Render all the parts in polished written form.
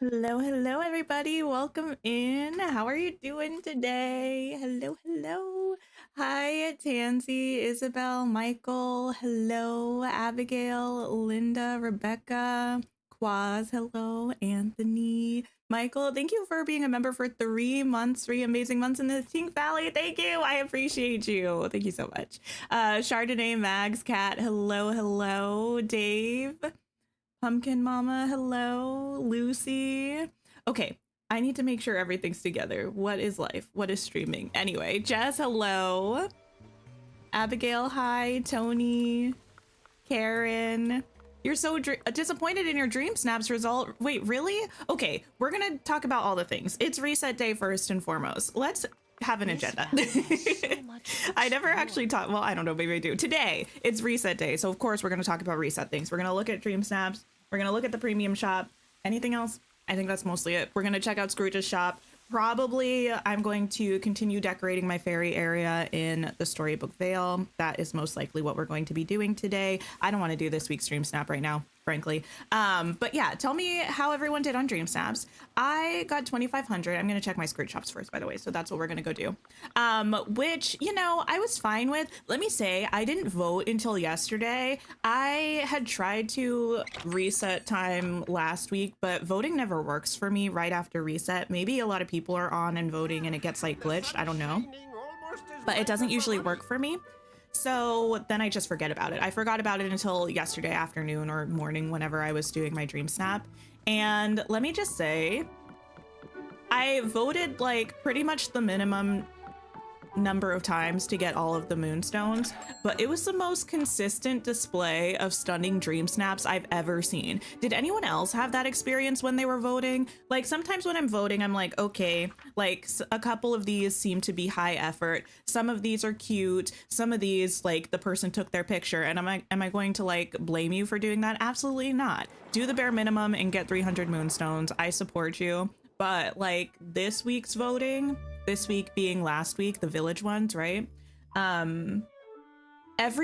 Hello, hello, everybody. Welcome in. How are you doing today? Hello, hello. Hi, Tansy, Isabel, Michael. Hello, Abigail, Linda, Rebecca, Quaz. Hello, Anthony. Michael, thank you for being a member for 3 months, 3 amazing months in the Tink Valley. Thank you. I appreciate you. Thank you so much. Chardonnay, Mags, Cat. Hello, hello. Dave. Pumpkin Mama, hello. Lucy. Okay, I need to make sure everything's together. What is life? What is streaming? Anyway, Jess, hello. Abigail, hi. Tony, Karen. You're so disappointed in your DreamSnaps result. Wait, really? Okay, we're gonna talk about all the things. It's reset day first and foremost. Let's have an agenda. I never actually talked. Well, I don't know. Maybe I do. Today, it's reset day. So, of course, we're going to talk about reset things. We're going to look at DreamSnaps. We're going to look at the premium shop. Anything else? I think that's mostly it. We're going to check out Scrooge's shop. Probably I'm going to continue decorating my fairy area in the Storybook Vale. That is most likely what we're going to be doing today. I don't want to do this week's DreamSnap right now, frankly. But yeah, tell me how everyone did on DreamSnaps. I got 2,500. I'm going to check my Scrooge shops first, by the way. So that's what we're going to go do. Which, you know, I was fine with. Let me say, I didn't vote until yesterday. I had tried to reset time last week, but voting never works for me right after reset. Maybe a lot of people are on and voting and it gets like glitched. I don't know. But it doesn't usually work for me. So then I just forget about it. I forgot about it until yesterday afternoon or morning whenever I was doing my DreamSnap. And let me just say, I voted like pretty much the minimum number of times to get all of the moonstones, but it was the most consistent display of stunning DreamSnaps I've ever seen. Did anyone else have that experience when they were voting? Like sometimes when I'm voting, I'm like, okay, like a couple of these seem to be high effort. Some of these are cute. Some of these, like the person took their picture, and am I going to like blame you for doing that? Absolutely not. Do the bare minimum and get 300 moonstones. I support you. But like this week's voting, this week being last week, the village ones, right? Every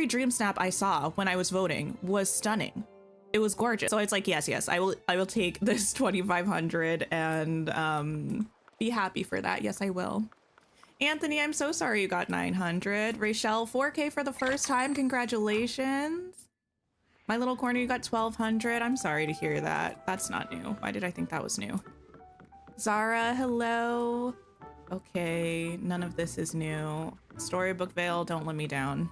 DreamSnap I saw when I was voting was stunning. It was gorgeous. So it's like, yes, I will take this 2,500 and be happy for that. Yes, I will. Anthony, I'm so sorry you got 900. Rachel, 4K for the first time. Congratulations. My little corner, you got 1,200. I'm sorry to hear that. That's not new. Why did I think that was new? Zara, hello. Okay, none of this is new. Storybook Vale, don't let me down.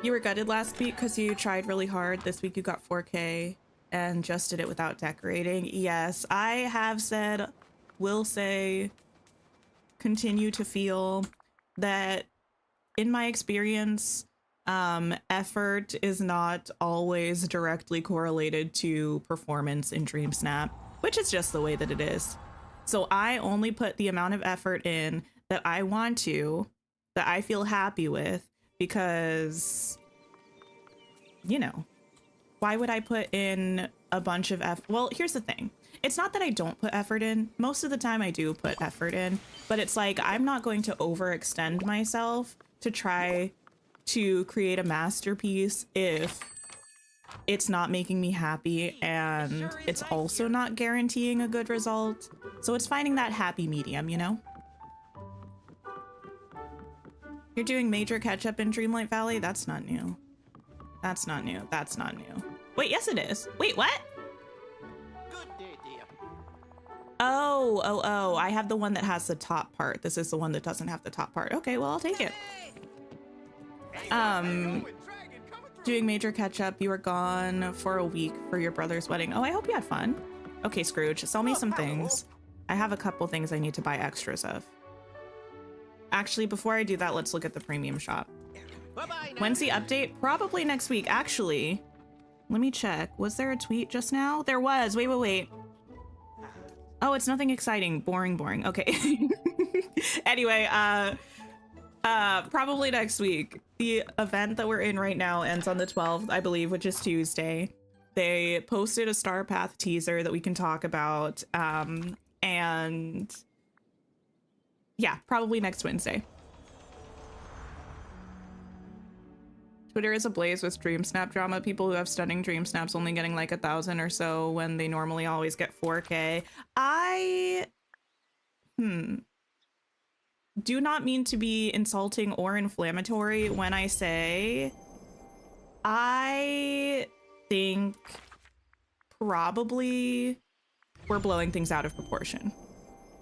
You were gutted last week because you tried really hard. This week you got 4K and just did it without decorating. Yes, I have said, will say, continue to feel that in my experience, effort is not always directly correlated to performance in DreamSnap, which is just the way that it is. So I only put the amount of effort in that I want to, that I feel happy with, because, you know, why would I put in a bunch of effort? Well, here's the thing. It's not that I don't put effort in. Most of the time I do put effort in, but it's like I'm not going to overextend myself to try to create a masterpiece if it's not making me happy and it's also not guaranteeing a good result. So it's finding that happy medium, you know? You're doing major catch-up in Dreamlight Valley? That's not new. That's not new. That's not new. Wait, yes it is. Wait, what? Oh, I have the one that has the top part. This is the one that doesn't have the top part. Okay, well, I'll take it. Doing major catch-up. You were gone for a week for your brother's wedding. Oh, I hope you had fun. Okay, Scrooge, sell me some things. I have a couple things I need to buy extras of. Actually, before I do that, let's look at the premium shop. When's the update? Probably next week. Actually, let me check. Was there a tweet just now? There was. Wait. Oh, it's nothing exciting. Boring. Okay. Anyway, probably next week. The event that we're in right now ends on the 12th, I believe, which is Tuesday. They posted a Star Path teaser that we can talk about. And yeah, probably next Wednesday. Twitter is ablaze with DreamSnap drama. People who have stunning DreamSnaps only getting like 1,000 or so when they normally always get 4K. I do not mean to be insulting or inflammatory when I say I think probably we're blowing things out of proportion.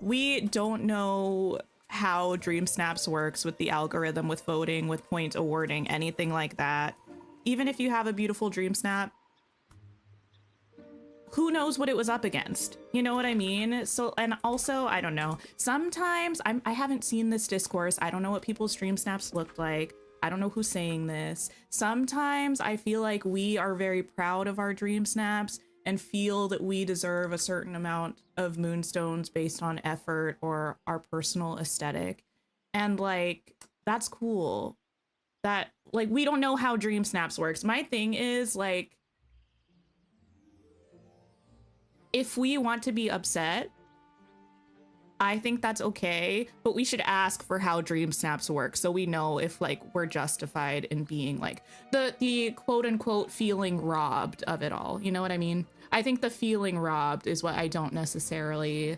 We don't know how DreamSnaps works with the algorithm, with voting, with point awarding, anything like that. Even if you have a beautiful DreamSnap, who knows what it was up against? You know what I mean? So, and also, I don't know. Sometimes I haven't seen this discourse. I don't know what people's DreamSnaps look like. I don't know who's saying this. Sometimes I feel like we are very proud of our DreamSnaps and feel that we deserve a certain amount of moonstones based on effort or our personal aesthetic. And like, that's cool. That, like, we don't know how DreamSnaps works. My thing is, like, if we want to be upset, I think that's okay, but we should ask for how DreamSnaps work so we know if like we're justified in being like the quote unquote feeling robbed of it all. You know what I mean? I think the feeling robbed is what I don't necessarily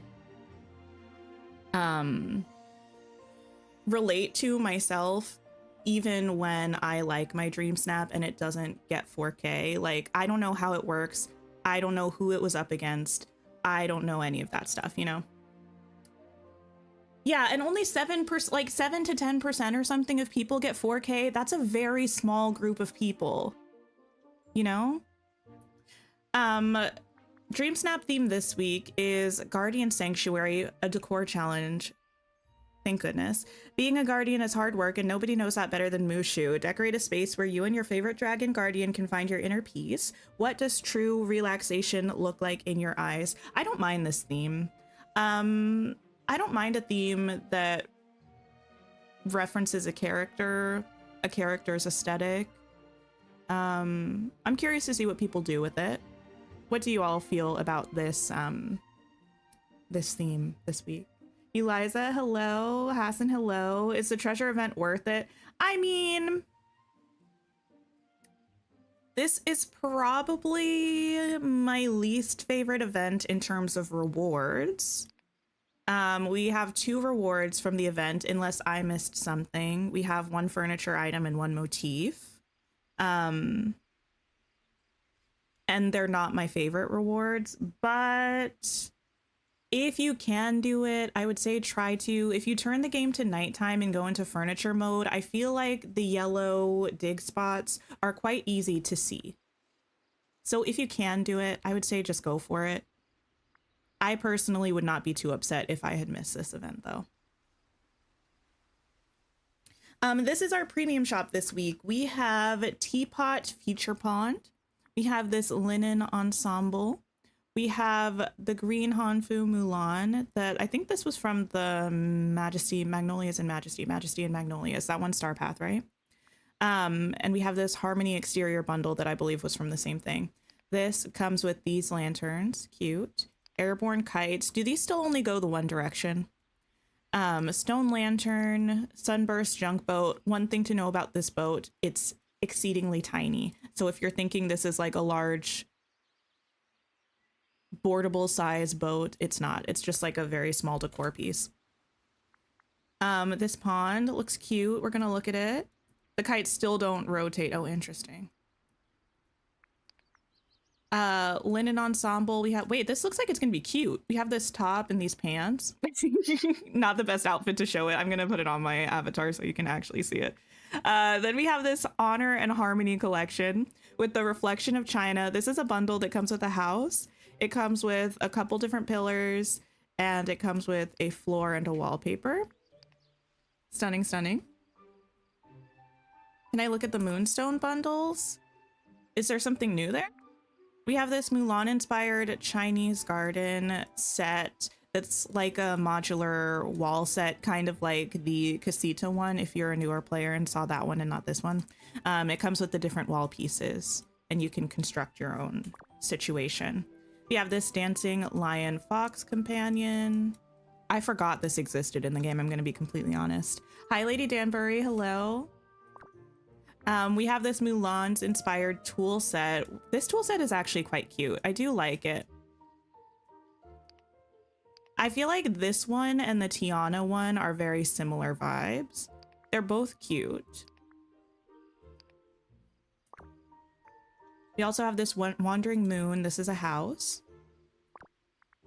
relate to myself, even when I like my DreamSnap and it doesn't get 4K. Like, I don't know how it works. I don't know who it was up against. I don't know any of that stuff, you know? Yeah, and only 7%, like 7 to 10% or something of people get 4K. That's a very small group of people, you know? DreamSnap theme this week is Guardian Sanctuary, a decor challenge. Thank goodness. Being a guardian is hard work, and nobody knows that better than Mushu. Decorate a space where you and your favorite dragon guardian can find your inner peace. What does true relaxation look like in your eyes? I don't mind this theme. I don't mind a theme that references a character's aesthetic. I'm curious to see what people do with it. What do you all feel about this this theme this week? Eliza, hello. Hassan, hello. Is the treasure event worth it? I mean, this is probably my least favorite event in terms of rewards. We have 2 rewards from the event, unless I missed something. We have 1 furniture item and 1 motif. And they're not my favorite rewards, but if you can do it, I would say try to. If you turn the game to nighttime and go into furniture mode, I feel like the yellow dig spots are quite easy to see. So if you can do it, I would say just go for it. I personally would not be too upset if I had missed this event, though. This is our premium shop this week. We have Teapot Feature Pond. We have this linen ensemble. We have the green Hanfu Mulan that I think this was from the Majesty, Magnolias and Majesty and Magnolias. That one Star Path, right? And we have this Harmony exterior bundle that I believe was from the same thing. This comes with these lanterns, cute. Airborne kites. Do these still only go the one direction? Stone lantern, sunburst junk boat. One thing to know about this boat, it's exceedingly tiny. So if you're thinking this is like a large boardable size boat, it's not. It's just like a very small decor piece. This pond looks cute. We're gonna look at it. The kites still don't rotate. Oh, interesting. Linen ensemble. We have, wait, this looks like it's gonna be cute. We have this top and these pants. Not the best outfit to show it. I'm gonna put it on my avatar so you can actually see it. Then we have this Honor and Harmony collection with the Reflection of China. This is a bundle that comes with a house. It comes with a couple different pillars, and it comes with a floor and a wallpaper. Stunning, stunning. Can I look at the Moonstone bundles? Is there something new there? We have this Mulan-inspired Chinese garden set that's like a modular wall set, kind of like the Casita one, if you're a newer player and saw that one and not this one. It comes with the different wall pieces, and you can construct your own situation. We have this dancing lion fox companion. I forgot this existed in the game, I'm going to be completely honest. Hi, Lady Danbury. Hello. We have this Mulan's inspired tool set. This tool set is actually quite cute. I do like it. I feel like this one and the Tiana one are very similar vibes. They're both cute. We also have this Wandering Moon. This is a house.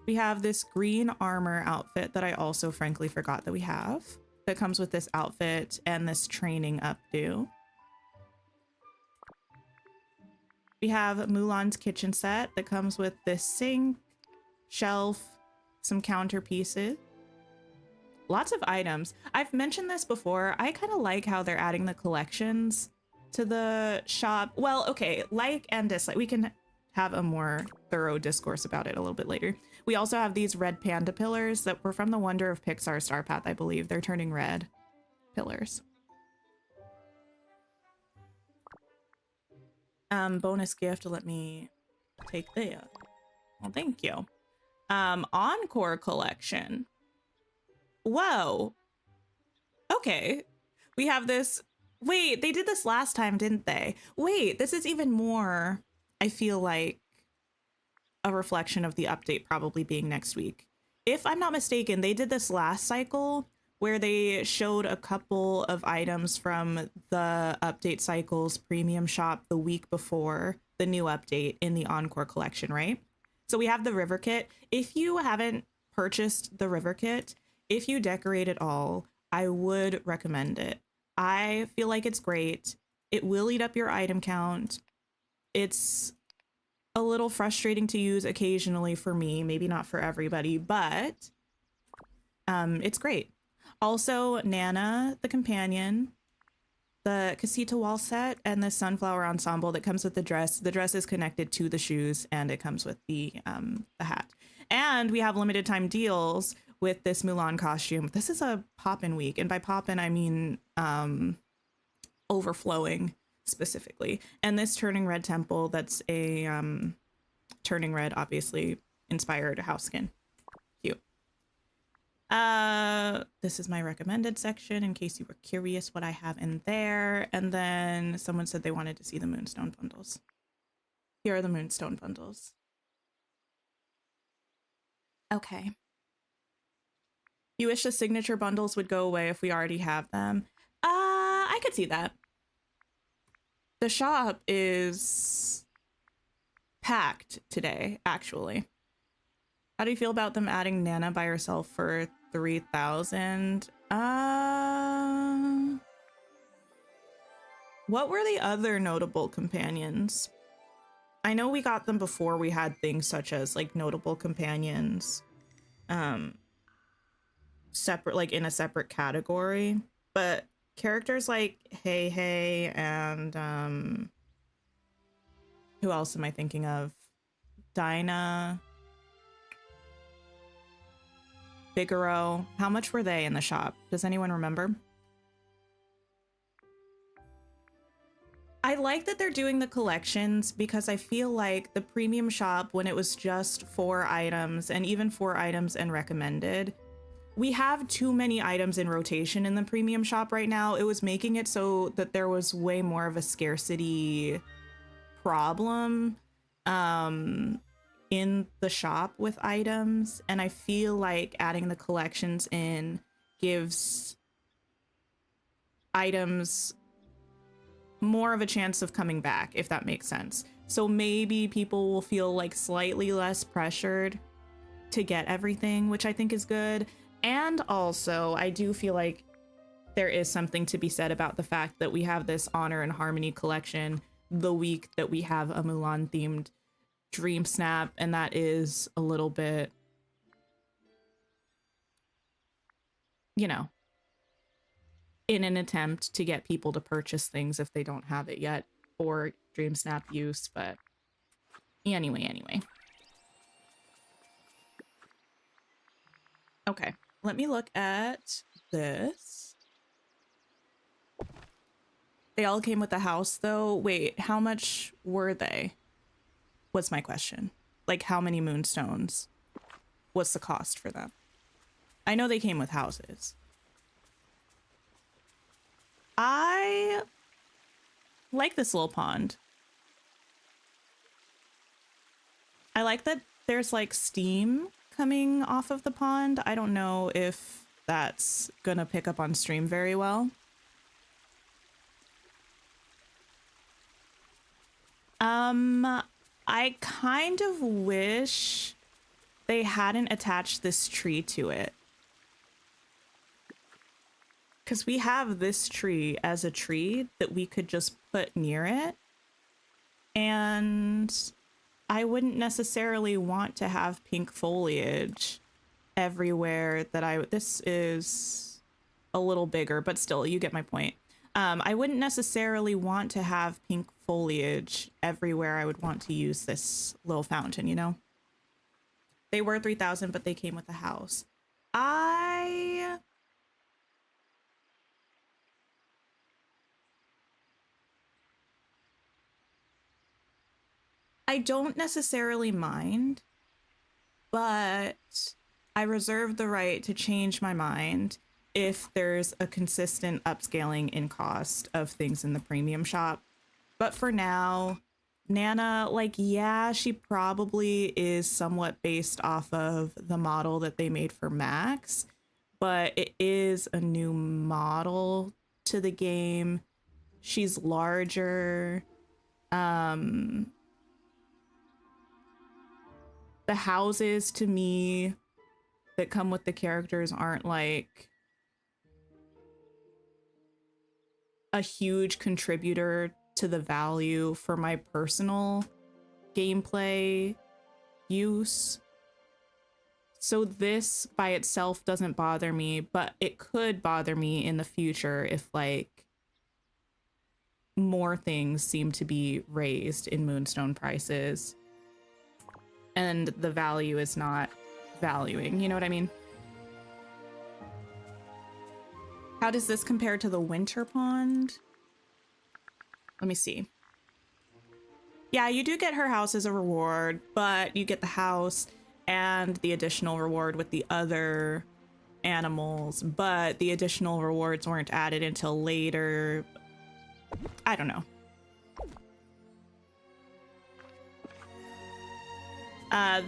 We have this green armor outfit that I also frankly forgot that we have. That comes with this outfit and this training updo. We have Mulan's kitchen set that comes with this sink, shelf, some counter pieces. Lots of items. I've mentioned this before. I kind of like how they're adding the collections to the shop. Well, okay, like and dislike. We can have a more thorough discourse about it a little bit later. We also have these red panda pillars that were from the Wonder of Pixar Star Path, I believe. They're turning red pillars. Bonus gift. Let me take that. Well, thank you. Encore collection. Whoa. Okay. We have this. Wait, they did this last time, didn't they? Wait, this is even more, I feel like, a reflection of the update probably being next week. If I'm not mistaken, they did this last cycle where they showed a couple of items from the update cycle's premium shop the week before the new update in the Encore collection, right? So we have the river kit. If you haven't purchased the river kit, if you decorate it all, I would recommend it. I feel like it's great. It will eat up your item count. It's a little frustrating to use occasionally for me, maybe not for everybody, but it's great. Also, Nana, the companion, the Casita wall set, and the sunflower ensemble that comes with the dress. The dress is connected to the shoes, and it comes with the hat. And we have limited time deals with this Mulan costume. This is a pop-in week, and by pop-in I mean overflowing specifically. And this turning red temple, that's a turning red, obviously inspired house skin. Cute. This is my recommended section in case you were curious what I have in there. And then someone said they wanted to see the Moonstone bundles. Here are the Moonstone bundles. Okay. You wish the signature bundles would go away if we already have them. I could see that. The shop is packed today, actually. How do you feel about them adding Nana by herself for 3,000? What were the other notable companions? I know we got them before we had things such as like notable companions, separate, like in a separate category, but characters like Hey Hey and who else am I thinking of? Dinah, Figaro. How much were they in the shop? Does anyone remember? I like that they're doing the collections because I feel like the premium shop, when it was just 4 items and even 4 items and recommended, we have too many items in rotation in the premium shop right now. It was making it so that there was way more of a scarcity problem in the shop with items. And I feel like adding the collections in gives items more of a chance of coming back, if that makes sense. So maybe people will feel like slightly less pressured to get everything, which I think is good. And also, I do feel like there is something to be said about the fact that we have this Honor and Harmony collection the week that we have a Mulan themed Dream Snap, and that is a little bit, you know, in an attempt to get people to purchase things if they don't have it yet for Dream Snap use. But anyway. Okay, let me look at this. They all came with the house though. Wait, how much were they? What's my question? Like, how many moonstones? What's the cost for them? I know they came with houses. I like this little pond. I like that there's like steam coming off of the pond. I don't know if that's gonna pick up on stream very well. I kind of wish they hadn't attached this tree to it. Because we have this tree as a tree that we could just put near it. And I wouldn't necessarily want to have pink foliage everywhere that this is a little bigger, but still, you get my point. I wouldn't necessarily want to have pink foliage everywhere I would want to use this little fountain, you know? They were 3,000, but they came with the house. I don't necessarily mind, but I reserve the right to change my mind if there's a consistent upscaling in cost of things in the premium shop. But for now, Nana, like, yeah, she probably is somewhat based off of the model that they made for Max, but it is a new model to the game. She's larger. The houses to me that come with the characters aren't like a huge contributor to the value for my personal gameplay use. So this by itself doesn't bother me, but it could bother me in the future if like more things seem to be raised in Moonstone prices and the value is not valuing, you know what I mean? How does this compare to the winter pond? Let me see. Yeah, you do get her house as a reward, but you get the house and the additional reward with the other animals, but the additional rewards weren't added until later. I don't know.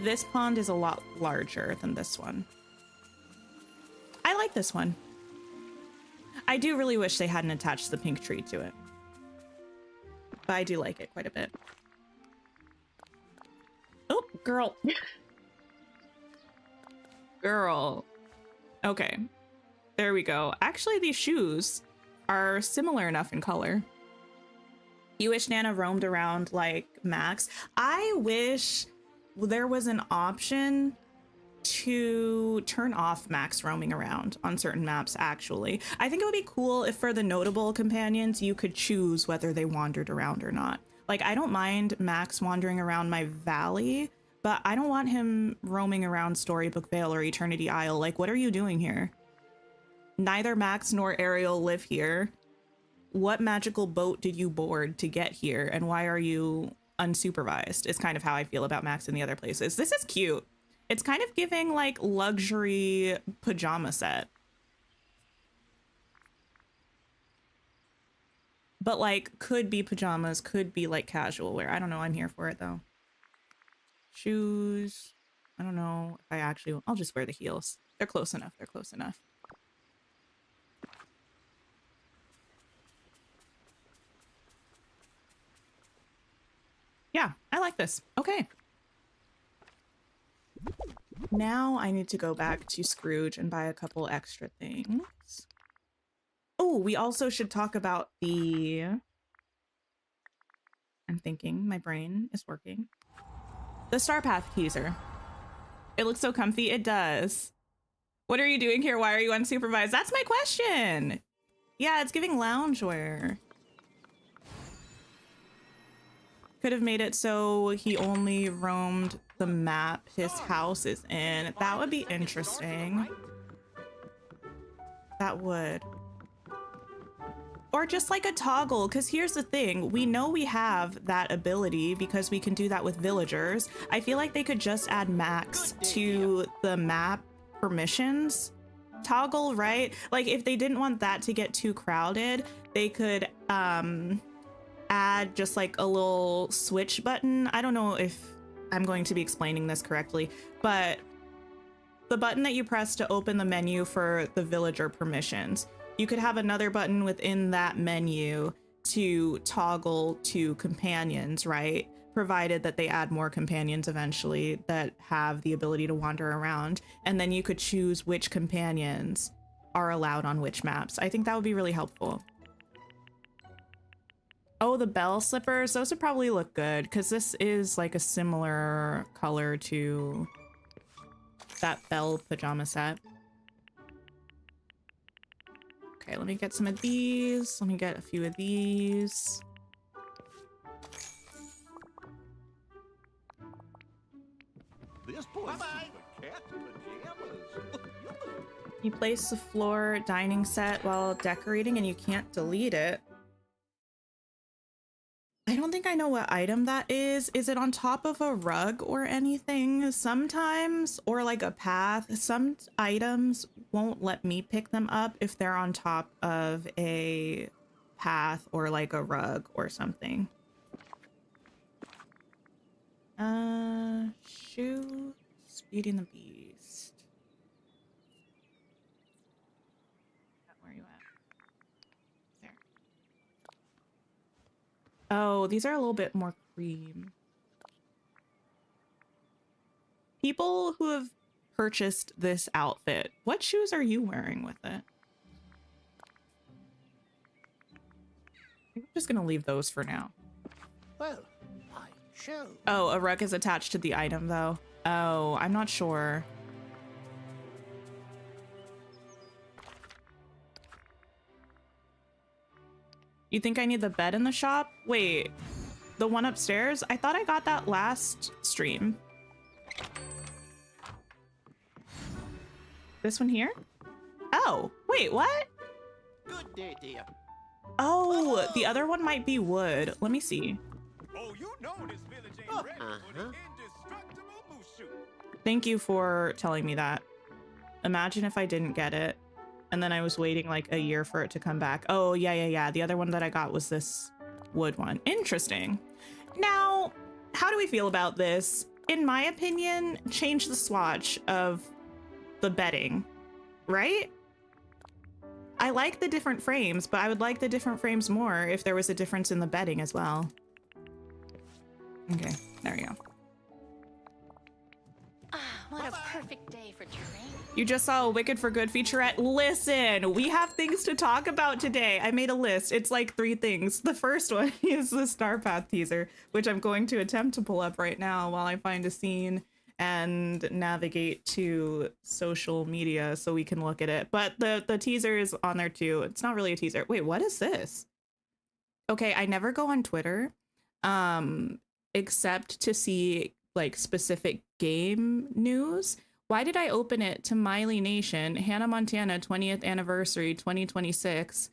This pond is a lot larger than this one. I like this one. I do really wish they hadn't attached the pink tree to it. But I do like it quite a bit. Oh, girl. Girl. Okay. There we go. Actually, these shoes are similar enough in color. You wish Nana roamed around like Max. I wish there was an option to turn off Max roaming around on certain maps, actually. I think it would be cool if for the notable companions, you could choose whether they wandered around or not. Like, I don't mind Max wandering around my valley, but I don't want him roaming around Storybook Vale or Eternity Isle. Like, what are you doing here? Neither Max nor Ariel live here. What magical boat did you board to get here? And why are you unsupervised? Is kind of how I feel about Max in the other places. This is cute. It's kind of giving like luxury pajama set. But like could be pajamas, could be like casual wear. I don't know. I'm here for it though. Shoes. I don't know if I actually, I'll just wear the heels. They're close enough. They're close enough. Yeah, I like this. Okay. Now I need to go back to Scrooge and buy a couple extra things. Oh, we also should talk about the... I'm thinking, my brain is working. The Star Path teaser. It looks so comfy. It does. What are you doing here? Why are you unsupervised? That's my question. Yeah, it's giving loungewear. Could have made it so he only roamed the map his house is in. That would be interesting. That would. Or just like a toggle, because here's the thing. We know we have that ability because we can do that with villagers. I feel like they could just add Max to the map permissions toggle, right? Like if they didn't want that to get too crowded, they could add just like a little switch button. I don't know if I'm going to be explaining this correctly, but the button that you press to open the menu for the villager permissions, you could have another button within that menu to toggle to companions, right? Provided that they add more companions eventually that have the ability to wander around. And then you could choose which companions are allowed on which maps. I think that would be really helpful. Oh, the bell slippers. Those would probably look good because this is like a similar color to that bell pajama set. Okay, let me get some of these. Let me get a few of these. This boy's the cat's pajamas. You place the floor dining set while decorating and you can't delete it. I don't think I know what item that is. Is it on top of a rug or anything? Sometimes, or like a path, some items won't let me pick them up if they're on top of a path or like a rug or something. Shoe, Speeding the Beast. Where are you at? There. Oh, these are a little bit more cream. People who have purchased this outfit, what shoes are you wearing with it? I'm just gonna leave those for now. Well, I shall. Oh, a rug is attached to the item though. Oh, I'm not sure. You think I need the bed in the shop? Wait, the one upstairs? I thought I got that last stream. This one here? Oh, wait, what? Good day, dear. Oh, the other one might be wood. Let me see. Oh, you know this village ain't ready for the indestructible moose shoot. Thank you for telling me that. Imagine if I didn't get it and then I was waiting like a year for it to come back. Oh, yeah. The other one that I got was this wood one. Interesting. Now, how do we feel about this? In my opinion, change the swatch of the bedding, right? I like the different frames, but I would like the different frames more if there was a difference in the bedding as well. Okay, there we go. What a perfect day for terrain. You just saw a Wicked for Good featurette. Listen, we have things to talk about today. I made a list. It's like 3 things. The first one is the Star Path teaser, which I'm going to attempt to pull up right now while I find a scene and navigate to social media so we can look at it. But the teaser is on there too. It's not really a teaser. Wait, what is this? Okay, I never go on Twitter except to see like specific game news. Why did I open it to Miley Nation, Hannah Montana 20th anniversary 2026?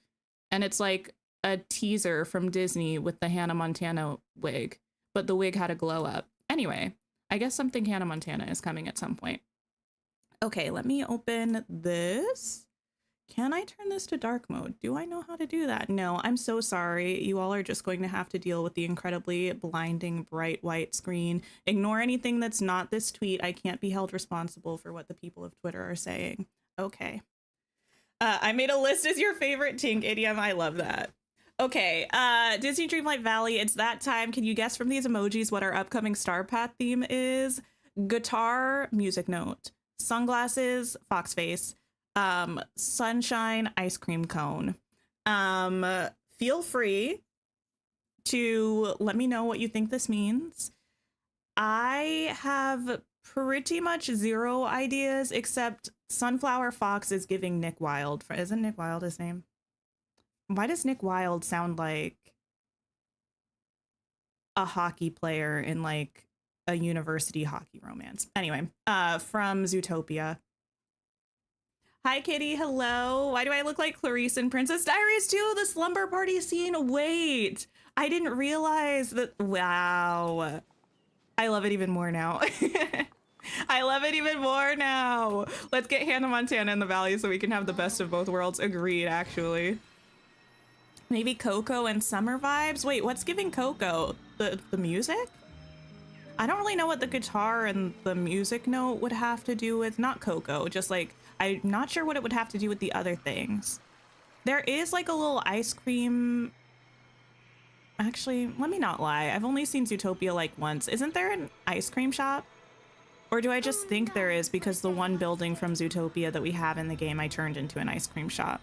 And it's like a teaser from Disney with the Hannah Montana wig, but the wig had a glow up. Anyway, I guess something Hannah Montana is coming at some point. Okay, let me open this. Can I turn this to dark mode? Do I know how to do that? No, I'm so sorry. You all are just going to have to deal with the incredibly blinding bright white screen. Ignore anything that's not this tweet. I can't be held responsible for what the people of Twitter are saying. Okay. I made a list as your favorite Tink idiom. I love that. Okay, Disney Dreamlight Valley, it's that time. Can you guess from these emojis what our upcoming Star Path theme is? Guitar, music note. Sunglasses, fox face. Sunshine, ice cream cone. Feel free to let me know what you think this means. I have pretty much 0 ideas except Sunflower Fox is giving Nick Wilde. Isn't Nick Wilde his name? Why does Nick Wilde sound like a hockey player in like a university hockey romance? Anyway, from Zootopia. Hi, Kitty. Hello. Why do I look like Clarice in Princess Diaries 2? The slumber party scene. Wait, I didn't realize that. Wow. I love it even more now. I love it even more now. Let's get Hannah Montana in the valley so we can have the best of both worlds. Agreed, actually. Maybe Coco and summer vibes? Wait, what's giving Coco? The music? I don't really know what the guitar and the music note would have to do with, not Coco, just like, I'm not sure what it would have to do with the other things. There is like a little ice cream. Actually, let me not lie. I've only seen Zootopia like once. Isn't there an ice cream shop? Or do I just think there is because the one building from Zootopia that we have in the game I turned into an ice cream shop?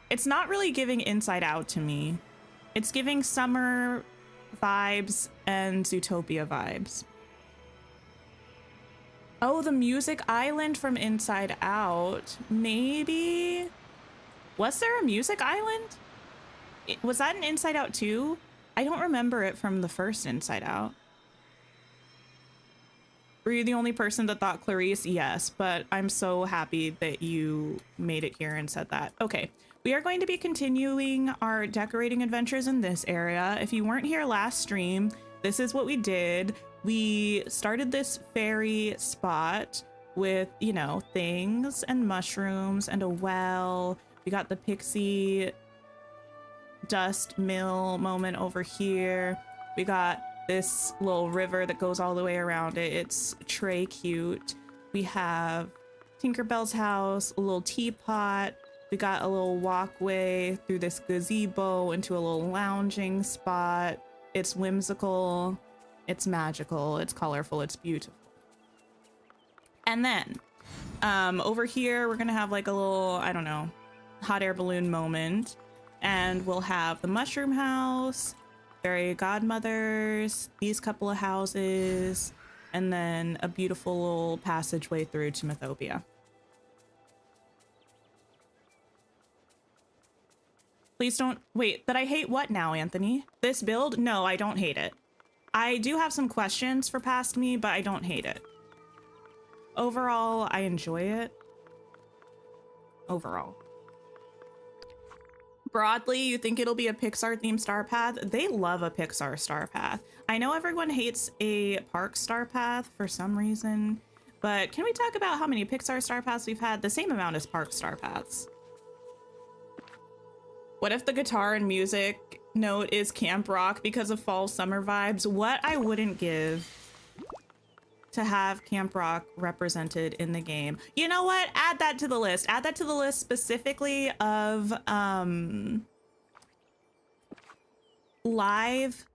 It's not really giving Inside Out to me. It's giving summer vibes and Zootopia vibes. Oh, the music island from Inside Out. Maybe? Was there a music island? Was that an Inside Out too? I don't remember it from the first Inside Out. Were you the only person that thought Clarice? Yes, but I'm so happy that you made it here and said that. Okay, we are going to be continuing our decorating adventures in this area. If you weren't here last stream, this is what we did. We started this fairy spot with, you know, things and mushrooms and a well. We got the pixie dust mill moment over here. We got this little river that goes all the way around it. It's tray cute. We have Tinkerbell's house, a little teapot. We got a little walkway through this gazebo into a little lounging spot. It's whimsical, it's magical, it's colorful, it's beautiful. And then over here, we're gonna have like a little, I don't know, hot air balloon moment. And we'll have the mushroom house, fairy godmothers, these couple of houses, and then a beautiful little passageway through to Mythopia. Please don't wait, that I hate what now, Anthony? This build? No, I don't hate it. I do have some questions for past me, but I don't hate it. Overall, I enjoy it. Overall. Broadly, you think it'll be a Pixar themed star path? They love a Pixar star path. I know everyone hates a park star path for some reason, but can we talk about how many Pixar star paths we've had? The same amount as park star paths. What if the guitar and music note is camp rock because of fall summer vibes? What I wouldn't give to have camp rock represented in the game. You know what? Add that to the list. Add that to the list specifically of live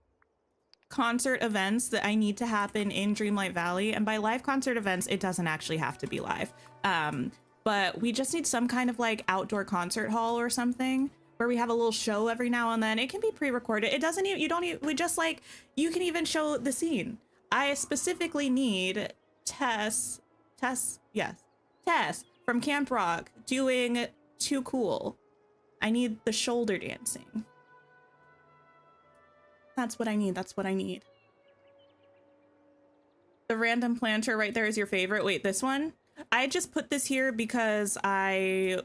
concert events that I need to happen in Dreamlight Valley. And by live concert events, it doesn't actually have to be live. But we just need some kind of like outdoor concert hall or something where we have a little show every now and then. It can be pre-recorded. It doesn't even, you don't even, we just like, you can even show the scene. I specifically need Tess from Camp Rock doing Too Cool. I need the shoulder dancing. That's what I need. That's what I need. The random planter right there is your favorite. Wait, this one? I just put this here because I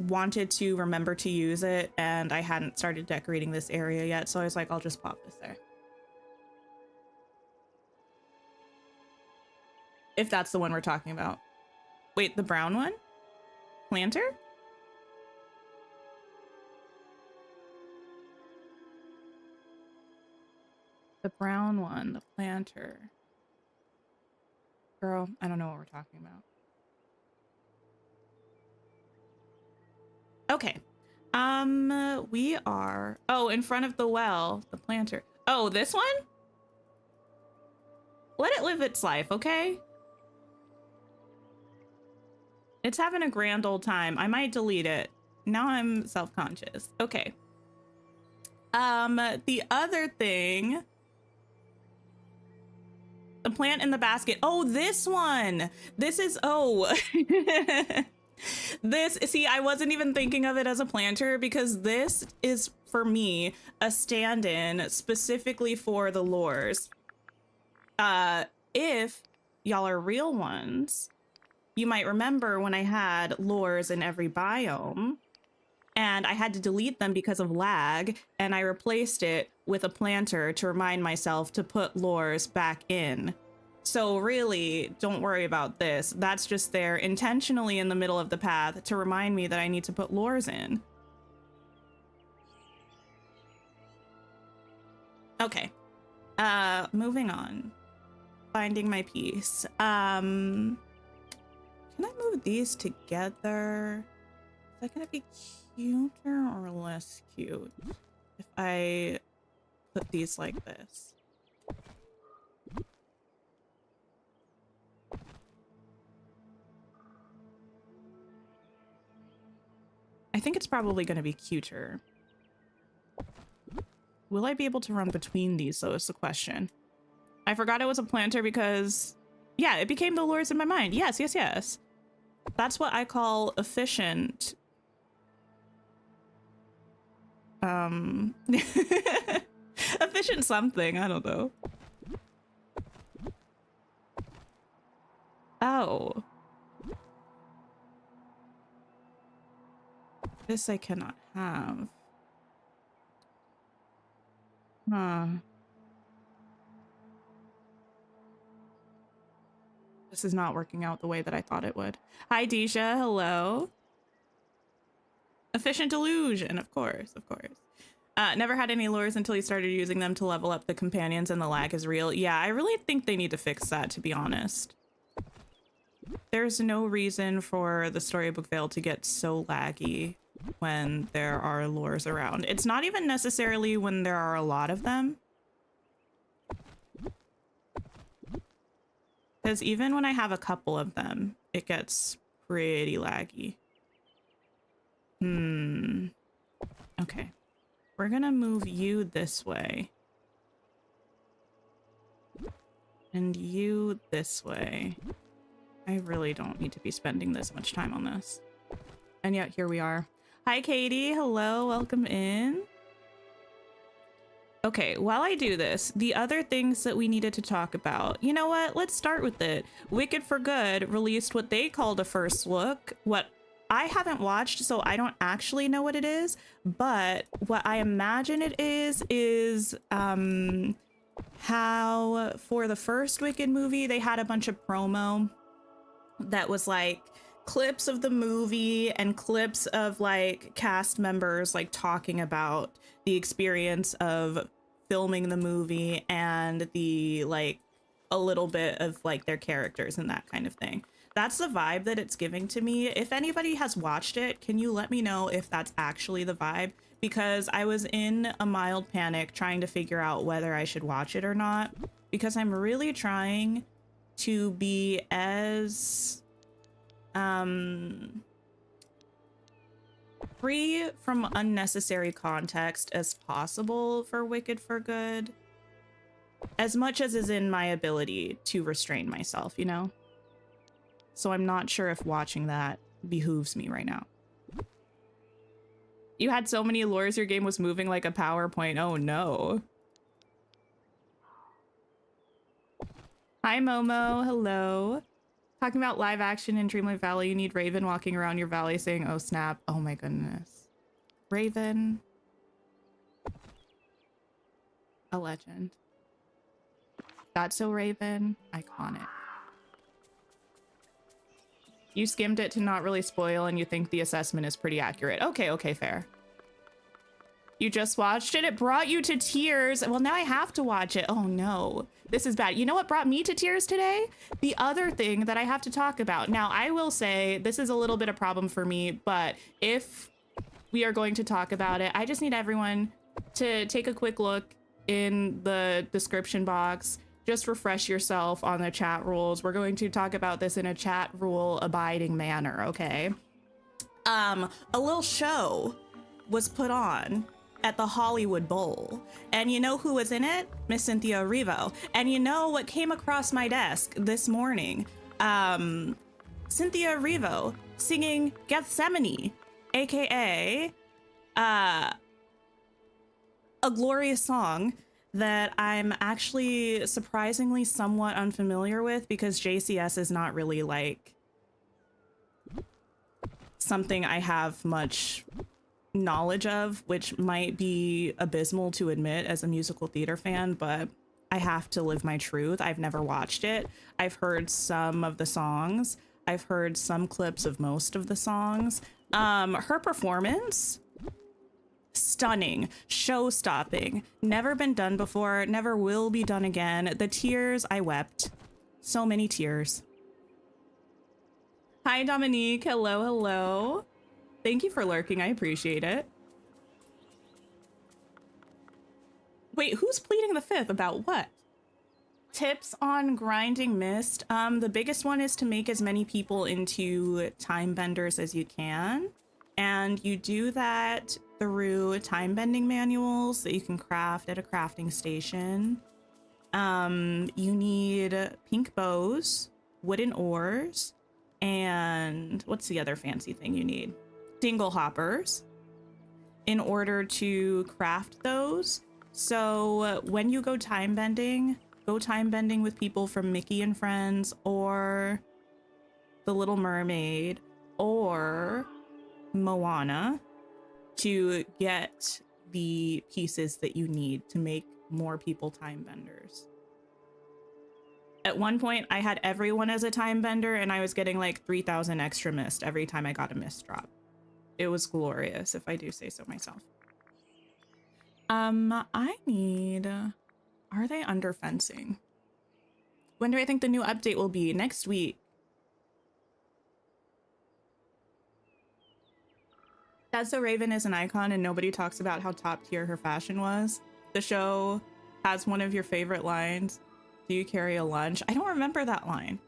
wanted to remember to use it and I hadn't started decorating this area yet. So I was like, I'll just pop this there. If that's the one we're talking about. Wait, the brown one? Planter? The brown one, the planter. Girl, I don't know what we're talking about. Okay. We are, oh, in front of the well, the planter. Oh, this one? Let it live its life, okay? It's having a grand old time. I might delete it. Now I'm self-conscious. Okay. The other thing, the plant in the basket. Oh, this one. This is, oh. This, see, I wasn't even thinking of it as a planter because this is, for me, a stand-in specifically for the lures. If y'all are real ones, you might remember when I had lures in every biome and I had to delete them because of lag, and I replaced it with a planter to remind myself to put lures back in. So really, don't worry about this. That's just there intentionally in the middle of the path to remind me that I need to put lures in. Okay. Moving on. Finding my piece. Can I move these together? Is that gonna be cuter or less cute if I put these like this? I think it's probably going to be cuter. Will I be able to run between these, though, is the question. I forgot it was a planter because, yeah, it became the lures in my mind. Yes, yes, yes. That's what I call efficient. Efficient something, I don't know. Oh. This I cannot have. Huh. This is not working out the way that I thought it would. Hi, Deja. Hello. Efficient illusion, of course, of course. Never had any lures until you started using them to level up the companions, and the lag is real. Yeah, I really think they need to fix that, to be honest. There's no reason for the Storybook Vale to get so laggy when there are lures around. It's not even necessarily when there are a lot of them. Because even when I have a couple of them, it gets pretty laggy. Okay. We're gonna move you this way. And you this way. I really don't need to be spending this much time on this. And yet here we are. Hi, Katie. Hello. Welcome in. Okay, while I do this, the other things that we needed to talk about. You know what? Let's start with it. Wicked for Good released what they called a first look. What I haven't watched, so I don't actually know what it is. But what I imagine it is how for the first Wicked movie, they had a bunch of promo that was like clips of the movie and clips of like cast members like talking about the experience of filming the movie and the like a little bit of like their characters and that kind of thing. That's the vibe that it's giving to me. If anybody has watched it, can you let me know if that's actually the vibe? Because I was in a mild panic trying to figure out whether I should watch it or not, because I'm really trying to be as free from unnecessary context as possible for Wicked for Good, as much as is in my ability to restrain myself, you know? So I'm not sure if watching that behooves me right now. You had so many lures, your game was moving like a PowerPoint. Oh no. Hi, Momo. Hello. Talking about live action in Dreamlight Valley, you need Raven walking around your valley saying, oh snap. Oh my goodness. Raven. A legend. That's so Raven. Iconic. You skimmed it to not really spoil and you think the assessment is pretty accurate. Okay, okay, fair. You just watched it? It brought you to tears. Well, now I have to watch it. Oh no, this is bad. You know what brought me to tears today? The other thing that I have to talk about. Now, I will say this is a little bit of a problem for me, but if we are going to talk about it, I just need everyone to take a quick look in the description box. Just refresh yourself on the chat rules. We're going to talk about this in a chat rule abiding manner, okay? A little show was put on at the Hollywood Bowl. And you know who was in it? Miss Cynthia Erivo. And you know what came across my desk this morning? Cynthia Erivo singing Gethsemane, aka a glorious song that I'm actually surprisingly somewhat unfamiliar with, because JCS is not really like something I have much knowledge of, which might be abysmal to admit as a musical theater fan, but I have to live my truth. I've never watched it. I've heard some of the songs. I've heard some clips of most of the songs. Her performance, stunning, show-stopping, never been done before, never will be done again. The tears, I wept. So many tears. Hi, Dominique. Hello, hello. Thank you for lurking. I appreciate it. Wait, who's pleading the fifth about what? Tips on grinding mist. The biggest one is to make as many people into time benders as you can. And you do that through time bending manuals that you can craft at a crafting station. You need pink bows, wooden oars, and what's the other fancy thing you need? Dingle hoppers in order to craft those. So when you go time bending with people from Mickey and Friends or The Little Mermaid or Moana to get the pieces that you need to make more people time benders. At one point, I had everyone as a time bender and I was getting like 3,000 extra mist every time I got a mist drop. It was glorious, if I do say so myself. I need... Are they under fencing? When do I think the new update will be? Next week. That's So Raven is an icon and nobody talks about how top tier her fashion was. The show has one of your favorite lines. Do you carry a lunch? I don't remember that line.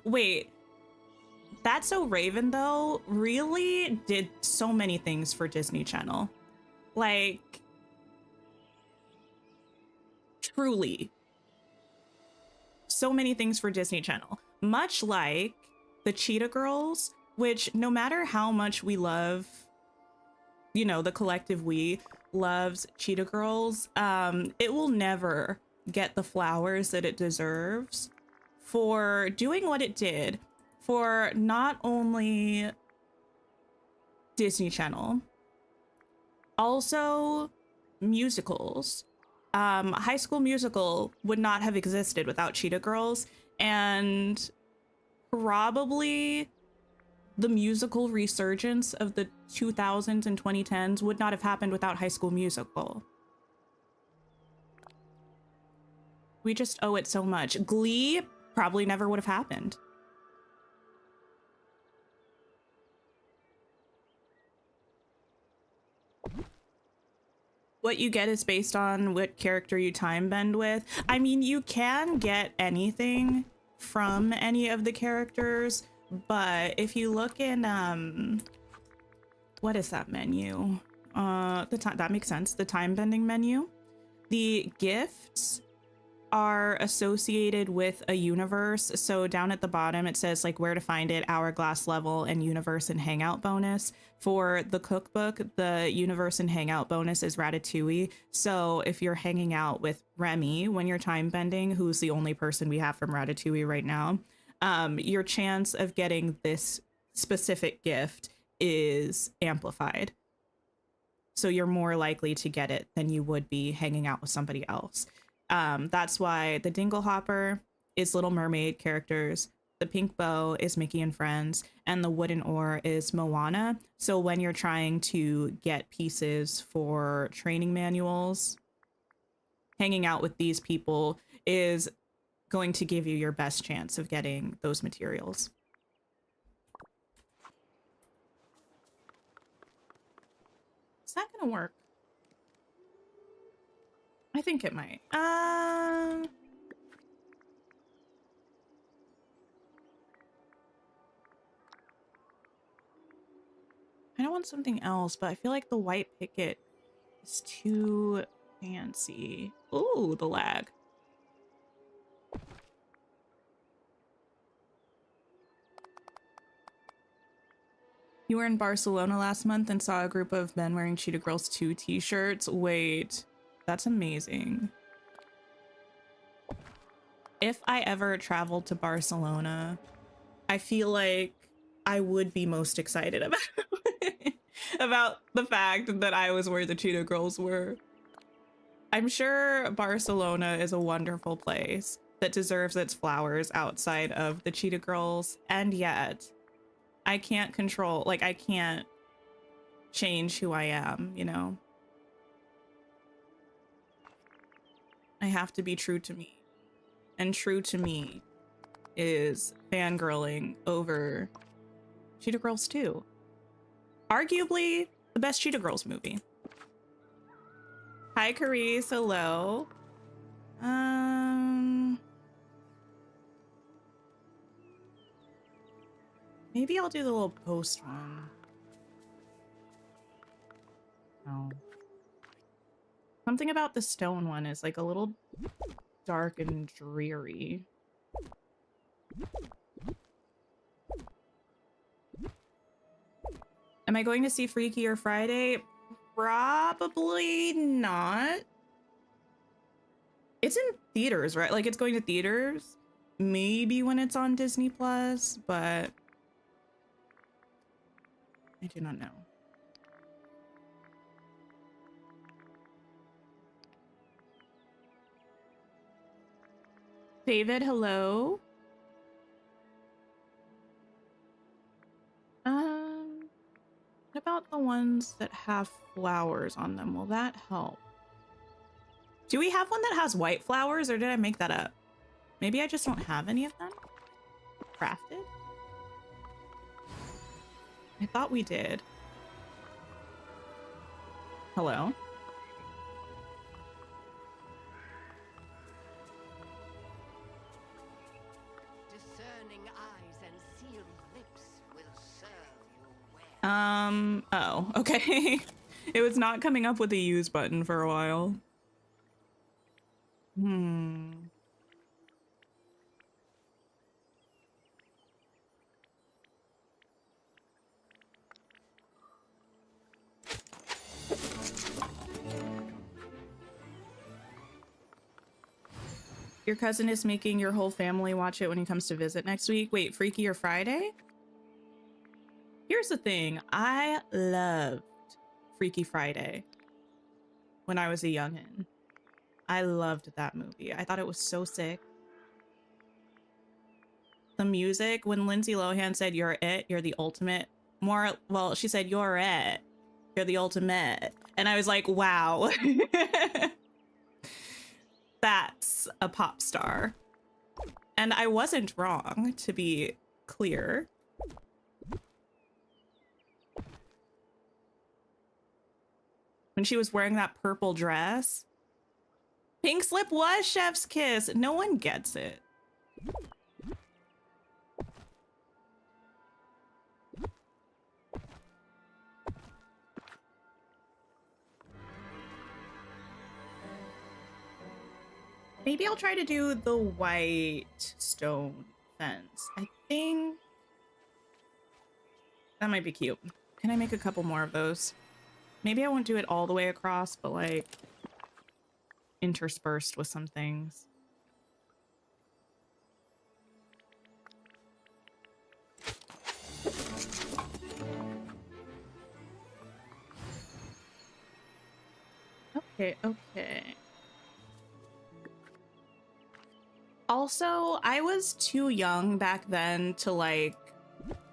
Wait. That's So Raven, though, really did so many things for Disney Channel. Like, truly. So many things for Disney Channel. Much like the Cheetah Girls, which no matter how much we love, you know, the collective we loves Cheetah Girls, it will never get the flowers that it deserves for doing what it did for not only Disney Channel, also musicals. High School Musical would not have existed without Cheetah Girls, and probably the musical resurgence of the 2000s and 2010s would not have happened without High School Musical. We just owe it so much. Glee probably never would have happened. What you get is based on what character you time bend with. I mean, you can get anything from any of the characters, but if you look in what is that menu? That makes sense. The time bending menu. The gifts are associated with a universe. So down at the bottom, it says like where to find it, hourglass level, and universe and hangout bonus. For the cookbook, the universe and hangout bonus is Ratatouille. So if you're hanging out with Remy when you're time bending, who's the only person we have from Ratatouille right now, your chance of getting this specific gift is amplified. So you're more likely to get it than you would be hanging out with somebody else. That's why the Dingle Hopper is Little Mermaid characters, the pink bow is Mickey and Friends, and the wooden oar is Moana. So when you're trying to get pieces for training manuals, hanging out with these people is going to give you your best chance of getting those materials. Is that gonna work? I think it might. I don't want something else, but I feel like the white picket is too fancy. Ooh, the lag. You were in Barcelona last month and saw a group of men wearing Cheetah Girls 2 t-shirts. Wait, that's amazing. If I ever traveled to Barcelona, I feel like I would be most excited about about the fact that I was where the Cheetah Girls were. I'm sure Barcelona is a wonderful place that deserves its flowers outside of the Cheetah Girls, and yet I can't control, like I can't change who I am, you know? I have to be true to me. And true to me is fangirling over Cheetah Girls 2. Arguably the best Cheetah Girls movie. Hi, Carice. Hello. Maybe I'll do the little post one. No. Something about the stone one is like a little dark and dreary. Am I going to see Freaky or Friday? Probably not. It's in theaters, right? Like, it's going to theaters. Maybe when it's on Disney Plus, but I do not know. David, hello. What about the ones that have flowers on them? Will that help? Do we have one that has white flowers, or did I make that up? Maybe I just don't have any of them crafted. I thought we did. Hello? Discerning eyes and sealed lips will serve you well. Oh, okay. It was not coming up with a use button for a while. Your cousin is making your whole family watch it when he comes to visit next week. Wait, Freaky or Friday? Here's the thing. I loved Freaky Friday when I was a youngin'. I loved that movie. I thought it was so sick. The music, when Lindsay Lohan said, "You're it, you're the ultimate," well, she said, "You're it, you're the ultimate." And I was like, wow. That's a pop star. And I wasn't wrong, to be clear. When she was wearing that purple dress. Pink slip was chef's kiss. No one gets it. Maybe I'll try to do the white stone fence. I think that might be cute. Can I make a couple more of those? Maybe I won't do it all the way across, but like interspersed with some things. Okay. Also, I was too young back then to like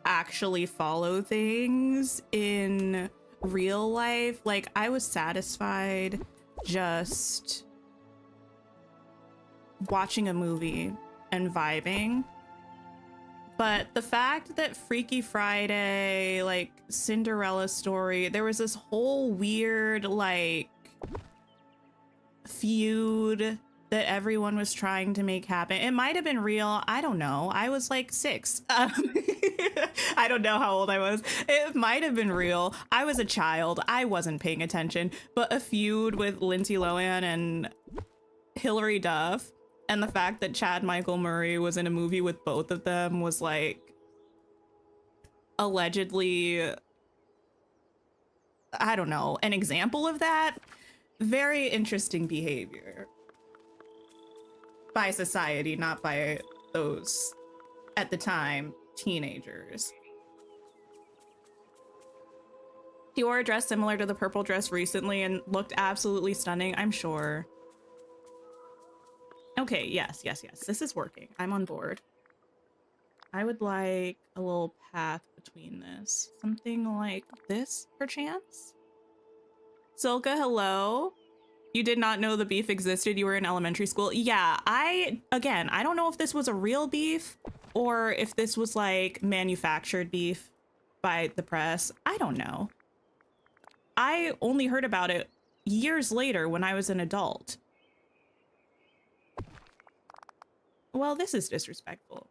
actually follow things in real life. Like, I was satisfied just watching a movie and vibing. But the fact that Freaky Friday, like Cinderella Story, there was this whole weird like feud that everyone was trying to make happen. It might have been real. I don't know. I was like 6. I don't know how old I was. It might have been real. I was a child. I wasn't paying attention. But a feud with Lindsay Lohan and Hilary Duff, and the fact that Chad Michael Murray was in a movie with both of them was like allegedly, I don't know, an example of that. Very interesting behavior. By society, not by those, at the time, teenagers. He wore a dress similar to the purple dress recently and looked absolutely stunning, I'm sure. Okay, yes. This is working. I'm on board. I would like a little path between this. Something like this, perchance? Silka, hello. You did not know the beef existed. You were in elementary school. Yeah, again, I don't know if this was a real beef or if this was like manufactured beef by the press. I don't know. I only heard about it years later when I was an adult. Well, this is disrespectful.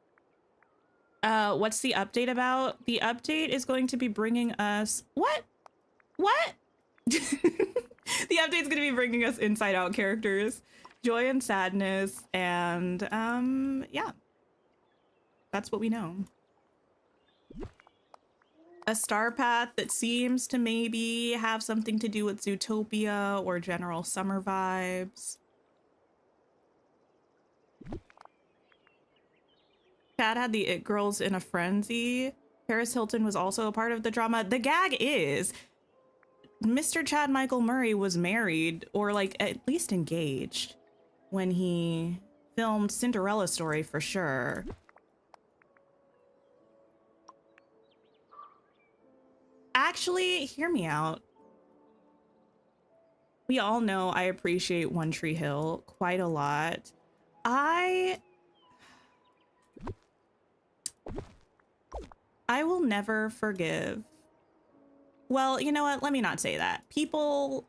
What's the update about? The update is going to be bringing us... What? The update's going to be bringing us inside out characters, joy and sadness, and yeah, that's what we know. A star path that seems to maybe have something to do with Zootopia or general summer vibes. Chad had the It Girls in a frenzy. Paris Hilton was also a part of the drama. The gag is Mr. Chad Michael Murray was married, or like at least engaged, when he filmed Cinderella Story for sure. Actually, hear me out. We all know I appreciate One Tree Hill quite a lot. I will never forgive. Well, you know what? Let me not say that. People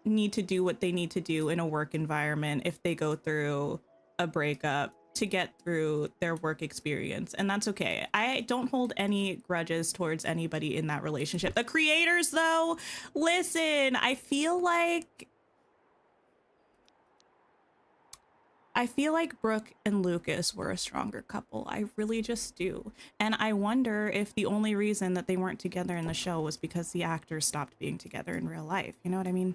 need to do what they need to do in a work environment if they go through a breakup to get through their work experience, and that's okay. I don't hold any grudges towards anybody in that relationship. The creators, though, listen, I feel like Brooke and Lucas were a stronger couple. I really just do. And I wonder if the only reason that they weren't together in the show was because the actors stopped being together in real life. You know what I mean?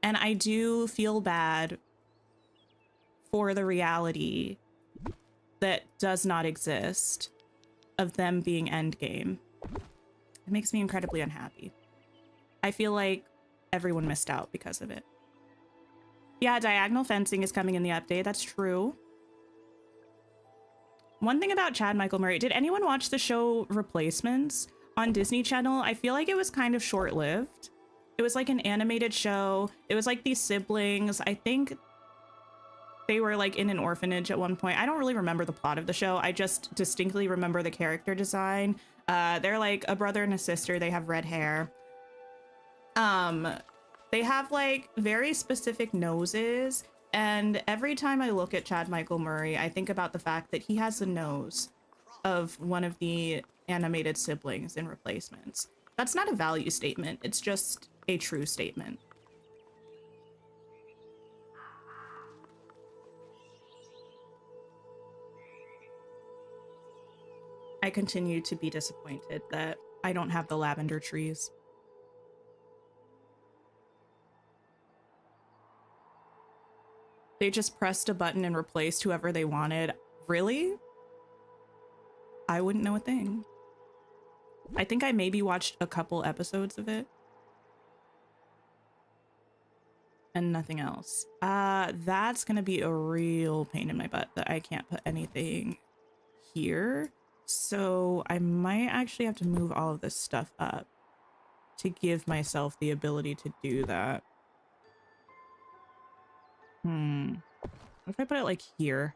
And I do feel bad for the reality that does not exist of them being endgame. It makes me incredibly unhappy. I feel like everyone missed out because of it. Yeah, diagonal fencing is coming in the update. That's true. One thing about Chad Michael Murray, did anyone watch the show Replacements on Disney Channel? I feel like it was kind of short-lived. It was like an animated show. It was like these siblings. I think they were like in an orphanage at one point. I don't really remember the plot of the show. I just distinctly remember the character design. They're like a brother and a sister. They have red hair. They have like very specific noses, and every time I look at Chad Michael Murray, I think about the fact that he has the nose of one of the animated siblings in Replacements. That's not a value statement, it's just a true statement. I continue to be disappointed that I don't have the lavender trees. They just pressed a button and replaced whoever they wanted. Really? I wouldn't know a thing. I think I maybe watched a couple episodes of it. And nothing else. That's gonna be a real pain in my butt that I can't put anything here. So I might actually have to move all of this stuff up to give myself the ability to do that. What if I put it like here?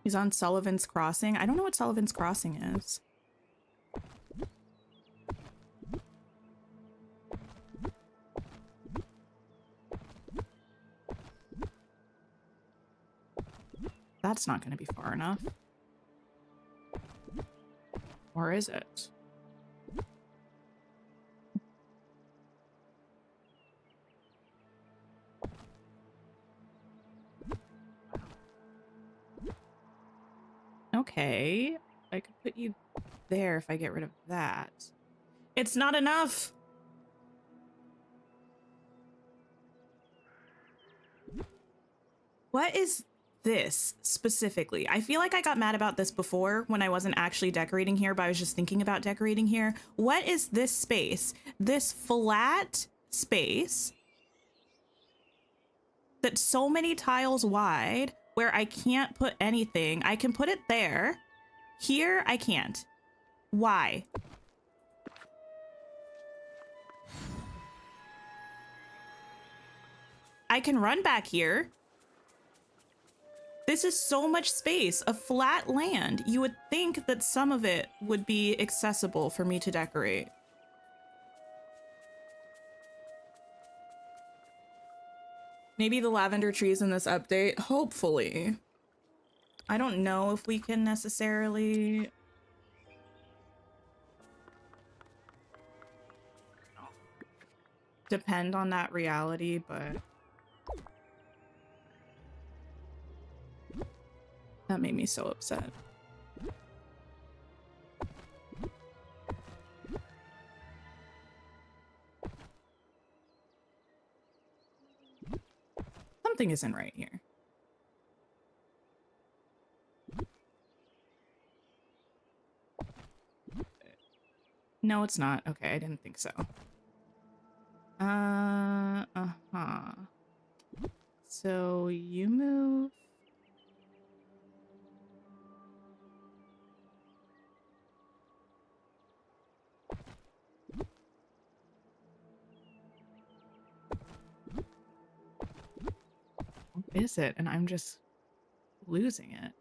He's on Sullivan's Crossing. I don't know what Sullivan's Crossing is. That's not going to be far enough. Or is it? Okay, I could put you there if I get rid of that. It's not enough! What is this specifically? I feel like I got mad about this before when I wasn't actually decorating here, but I was just thinking about decorating here. What is this space? This flat space that's so many tiles wide where I can't put anything. I can put it there. Here, I can't. Why? I can run back here. This is so much space, a flat land. You would think that some of it would be accessible for me to decorate. Maybe the lavender trees in this update, hopefully. I don't know if we can necessarily... depend on that reality, but... that made me so upset. Something isn't right here. No, it's not. Okay, I didn't think so. Uh-huh. So you move. What is it? And I'm just losing it.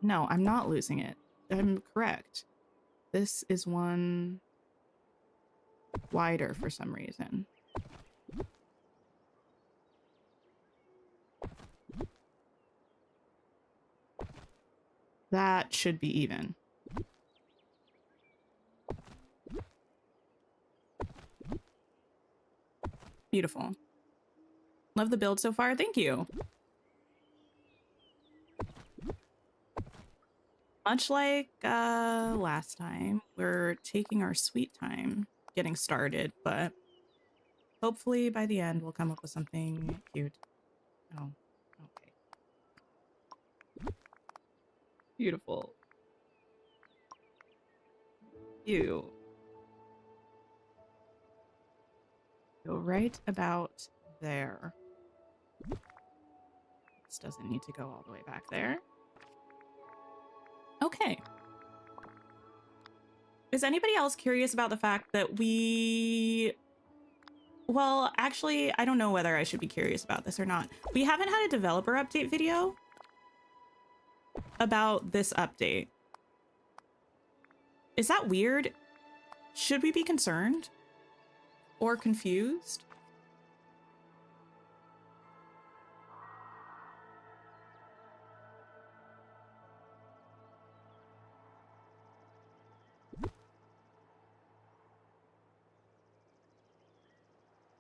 No, I'm not losing it. I'm correct. This is one wider for some reason. That should be even. Beautiful. Love the build so far. Thank you. Much like last time, we're taking our sweet time getting started, but hopefully by the end we'll come up with something cute. Oh, okay. Beautiful. You. Go right about there. This doesn't need to go all the way back there. Okay. Is anybody else curious about the fact that we... well, actually, I don't know whether I should be curious about this or not. We haven't had a developer update video about this update. Is that weird? Should we be concerned? Or confused?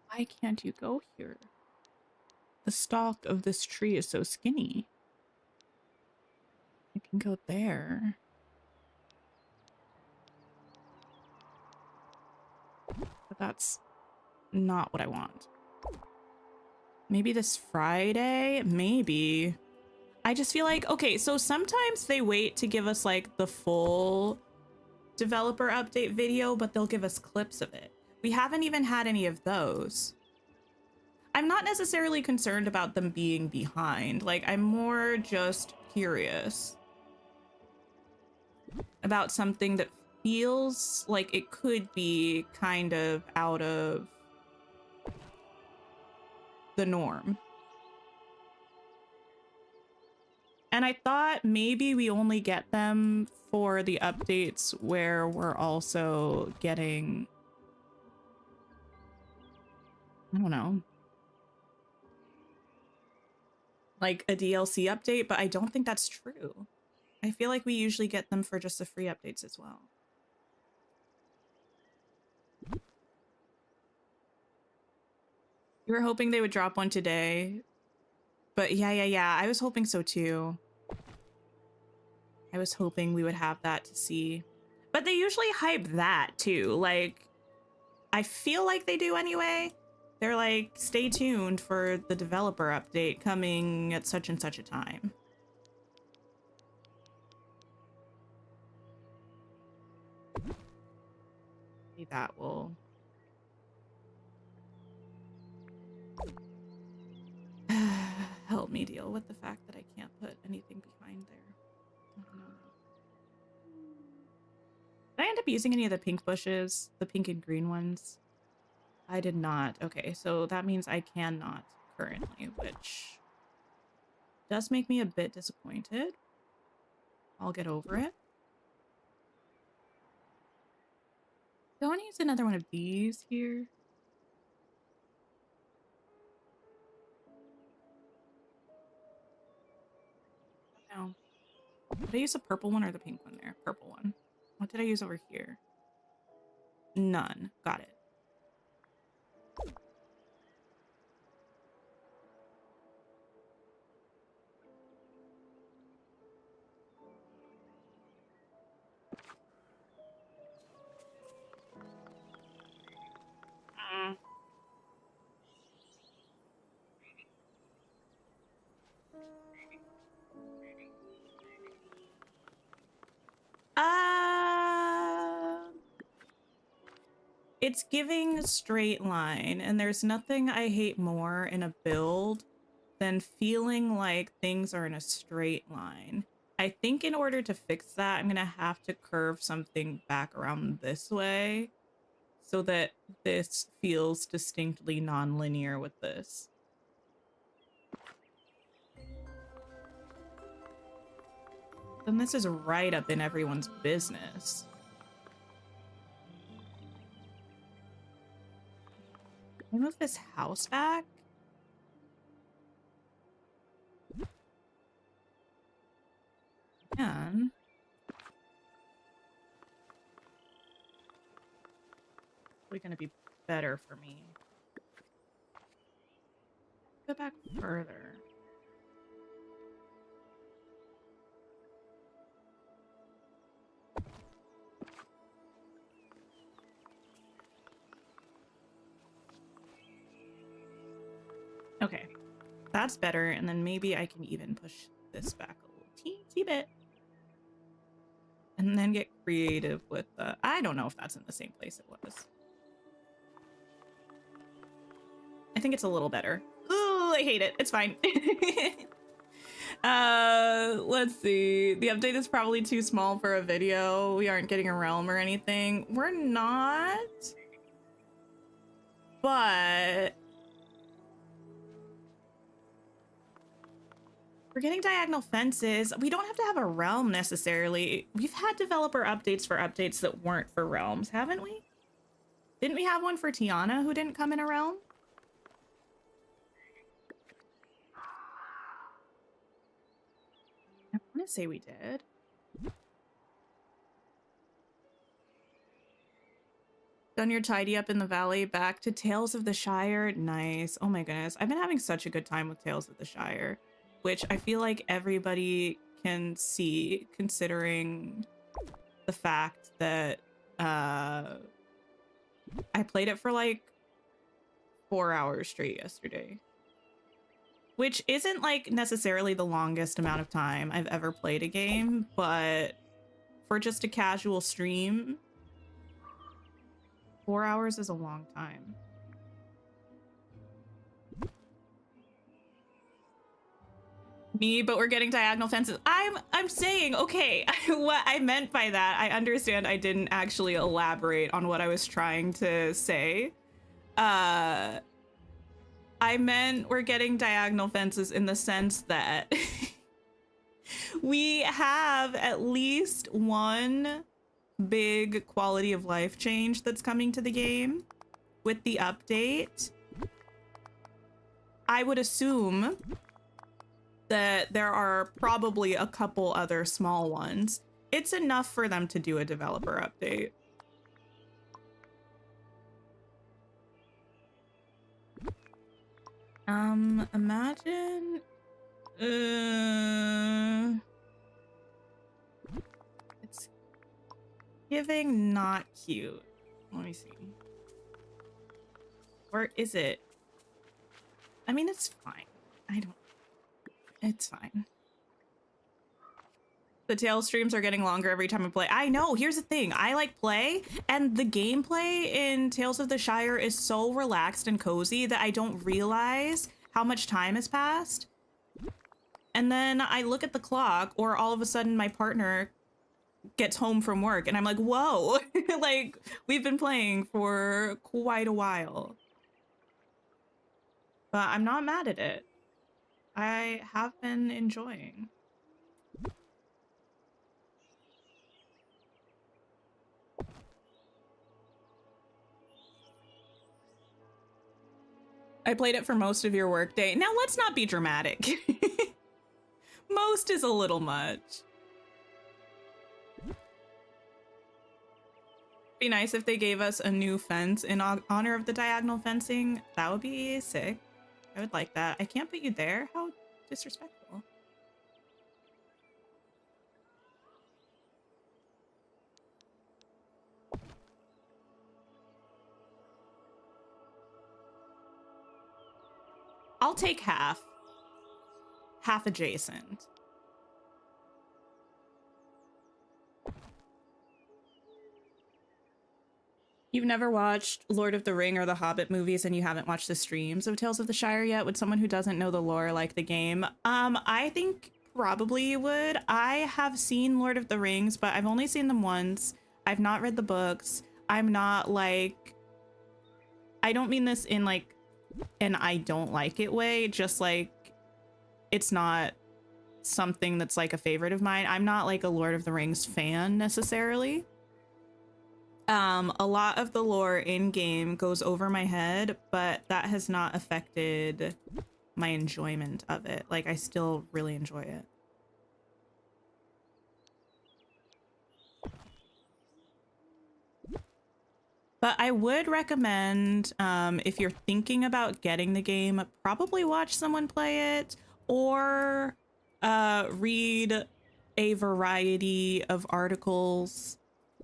Why can't you go here? The stalk of this tree is so skinny. I can go there. But that's not what I want. Maybe this Friday? Maybe. I just feel like, okay, so sometimes they wait to give us like the full developer update video, but they'll give us clips of it. We haven't even had any of those. I'm not necessarily concerned about them being behind. Like, I'm more just curious about something that feels like it could be kind of out of the norm. And I thought maybe we only get them for the updates where we're also getting, I don't know, like a DLC update, but I don't think that's true. I feel like we usually get them for just the free updates as well. You were hoping they would drop one today, but yeah, I was hoping so too. I was hoping we would have that to see, but they usually hype that too. Like, I feel like they do anyway. They're like, stay tuned for the developer update coming at such and such a time. Maybe that will... me deal with the fact that I can't put anything behind there. I don't know. Did I end up using any of the pink bushes? The pink and green ones? I did not. Okay, so that means I cannot currently, which does make me a bit disappointed. I'll get over it. Do I want to use another one of these here? No. Did I use the purple one or the pink one there? Purple one. What did I use over here? None. Got it. It's giving a straight line, and there's nothing I hate more in a build than feeling like things are in a straight line. I think in order to fix that, I'm gonna have to curve something back around this way so that this feels distinctly non-linear with this. Then this is right up in everyone's business. Can I move this house back? Can. Probably gonna be better for me. Go back further. Okay, that's better, and then maybe I can even push this back a little teensy bit. And then get creative with the... I don't know if that's in the same place it was. I think it's a little better. Ooh, I hate it. It's fine. Let's see. The update is probably too small for a video. We aren't getting a realm or anything. We're not. But... we're getting diagonal fences. We don't have to have a realm necessarily. We've had developer updates for updates that weren't for realms, haven't we? Didn't we have one for Tiana who didn't come in a realm? I want to say we did. Done your tidy up in the valley, back to Tales of the Shire. Nice. Oh my goodness. I've been having such a good time with Tales of the Shire, which I feel like everybody can see considering the fact that I played it for like 4 hours straight yesterday, which isn't like necessarily the longest amount of time I've ever played a game, but for just a casual stream, 4 hours is a long time. Me, but we're getting diagonal fences. I'm saying, okay, what I meant by that, I understand I didn't actually elaborate on what I was trying to say. I meant we're getting diagonal fences in the sense that we have at least one big quality of life change that's coming to the game with the update. I would assume that there are probably a couple other small ones. It's enough for them to do a developer update. Imagine... it's giving not cute. Let me see. Or is it? I mean, it's fine. I don't... it's fine. The tail streams are getting longer every time I play. I know, here's the thing. I like play, and the gameplay in Tales of the Shire is so relaxed and cozy that I don't realize how much time has passed. And then I look at the clock, or all of a sudden my partner gets home from work and I'm like, whoa, like we've been playing for quite a while. But I'm not mad at it. I have been enjoying. I played it for most of your workday. Now let's not be dramatic. Most is a little much. Be nice if they gave us a new fence in honor of the diagonal fencing. That would be sick. I would like that. I can't put you there. How disrespectful. I'll take half. Half adjacent. You've never watched Lord of the Ring or the Hobbit movies and you haven't watched the streams of Tales of the Shire yet? Would someone who doesn't know the lore like the game? I think probably you would. I have seen Lord of the Rings, but I've only seen them once. I've not read the books. I'm not like... I don't mean this in like an I don't like it way, just like it's not something that's like a favorite of mine. I'm not like a Lord of the Rings fan necessarily. A lot of the lore in game goes over my head, but that has not affected my enjoyment of it. Like, I still really enjoy it. But I would recommend, if you're thinking about getting the game, probably watch someone play it or read a variety of articles,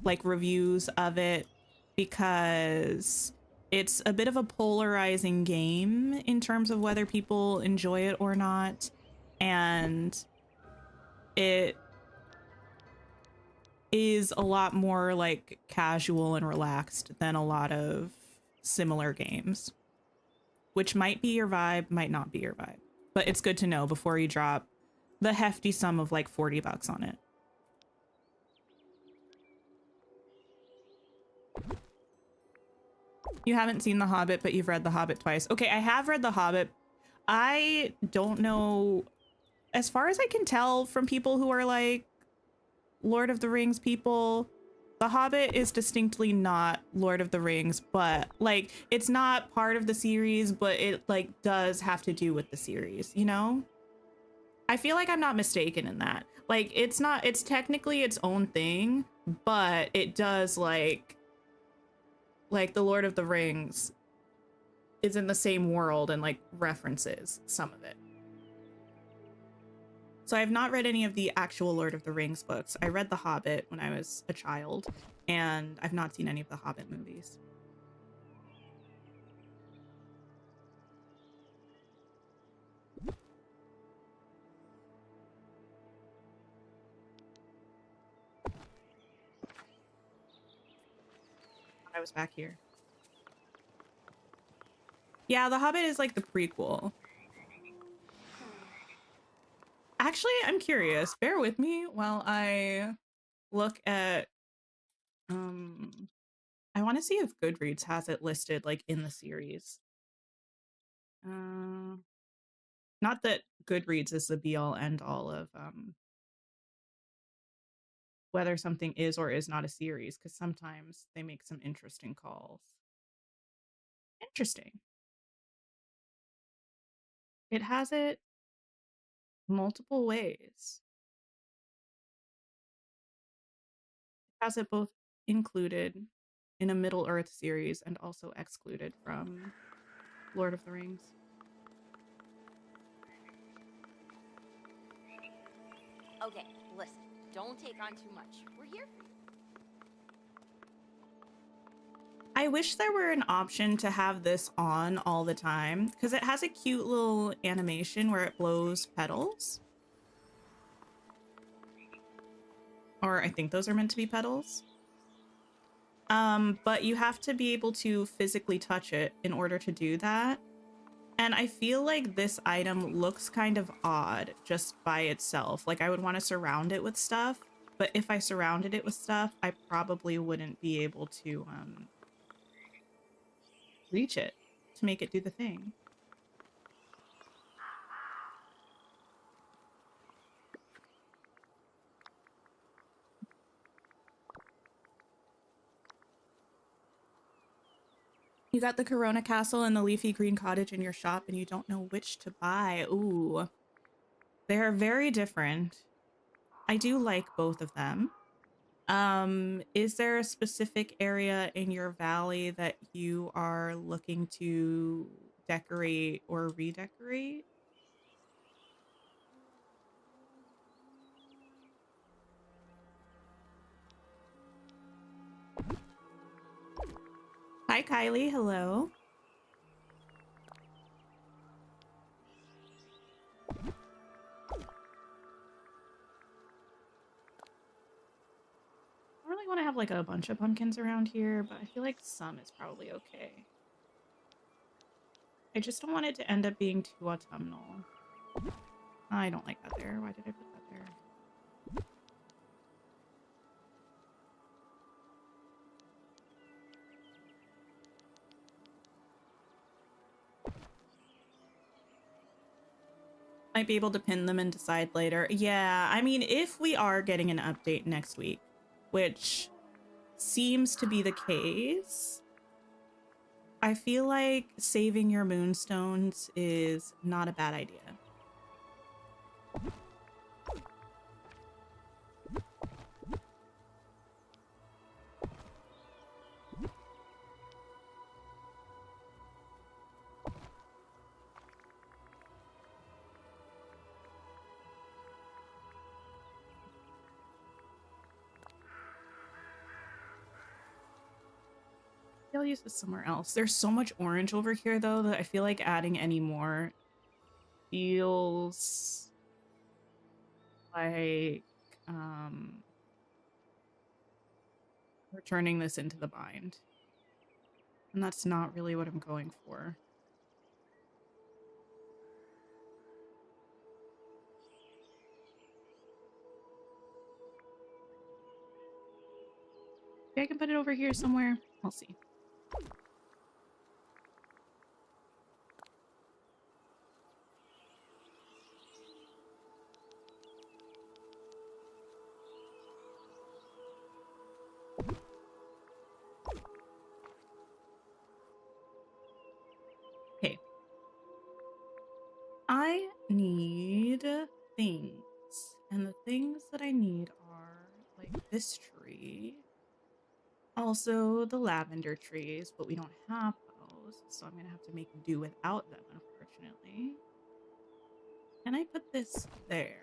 like reviews of it, because it's a bit of a polarizing game in terms of whether people enjoy it or not. And it is a lot more like casual and relaxed than a lot of similar games, which might be your vibe, might not be your vibe, but it's good to know before you drop the hefty sum of like $40 on it. You haven't seen The Hobbit, but you've read The Hobbit twice. Okay, I have read The Hobbit. I don't know, as far as I can tell from people who are like Lord of the Rings people, The Hobbit is distinctly not Lord of the Rings, but like it's not part of the series, but it like does have to do with the series, you know? I feel like I'm not mistaken in that. Like it's technically its own thing, but it does like the Lord of the Rings is in the same world and like references some of it. So I have not read any of the actual Lord of the Rings books. I read The Hobbit when I was a child, and I've not seen any of the Hobbit movies. I was back here. Yeah, The Hobbit is like the prequel. Actually, I'm curious. Bear with me while I look at... I want to see if Goodreads has it listed like in the series. Not that Goodreads is the be-all end-all of whether something is or is not a series, because sometimes they make some interesting calls. Interesting. It has it multiple ways. It has it both included in a Middle-earth series and also excluded from Lord of the Rings. Okay, listen. Don't take on too much. We're here for you. I wish there were an option to have this on all the time, because it has a cute little animation where it blows petals. Or I think those are meant to be petals. But you have to be able to physically touch it in order to do that. And I feel like this item looks kind of odd just by itself. Like I would want to surround it with stuff, but if I surrounded it with stuff, I probably wouldn't be able to reach it to make it do the thing. You got the Corona Castle and the Leafy Green Cottage in your shop and you don't know which to buy. Ooh. They're very different. I do like both of them. Is there a specific area in your valley that you are looking to decorate or redecorate? Hi, Kylie. Hello. I really want to have like a bunch of pumpkins around here, but I feel like some is probably okay. I just don't want it to end up being too autumnal. I don't like that there. Why did I put that there? Might be able to pin them and decide later. Yeah, I mean, if we are getting an update next week, which seems to be the case, I feel like saving your moonstones is not a bad idea. I'll use this somewhere else. There's so much orange over here, though, that I feel like adding any more feels like we're turning this into the bind. And that's not really what I'm going for. Maybe I can put it over here somewhere. I'll see. Okay. I need things. And the things that I need are like this tree. Also the lavender trees, but we don't have those. So I'm going to have to make do without them, unfortunately. Can I put this there?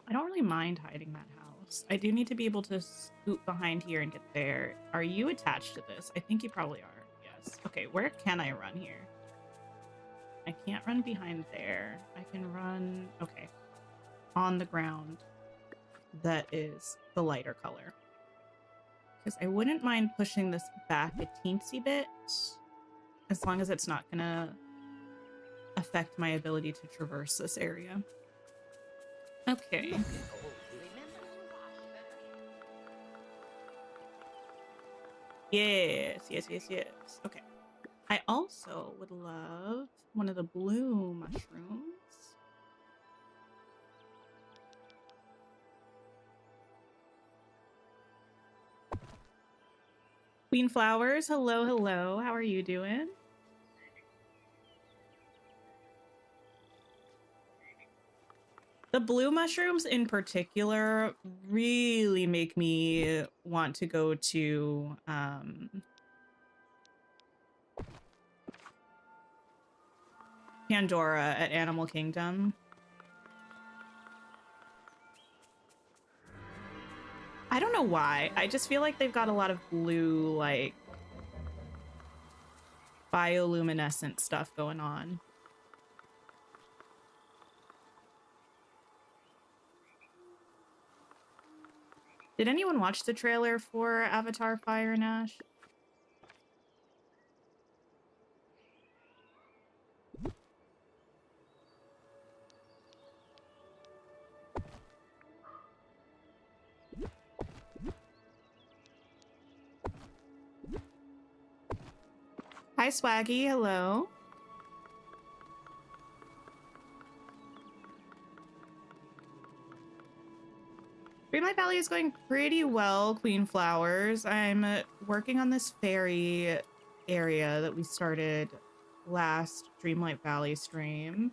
I don't really mind hiding that house. I do need to be able to scoot behind here and get there. Are you attached to this? I think you probably are. Yes. Okay, where can I run here? I can't run behind there. I can run, okay, on the ground that is the lighter color. Because I wouldn't mind pushing this back a teensy bit, as long as it's not gonna affect my ability to traverse this area. Okay. Yes, yes, yes, yes. Okay. I also would love one of the blue mushrooms. Queen Flowers, hello, hello. How are you doing? The blue mushrooms in particular really make me want to go to Pandora at Animal Kingdom. I don't know why. I just feel like they've got a lot of blue, like, bioluminescent stuff going on. Did anyone watch the trailer for Avatar Fire and Ash? Hi, Swaggy. Hello. Dreamlight Valley is going pretty well, Queen Flowers. I'm working on this fairy area that we started last Dreamlight Valley stream.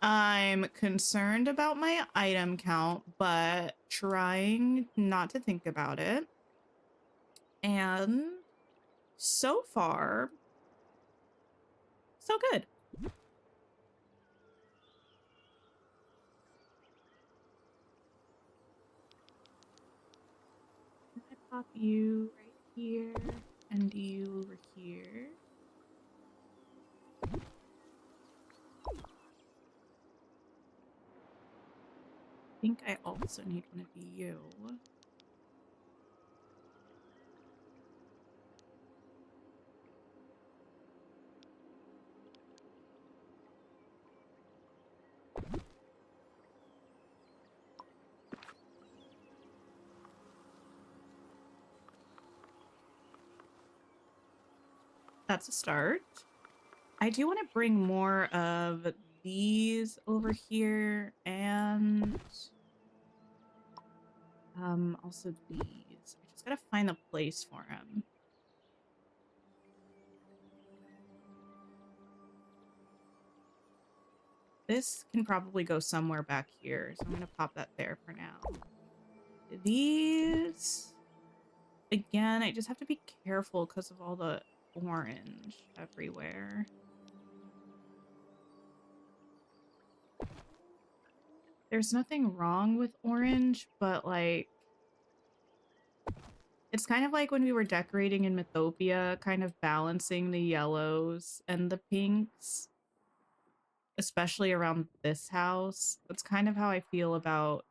I'm concerned about my item count, but trying not to think about it. And so far, so good. I pop you right here and you over here. I think I also need one of you. That's a start. I do want to bring more of these over here and also these. I just gotta find the place for them. This can probably go somewhere back here, so I'm gonna pop that there for now. These, again, I just have to be careful because of all the orange everywhere. There's nothing wrong with orange, but like, it's kind of like when we were decorating in Mythopia, kind of balancing the yellows and the pinks, especially around this house. That's kind of how I feel about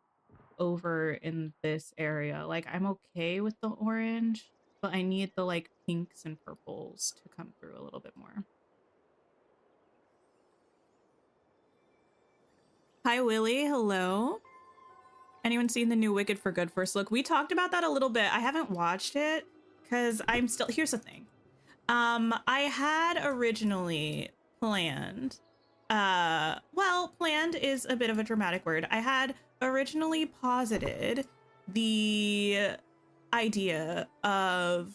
over in this area. Like, I'm okay with the orange, but I need the like pinks and purples to come through a little bit more. Hi, Willie. Hello. Anyone seen the new Wicked for Good first look? We talked about that a little bit. I haven't watched it because I'm still... Here's the thing. I had originally planned... well, planned is a bit of a dramatic word. I had originally posited the idea of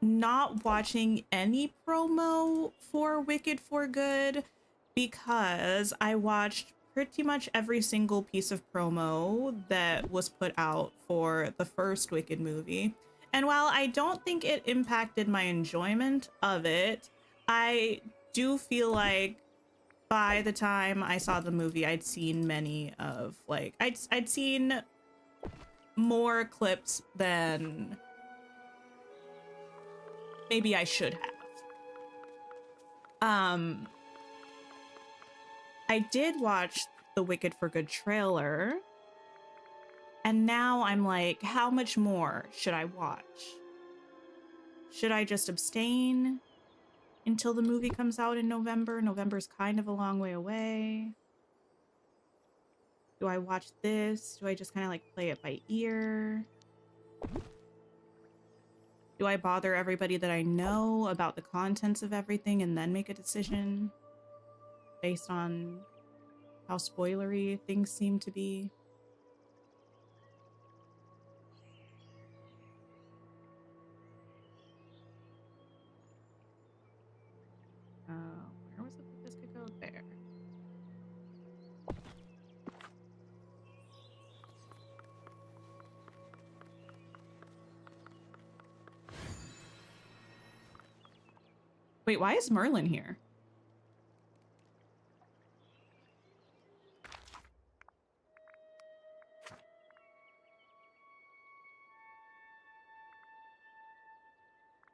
not watching any promo for Wicked for Good because I watched pretty much every single piece of promo that was put out for the first Wicked movie. And while I don't think it impacted my enjoyment of it, I do feel like by the time I saw the movie, I'd seen many of like, I'd seen more clips than maybe I should have. I did watch the Wicked for Good trailer, and now I'm like, how much more should I watch? Should I just abstain until the movie comes out in November? November's kind of a long way away. Do I watch this? Do I just kind of like play it by ear? Do I bother everybody that I know about the contents of everything and then make a decision based on how spoilery things seem to be? Where was it that this could go? There. Wait, why is Merlin here?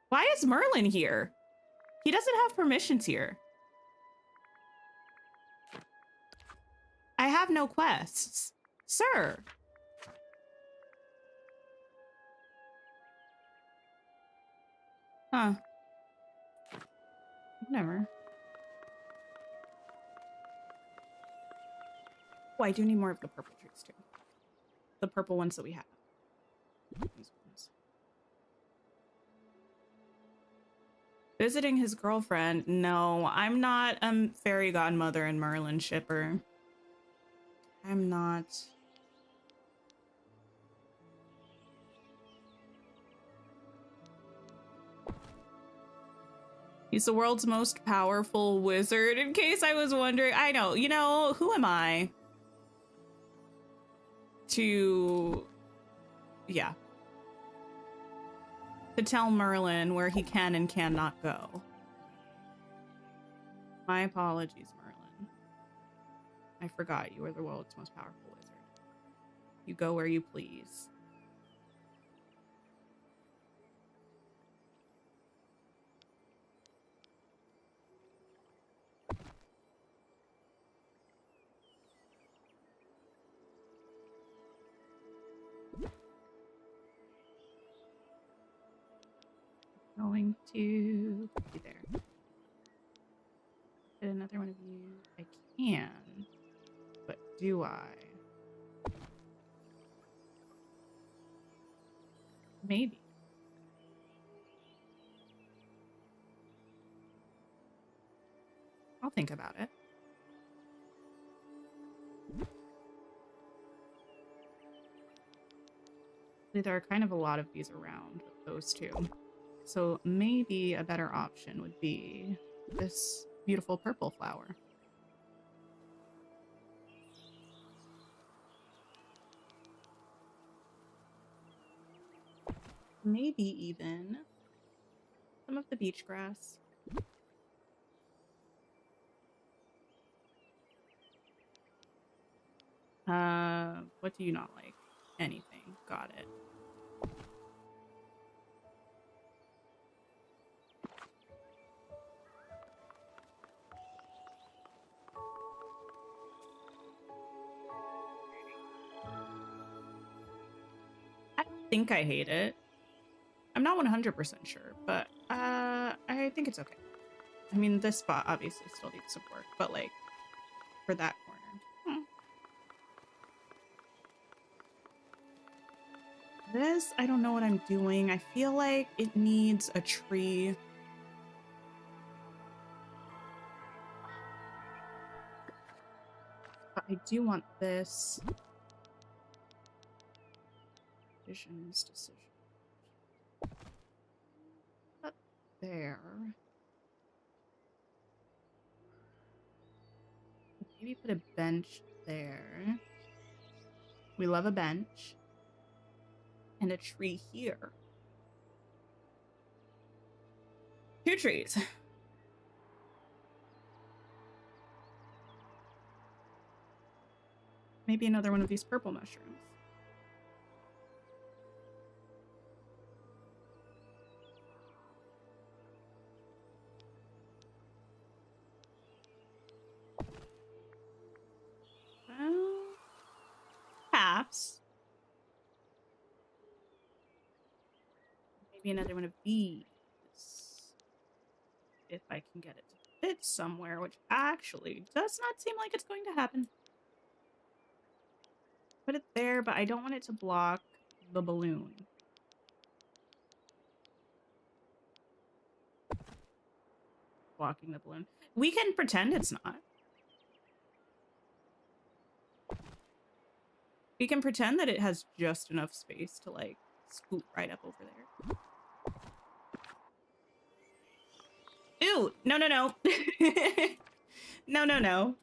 Why is Merlin here? He doesn't have permissions here. I have no quests. Sir. Huh. Never. Oh, I do need more of the purple trees too. The purple ones that we have. These ones. Visiting his girlfriend? No, I'm not a fairy godmother and Merlin shipper. I'm not. He's the world's most powerful wizard, in case I was wondering. I know, you know, who am I to, yeah, to tell Merlin where he can and cannot go. My apologies, Merlin. I forgot you are the world's most powerful wizard. You go where you please. Going to be there. Get another one of you. I can, but do I? Maybe. I'll think about it. There are kind of a lot of these around with those two. So maybe a better option would be this beautiful purple flower. Maybe even some of the beach grass. What do you not like? Anything. Got it. I think I hate it. I'm not 100% sure, but I think it's okay. I mean, this spot obviously still needs some work, but like for that corner. This, I don't know what I'm doing. I feel like it needs a tree. But I do want this. Decisions. Up there. Maybe put a bench there. We love a bench. And a tree here. 2 trees. Maybe another one of these purple mushrooms. Well, perhaps. Maybe another one of these. If I can get it to fit somewhere, which actually does not seem like it's going to happen. Put it there, but I don't want it to block the balloon. Blocking the balloon. We can pretend it's not. We can pretend that it has just enough space to like scoot right up over there. Ew! No, no, no. No, no, no.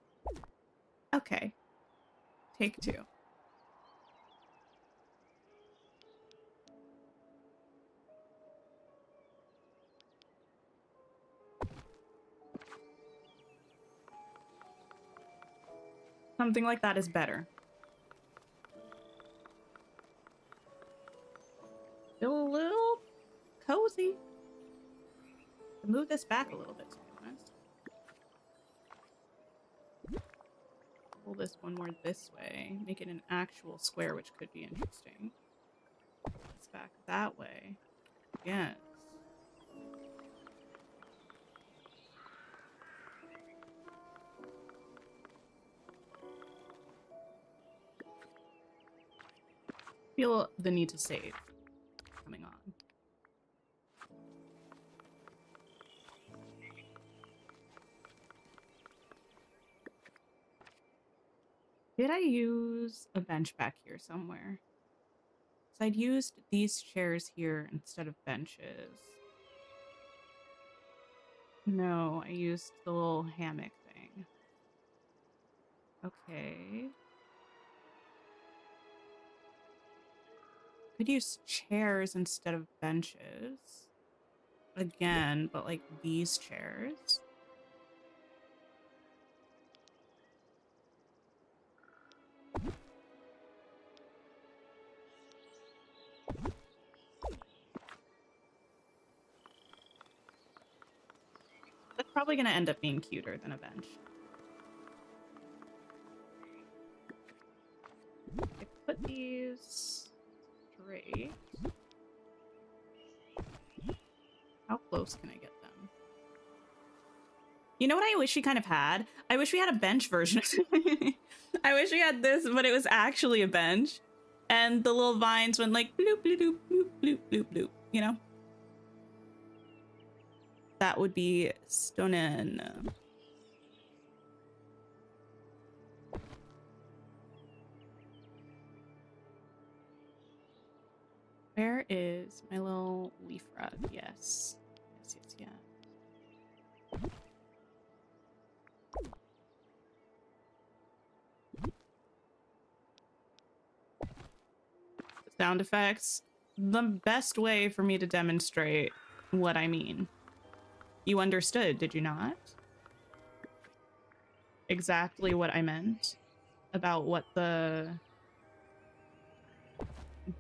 Okay. Take 2. Something like that is better. Feel a little cozy. Move this back a little bit, to be honest. Pull this one more this way. Make it an actual square, which could be interesting. It's back that way. Yes. feel the need to save coming on. Did I use a bench back here somewhere? So I'd used these chairs here instead of benches. No, I used the little hammock thing. Okay. Could use chairs instead of benches. Again, but like these chairs. That's probably going to end up being cuter than a bench. I put these straight. How close can I get them? You know what I wish we kind of had? I wish we had a bench version. I wish we had this, but it was actually a bench. And the little vines went like bloop, bloop, bloop, bloop, bloop, bloop, bloop, you know? That would be stunning. Where is my little leaf rug? Yes. Yes, yes, yes. Sound effects. The best way for me to demonstrate what I mean. You understood, did you not? Exactly what I meant about what the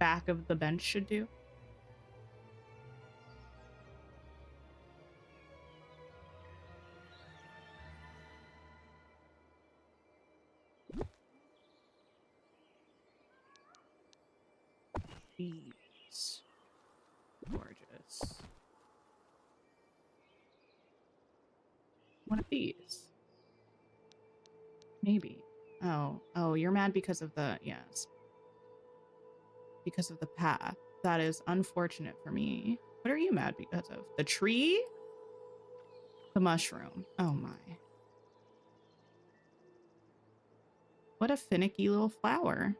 back of the bench should do. These. Gorgeous. One of these. Maybe. Oh, you're mad because of the, yes. Because of the path. That is unfortunate for me. What are you mad because of? The tree? The mushroom. Oh my. What a finicky little flower.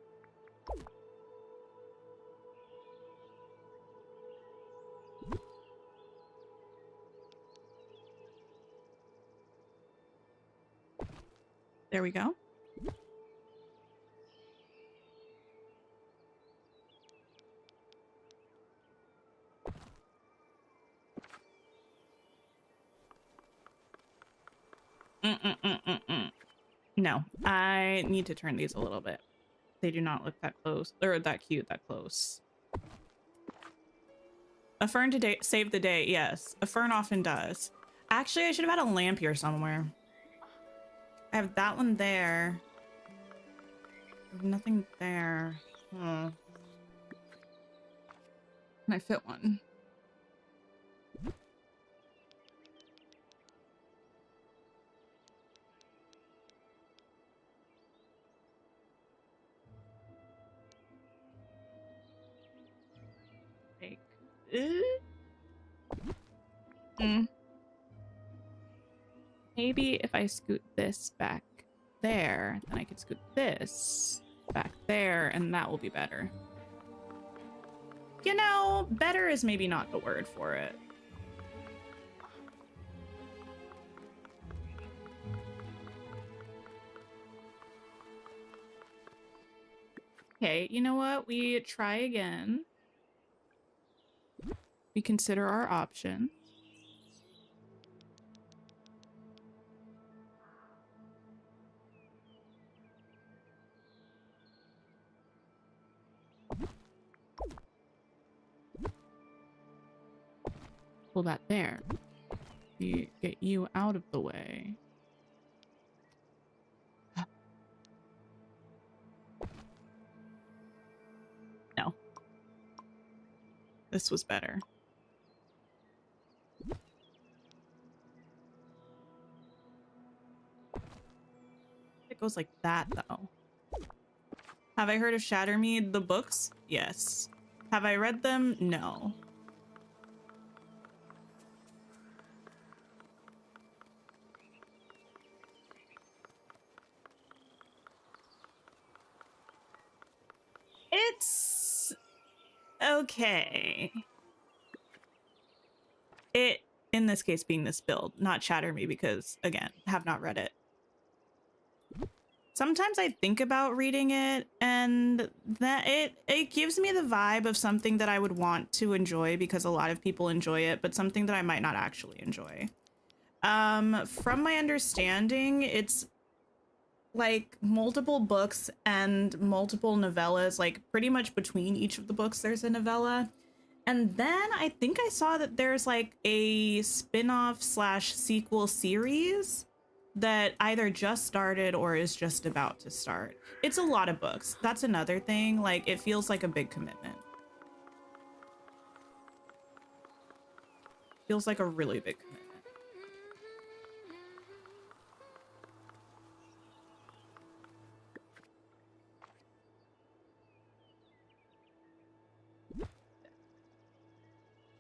There we go. No, I need to turn these a little bit. They do not look that close, or that cute, that close. A fern to save the day, yes. A fern often does. Actually, I should have had a lamp here somewhere. I have that one there. There's nothing there. Can I fit one? Like, maybe if I scoot this back there, then I could scoot this back there, and that will be better. You know, better is maybe not the word for it. Okay, you know what? We try again. We consider our options. Pull that there. We get you out of the way. No. This was better. It goes like that, though. Have I heard of Shattermead? The books? Yes. Have I read them? No. It's okay. It, in this case, being this build, not Shatter Me, because again, have not read it. Sometimes I think about reading it, and that it gives me the vibe of something that I would want to enjoy because a lot of people enjoy it, but something that I might not actually enjoy. From my understanding, it's like multiple books and multiple novellas, like pretty much between each of the books there's a novella. And then I think I saw that there's like a spin-off slash sequel series that either just started or is just about to start. It's a lot of books. That's another thing. Like, it feels like a big commitment. Feels like a really big commitment.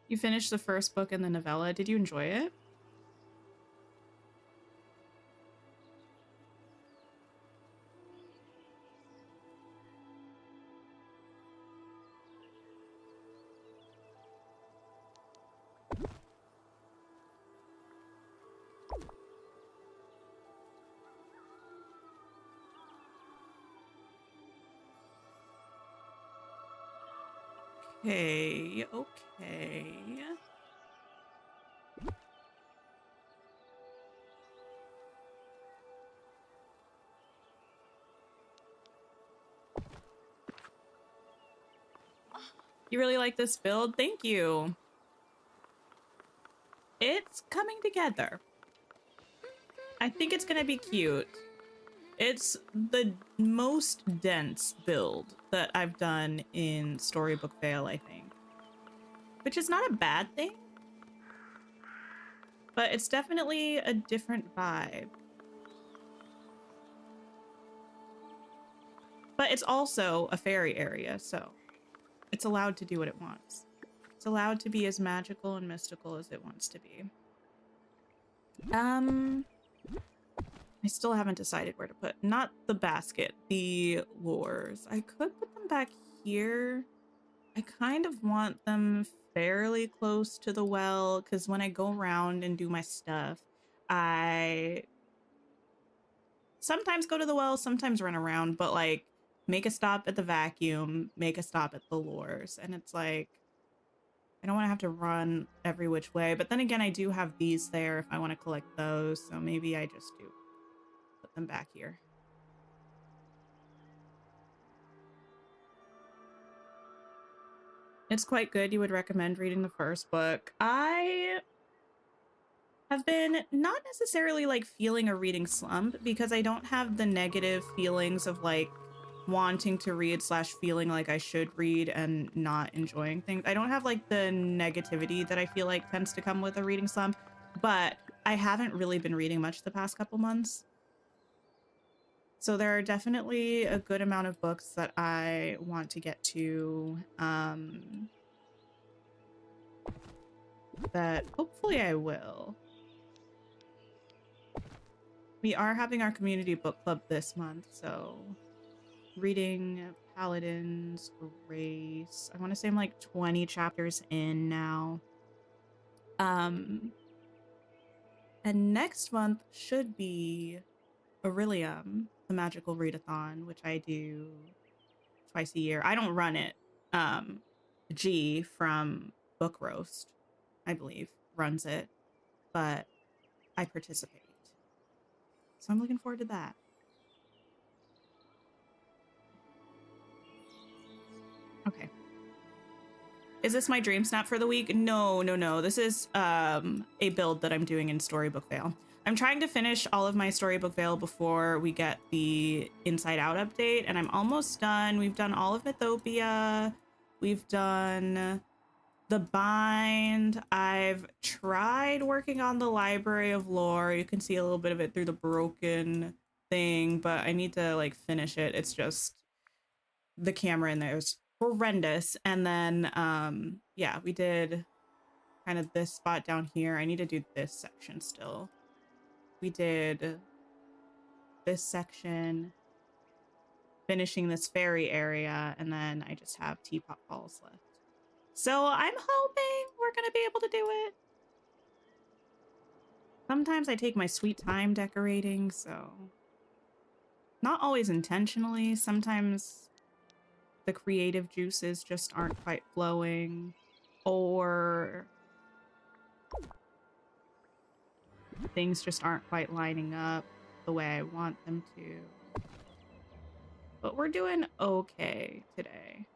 You finished the first book in the novella. Did you enjoy it? Okay, okay. You really like this build? Thank you. It's coming together. I think it's gonna be cute. It's the most dense build that I've done in Storybook Vale, I think. Which is not a bad thing. But it's definitely a different vibe. But it's also a fairy area, so it's allowed to do what it wants. It's allowed to be as magical and mystical as it wants to be. I still haven't decided where to put, not the basket, the lures. I could put them back here. I kind of want them fairly close to the well, because when I go around and do my stuff, I sometimes go to the well, sometimes run around, but like make a stop at the vacuum, make a stop at the lures. And it's like, I don't want to have to run every which way. But then again, I do have these there if I want to collect those. So maybe I just do put them back here. It's quite good. You would recommend reading the first book. I have been not necessarily like feeling a reading slump because I don't have the negative feelings of like wanting to read slash feeling like I should read and not enjoying things. I don't have like the negativity that I feel like tends to come with a reading slump, but I haven't really been reading much the past couple months. So there are definitely a good amount of books that I want to get to, that hopefully I will. We are having our community book club this month, so reading Paladin's Grace. I want to say I'm like 20 chapters in now. And next month should be Aurelium, the magical readathon, which I do twice a year. I don't run it. G from Book Roast, I believe, runs it, but I participate. So I'm looking forward to that. Okay. Is this my dream snap for the week? No. This is a build that I'm doing in Storybook Vale. I'm trying to finish all of my Storybook Vale before we get the Inside Out update, and I'm almost done. We've done all of Mythopia. We've done the Bind. I've tried working on the Library of Lore. You can see a little bit of it through the broken thing, but I need to like finish it. It's just the camera in there is horrendous. And then, yeah, we did kind of this spot down here. I need to do this section still. We did this section, finishing this fairy area, and then I just have Teapot Falls left. So I'm hoping we're gonna be able to do it. Sometimes I take my sweet time decorating, so not always intentionally. Sometimes the creative juices just aren't quite flowing, or things just aren't quite lining up the way I want them to. But we're doing okay today.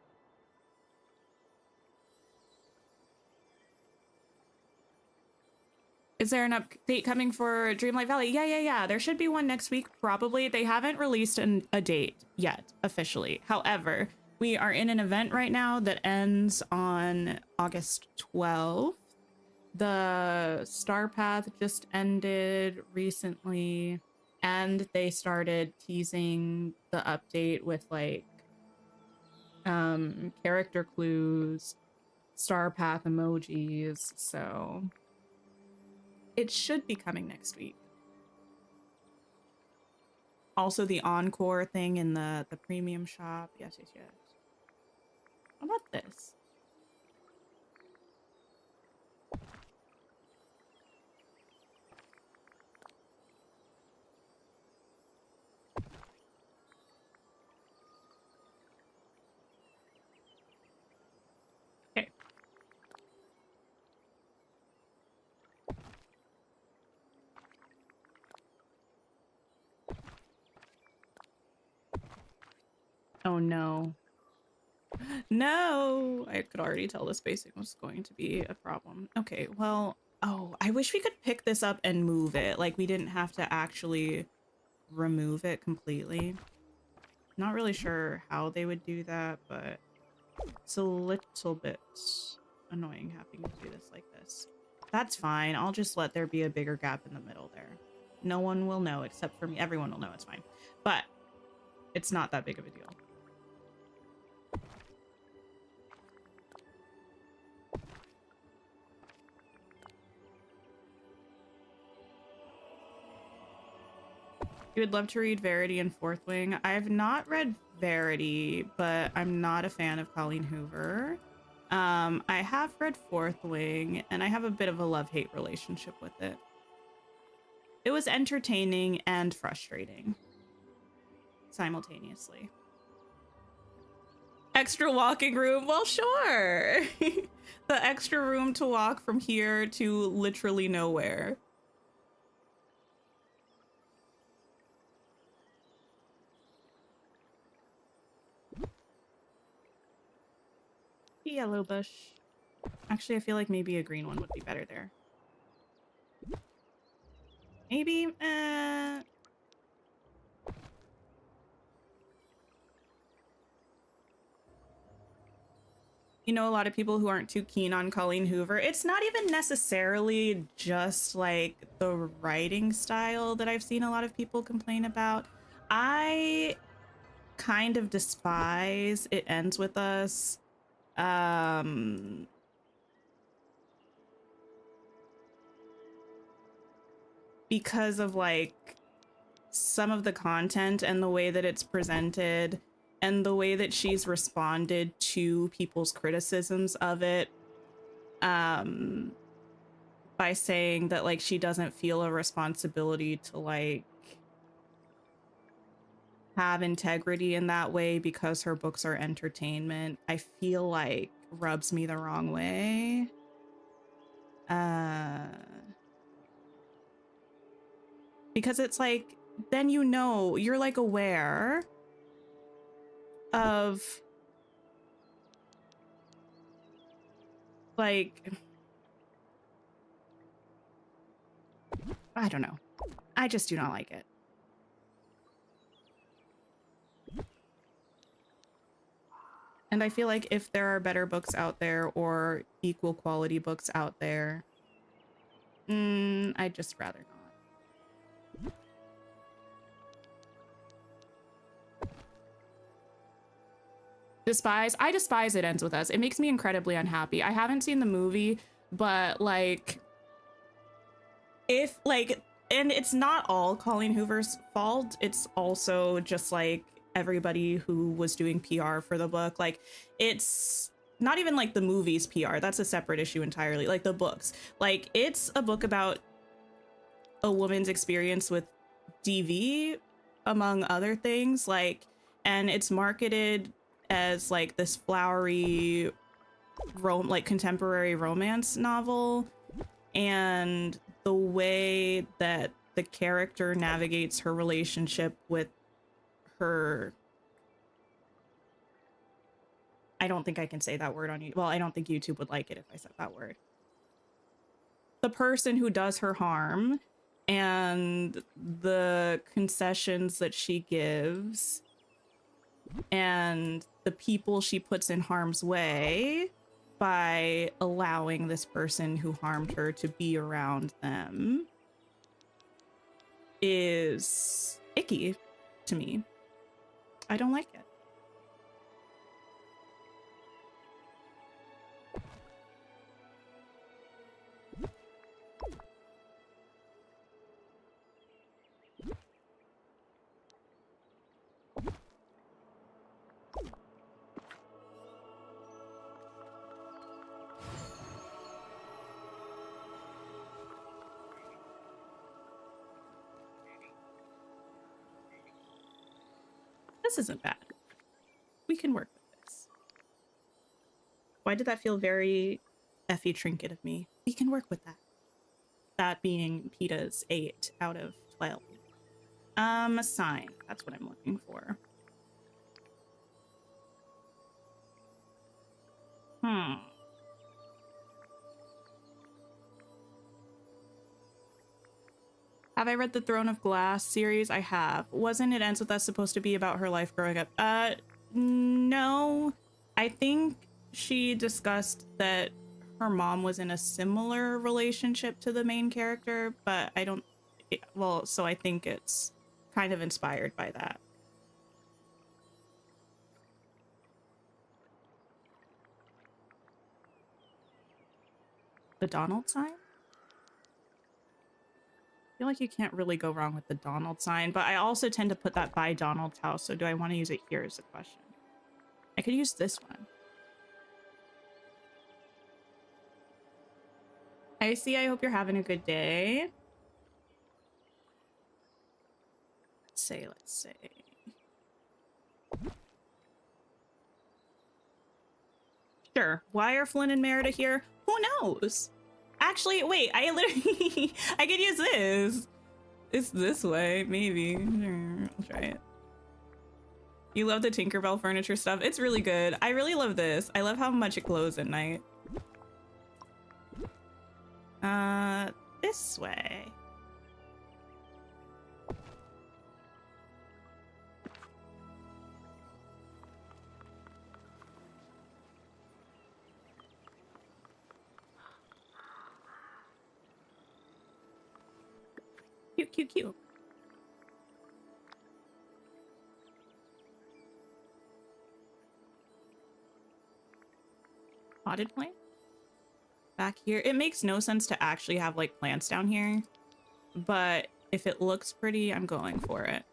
Is there an update coming for Dreamlight Valley? Yeah. There should be one next week, probably. They haven't released a date yet, officially. However, we are in an event right now that ends on August 12th. The Star Path just ended recently, and they started teasing the update with like character clues, Star Path emojis, so it should be coming next week. Also the encore thing in the premium shop. Yes. How about this? Okay. Oh no. No! I could already tell the spacing was going to be a problem. Okay, well, oh, I wish we could pick this up and move it. Like, we didn't have to actually remove it completely. Not really sure how they would do that, but it's a little bit annoying having to do this like this. That's fine. I'll just let there be a bigger gap in the middle there. No one will know except for me. Everyone will know it's fine. But it's not that big of a deal. You would love to read Verity and Fourth Wing. I have not read Verity, but I'm not a fan of Colleen Hoover. I have read Fourth Wing, and I have a bit of a love-hate relationship with it. It was entertaining and frustrating simultaneously. Extra walking room? Well, sure. The extra room to walk from here to literally nowhere. Yellow bush. Actually, I feel like maybe a green one would be better there. Maybe, you know, a lot of people who aren't too keen on Colleen Hoover. It's not even necessarily just like the writing style that I've seen a lot of people complain about. I kind of despise It Ends With Us. Because of like some of the content and the way that it's presented and the way that she's responded to people's criticisms of it, by saying that like she doesn't feel a responsibility to like have integrity in that way because her books are entertainment, I feel like rubs me the wrong way. Because it's like, then you know, you're like aware of like, I don't know. I just do not like it. And I feel like if there are better books out there or equal quality books out there, I'd just rather not. I despise It Ends With Us. It makes me incredibly unhappy. I haven't seen the movie, but like, if like, and it's not all Colleen Hoover's fault. It's also just like everybody who was doing PR for the book. Like, it's not even like the movie's PR. That's a separate issue entirely. Like the books, like it's a book about a woman's experience with DV, among other things. Like, and it's marketed as like this flowery like contemporary romance novel, and the way that the character navigates her relationship with her, I don't think I can say that word on you. Well, I don't think YouTube would like it if I said that word. The person who does her harm and the concessions that she gives and the people she puts in harm's way by allowing this person who harmed her to be around them is icky to me. I don't like it. This isn't bad. We can work with this. Why did that feel very Effie Trinket of me? We can work with that. That being PETA's 8 out of 12. A sign. That's what I'm looking for. Have I read the Throne of Glass series? I have. Wasn't It Ends With Us supposed to be about her life growing up? No. I think she discussed that her mom was in a similar relationship to the main character, but I don't... well, so I think it's kind of inspired by that. The Donald sign? I feel like you can't really go wrong with the Donald sign, but I also tend to put that by Donald's house, so do I want to use it here is the question. I could use this one. Hi, C, I hope you're having a good day. Let's say. Sure, why are Flynn and Merida here? Who knows? Actually, wait, I literally, I could use this. It's this way, maybe. Sure, I'll try it. You love the Tinkerbell furniture stuff? It's really good. I really love this. I love how much it glows at night. This way. Cute, cute, cute. Potted plant? Back here. It makes no sense to actually have like plants down here, but if it looks pretty, I'm going for it.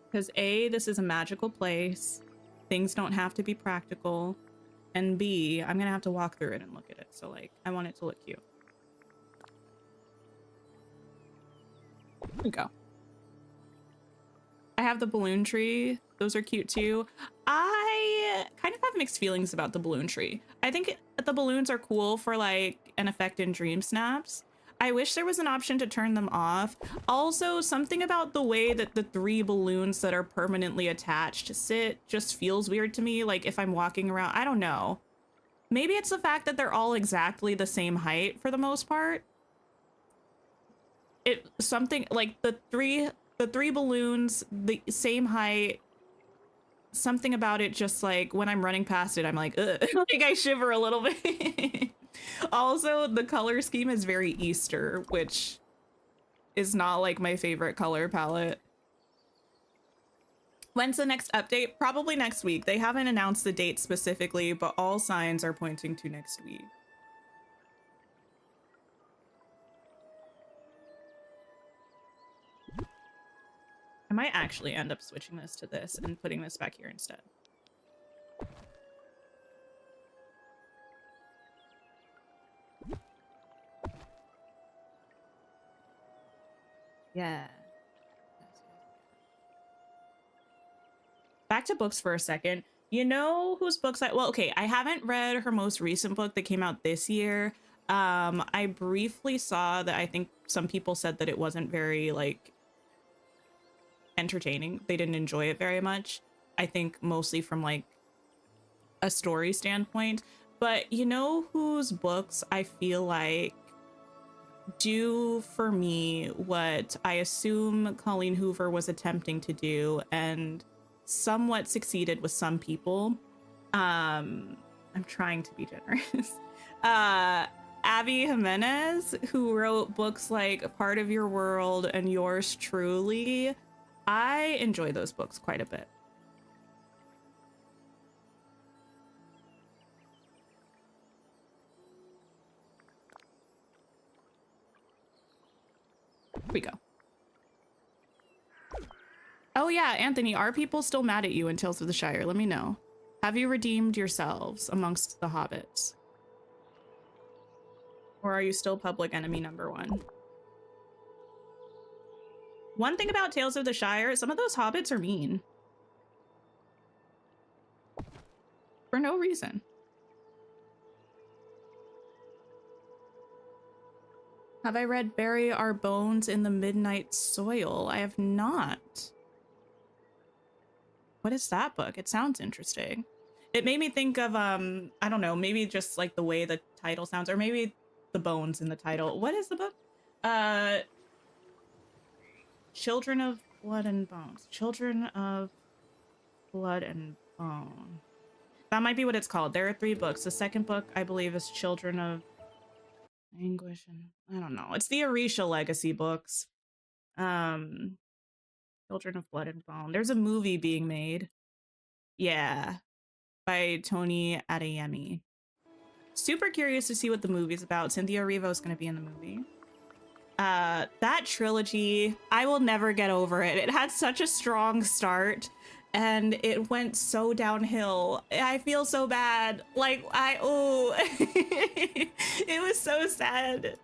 Because A, this is a magical place. Things don't have to be practical. And B, I'm gonna have to walk through it and look at it. So like, I want it to look cute. There we go. I have the balloon tree. Those are cute too. I kind of have mixed feelings about the balloon tree. I think the balloons are cool for like an effect in DreamSnaps. I wish there was an option to turn them off. Also, something about the way that the 3 balloons that are permanently attached sit just feels weird to me. Like if I'm walking around, I don't know. Maybe it's the fact that they're all exactly the same height for the most part. Something like the three balloons, the same height. Something about it just like when I'm running past it, I'm like, ugh. Like I shiver a little bit. Also, the color scheme is very Easter, which is not like my favorite color palette. When's the next update? Probably next week. They haven't announced the date specifically, but all signs are pointing to next week. I might actually end up switching this to this and putting this back here instead. Yeah. Back to books for a second. You know whose books well, okay, I haven't read her most recent book that came out this year. I briefly saw that I think some people said that it wasn't very, like, entertaining. They didn't enjoy it very much. I think mostly from, like, a story standpoint. But you know whose books I feel like do for me what I assume Colleen Hoover was attempting to do and somewhat succeeded with some people. I'm trying to be generous. Abby Jimenez, who wrote books like Part of Your World and Yours Truly. I enjoy those books quite a bit. Here we go. Oh yeah, Anthony, are people still mad at you in Tales of the Shire? Let me know. Have you redeemed yourselves amongst the hobbits? Or are you still public enemy #1? One thing about Tales of the Shire, some of those hobbits are mean. For no reason. Have I read Bury Our Bones in the Midnight Soil? I have not. What is that book? It sounds interesting. It made me think of, I don't know, maybe just like the way the title sounds, or maybe the bones in the title. What is the book? Children of Blood and Bones. Children of Blood and Bone. That might be what it's called. There are 3 books. The second book, I believe, is Children of Anguish and I don't know. It's the Orisha Legacy books. Children of Blood and Bone. There's a movie being made. Yeah. By Tony Adeyemi. Super curious to see what the movie's about. Cynthia Erivo is going to be in the movie. That trilogy, I will never get over it. It had such a strong start and it went so downhill. I feel so bad. Like, it was so sad.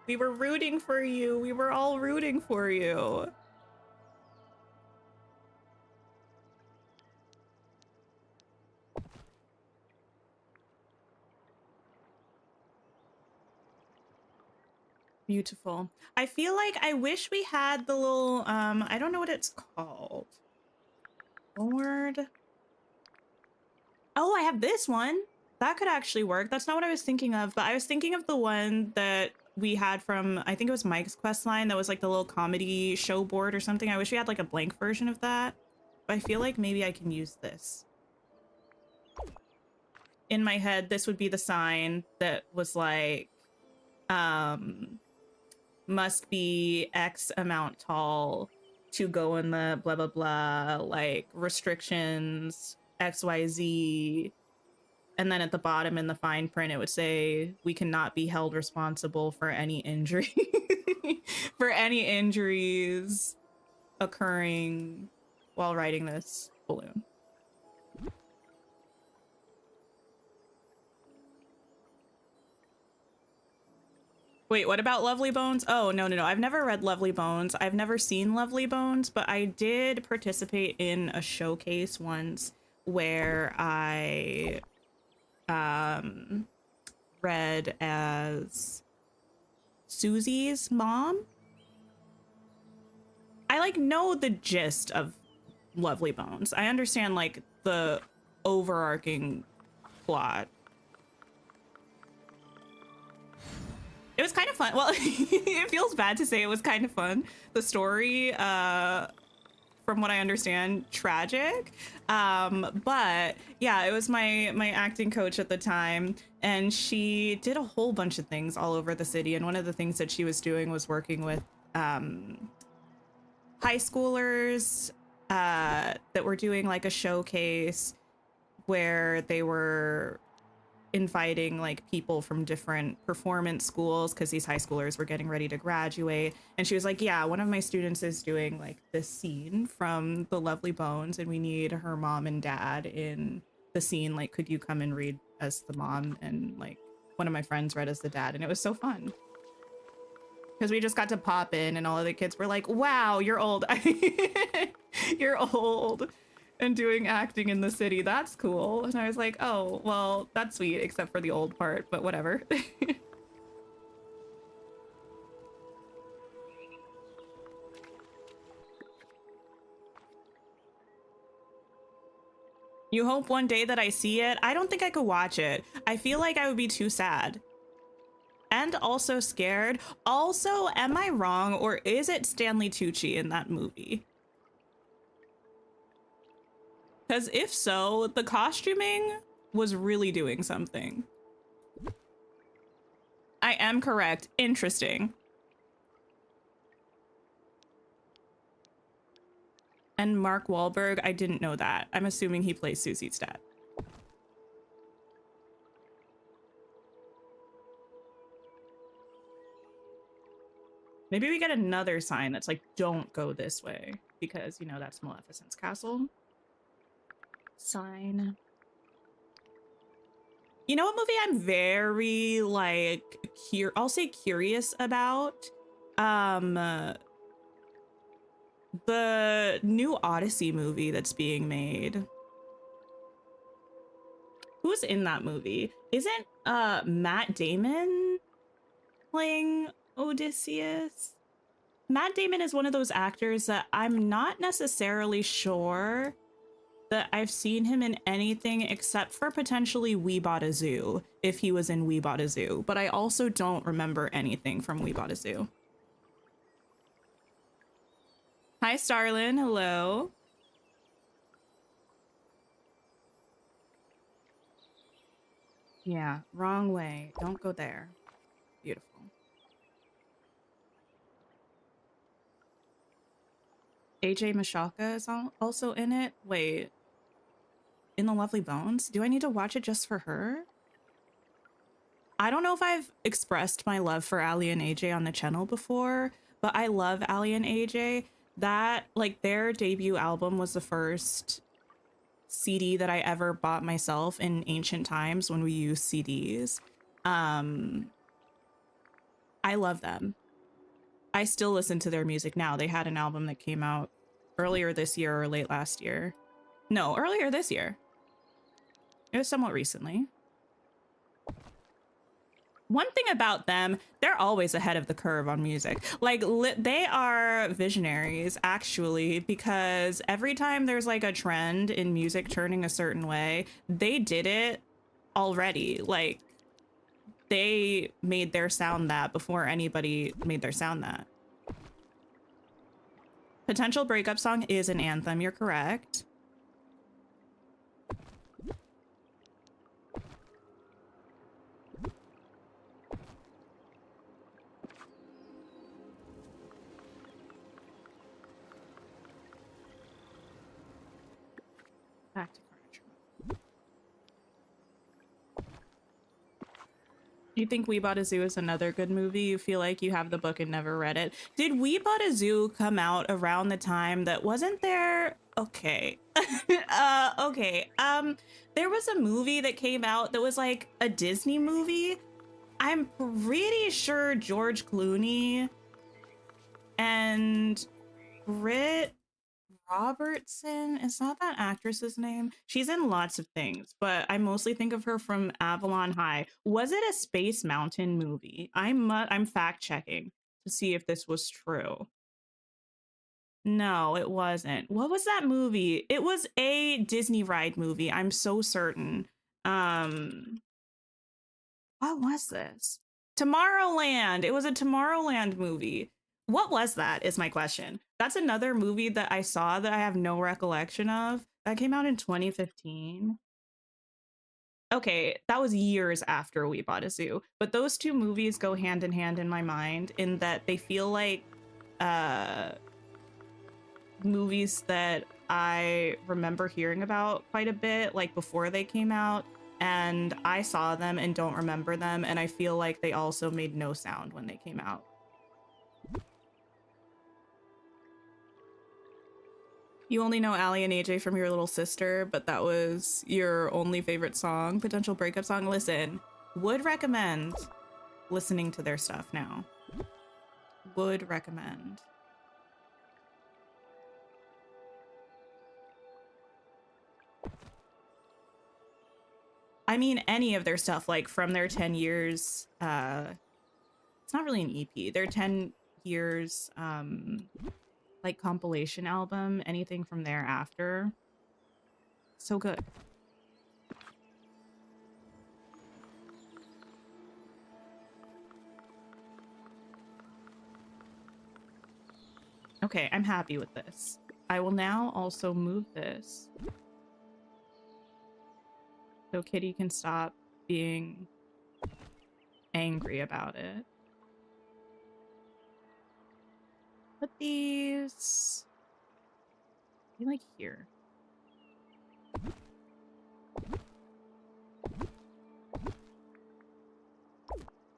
We were rooting for you. We were all rooting for you. Beautiful. I feel like I wish we had the little, I don't know what it's called. Board. Oh, I have this one. That could actually work. That's not what I was thinking of, but I was thinking of the one that we had from, I think it was Mike's quest line. That was like the little comedy show board or something. I wish we had like a blank version of that. But I feel like maybe I can use this. In my head, this would be the sign that was like, must be X amount tall to go in the blah, blah, blah, like restrictions, XYZ. And then at the bottom in the fine print, it would say, we cannot be held responsible for any injury, for any injuries occurring while riding this balloon. Wait, what about Lovely Bones? Oh, no. I've never read Lovely Bones. I've never seen Lovely Bones, but I did participate in a showcase once where I read as Susie's mom. I like know the gist of Lovely Bones. I understand like the overarching plot. It was kind of fun. Well, it feels bad to say it was kind of fun. The story, from what I understand, tragic. But yeah, it was my acting coach at the time, and she did a whole bunch of things all over the city. And one of the things that she was doing was working with high schoolers that were doing like a showcase where they were inviting like people from different performance schools because these high schoolers were getting ready to graduate. And she was like, yeah, one of my students is doing like this scene from The Lovely Bones and we need her mom and dad in the scene. Like, could you come and read as the mom? And like one of my friends read as the dad, and it was so fun because we just got to pop in and all of the kids were like, wow, you're old. You're old and doing acting in the city. That's cool. And I was like, oh, well, that's sweet, except for the old part, but whatever. You hope one day that I see it? I don't think I could watch it. I feel like I would be too sad. And also scared. Also, am I wrong, or is it Stanley Tucci in that movie? Because if so, the costuming was really doing something. I am correct. Interesting. And Mark Wahlberg, I didn't know that. I'm assuming he plays Susie's dad. Maybe we get another sign that's like, don't go this way, because, you know, that's Maleficent's castle. Sign. You know what movie I'm very like I'll say curious about? The new Odyssey movie that's being made. Who's in that movie? Isn't Matt Damon playing Odysseus? Matt Damon is one of those actors that I'm not necessarily sure that I've seen him in anything except for potentially We Bought a Zoo, if he was in We Bought a Zoo, but I also don't remember anything from We Bought a Zoo. Hi, Starlin. Hello. Yeah, wrong way. Don't go there. Beautiful. AJ Michalka is also in it. Wait. In The Lovely Bones? Do I need to watch it just for her? I don't know if I've expressed my love for Ali and AJ on the channel before, but I love Ali and AJ. That, like, their debut album was the first CD that I ever bought myself in ancient times when we used CDs. I love them. I still listen to their music now. They had an album that came out earlier this year or late last year. No, earlier this year. It was somewhat recently. One thing about them, they're always ahead of the curve on music. Like, they are visionaries, actually, because every time there's like a trend in music turning a certain way, they did it already. Like, they made their sound that before anybody made their sound that. Potential breakup song is an anthem, you're correct. Back to furniture. You think We Bought a Zoo is another good movie? You feel like you have the book and never read it. Did We Bought a Zoo come out around the time that wasn't there? Okay. Okay. There was a movie that came out that was like a Disney movie. I'm pretty sure George Clooney and Britt Robertson, is that actress's name? She's in lots of things, but I mostly think of her from Avalon High. Was it a Space Mountain movie? I'm fact checking to see if this was true. No, it wasn't. What was that movie? It was a Disney ride movie. I'm so certain. What was this? Tomorrowland. It was a Tomorrowland movie. What was that is my question. That's another movie that I saw that I have no recollection of. That came out in 2015. Okay, that was years after We Bought a Zoo. But those two movies go hand in hand in my mind in that they feel like movies that I remember hearing about quite a bit, like before they came out, and I saw them and don't remember them, and I feel like they also made no sound when they came out. You only know Allie and AJ from your little sister, but that was your only favorite song, potential breakup song. Listen, would recommend listening to their stuff now. Would recommend. I mean, any of their stuff, like from their 10 years, it's not really an EP, their 10 years, like compilation album, anything from thereafter. So good. Okay, I'm happy with this. I will now also move this so Kitty can stop being angry about it. Put these like here.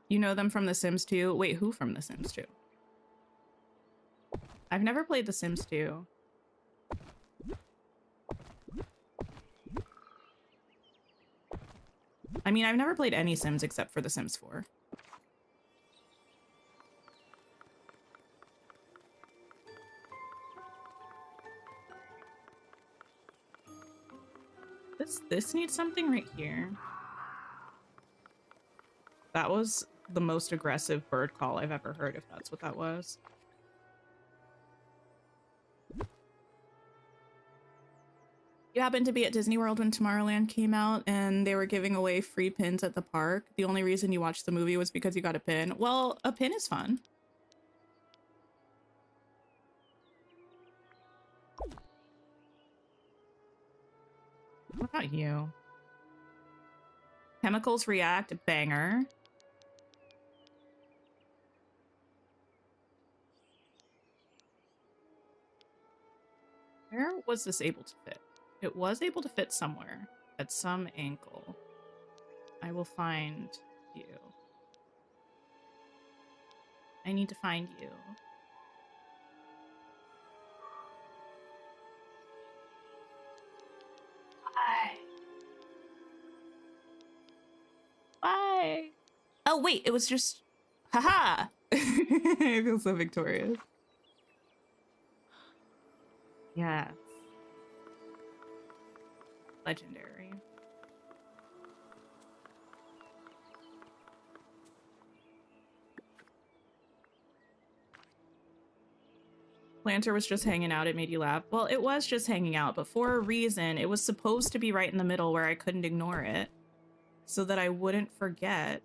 You know them from The Sims 2? Wait, who from The Sims 2? I've never played The Sims 2. I mean, I've never played any Sims except for The Sims 4. This needs something right here. That was the most aggressive bird call I've ever heard, if that's what that was. You happened to be at Disney World when Tomorrowland came out and they were giving away free pins at the park. The only reason you watched the movie was because you got a pin. Well, a pin is fun. What about you? Chemicals react, banger. Where was this able to fit? It was able to fit somewhere at some ankle. I will find you. I need to find you. Why? Oh, wait, it was just... Haha! I feel so victorious. Yeah. Legendary. Planter was just hanging out, it made you laugh. Well, it was just hanging out, but for a reason. It was supposed to be right in the middle where I couldn't ignore it, so that I wouldn't forget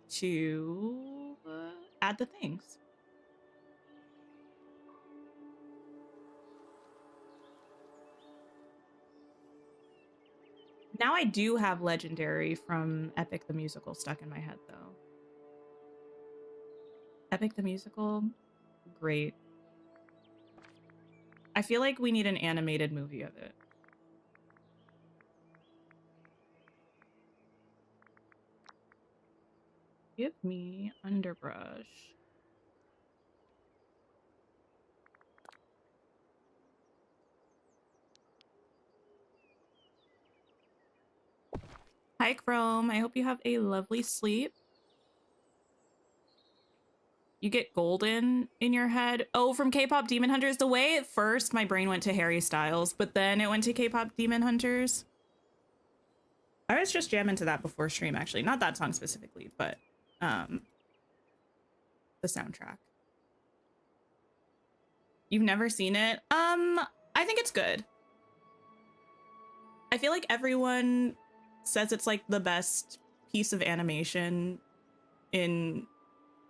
to add the things. Now I do have Legendary from Epic the Musical stuck in my head, though. Epic the Musical, great. I feel like we need an animated movie of it. Give me underbrush. Hi, Chrome. I hope you have a lovely sleep. You get golden in your head. Oh, from K-pop Demon Hunters. The way at first my brain went to Harry Styles, but then it went to K-pop Demon Hunters. I was just jamming to that before stream, actually. Not that song specifically, but the soundtrack. You've never seen it? I think it's good. I feel like everyone says it's like the best piece of animation in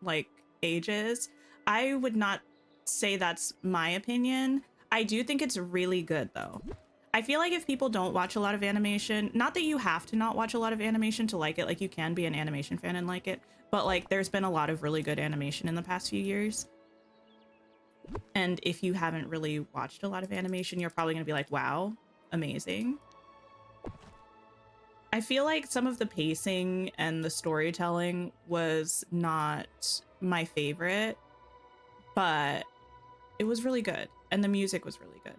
like ages. I would not say that's my opinion. I do think it's really good though. I feel like if people don't watch a lot of animation, not that you have to not watch a lot of animation to like it, like you can be an animation fan and like it, but like there's been a lot of really good animation in the past few years. And if you haven't really watched a lot of animation, you're probably gonna be like, wow, amazing. I feel like some of the pacing and the storytelling was not my favorite, but it was really good. And the music was really good.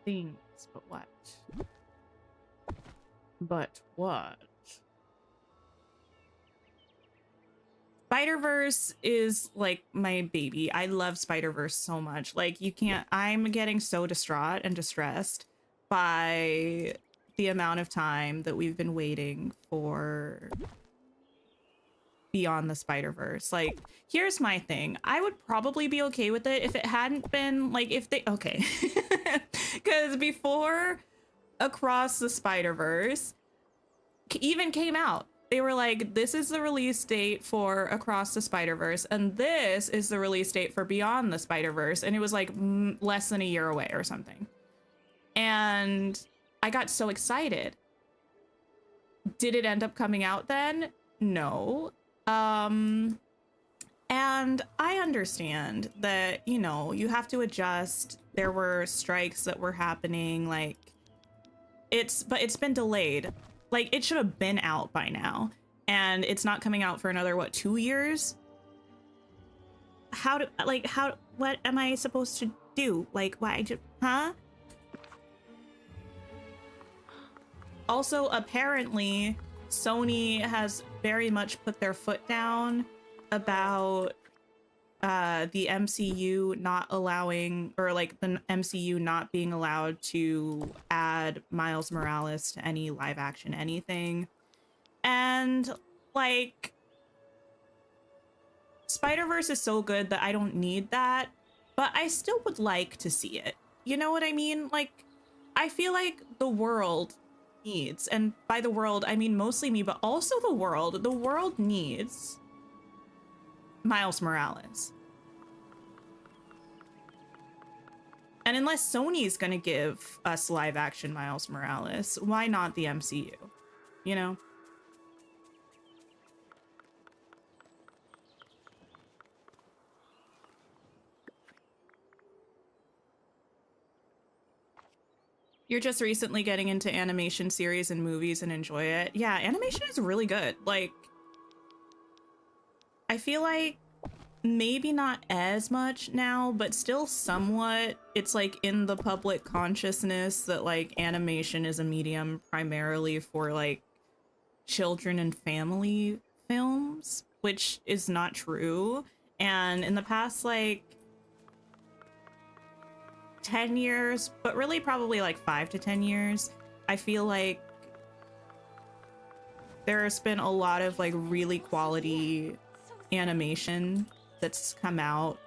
Things, but what? But what? Spider-Verse is like my baby. I love Spider-Verse so much. Like, you can't, I'm getting so distraught and distressed by the amount of time that we've been waiting for Beyond the Spider-Verse. Like, here's my thing. I would probably be okay with it if it hadn't been like, if they, okay. Because before Across the Spider-Verse even came out, they were like, this is the release date for Across the Spider-Verse, and this is the release date for Beyond the Spider-Verse. And it was like less than a year away or something. And I got so excited. Did it end up coming out then? No. And I understand that, you know, you have to adjust. There were strikes that were happening, like, but it's been delayed. Like, it should have been out by now, and it's not coming out for another, what, 2 years? What am I supposed to do? Like, why, huh? Also, apparently, Sony has very much put their foot down about the MCU not allowing, or like the MCU not being allowed to add Miles Morales to any live action anything. And like, Spider-Verse is so good that I don't need that, but I still would like to see it. You know what I mean? Like, I feel like the world needs, and by the world I mean mostly me, but also the world needs Miles Morales. And unless Sony's gonna give us live action Miles Morales, why not the MCU? You know? You're just recently getting into animation series and movies and enjoy it. Yeah, animation is really good. Like, I feel like maybe not as much now, but still somewhat. It's like in the public consciousness that like animation is a medium primarily for like children and family films, which is not true. And in the past like 10 years, but really probably like 5 to 10 years, I feel like there's been a lot of like really quality animation that's come out,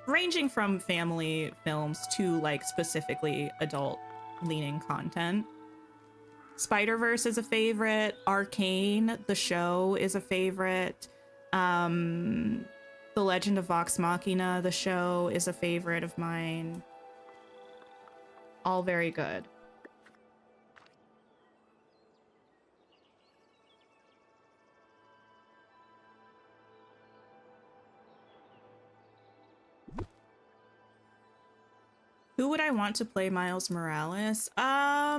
ranging from family films to like specifically adult leaning content. Spider-Verse is a favorite. Arcane, the show, is a favorite. The Legend of Vox Machina, the show, is a favorite of mine. All very good. Who would I want to play Miles Morales? I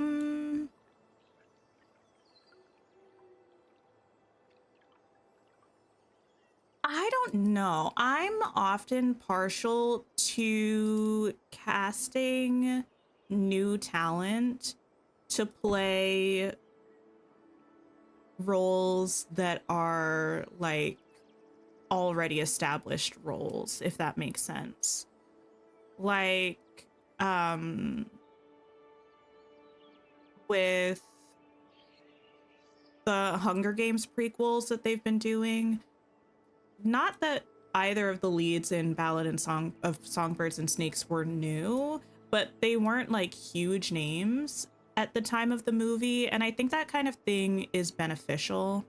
don't know. I'm often partial to casting new talent to play roles that are like already established roles, if that makes sense. Like, with the Hunger Games prequels that they've been doing, not that either of the leads in Ballad and Song of Songbirds and Snakes were new, but they weren't like huge names at the time of the movie, and I think that kind of thing is beneficial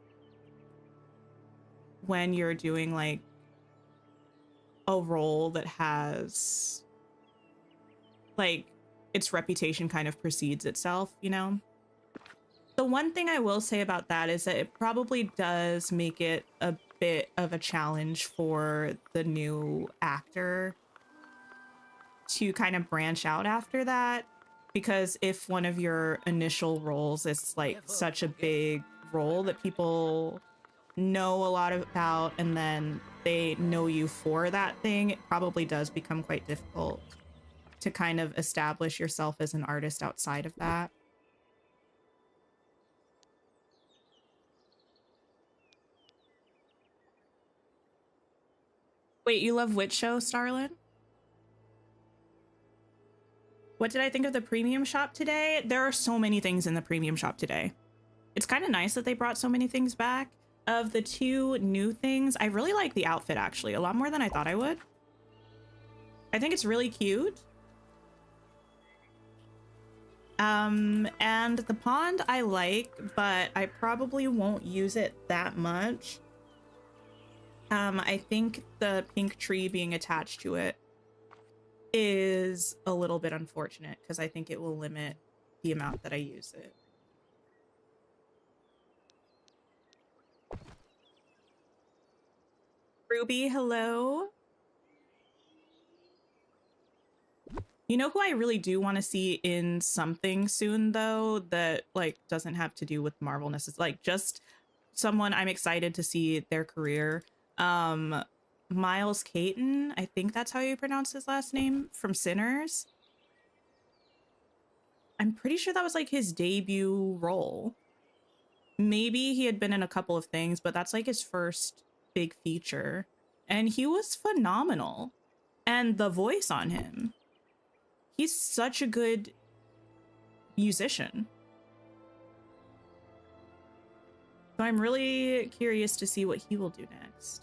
when you're doing like a role that has like its reputation kind of precedes itself, you know? The one thing I will say about that is that it probably does make it a bit of a challenge for the new actor to kind of branch out after that, because if one of your initial roles is like such a big role that people know a lot about and then they know you for that thing, it probably does become quite difficult to kind of establish yourself as an artist outside of that. Wait, you love which show, Starlin? What did I think of the premium shop today? There are so many things in the premium shop today. It's kind of nice that they brought so many things back. Of the 2 new things, I really like the outfit, actually, a lot more than I thought I would. I think it's really cute. And the pond I like, but I probably won't use it that much. I think the pink tree being attached to it is a little bit unfortunate because I think it will limit the amount that I use it. Ruby, hello. You know who I really do want to see in something soon, though, that like doesn't have to do with Marvelness? It's like just someone I'm excited to see their career. Miles Caton, I think that's how you pronounce his last name, from Sinners. I'm pretty sure that was like his debut role. Maybe he had been in a couple of things, but that's like his first big feature. And he was phenomenal. And the voice on him. He's such a good musician. So I'm really curious to see what he will do next.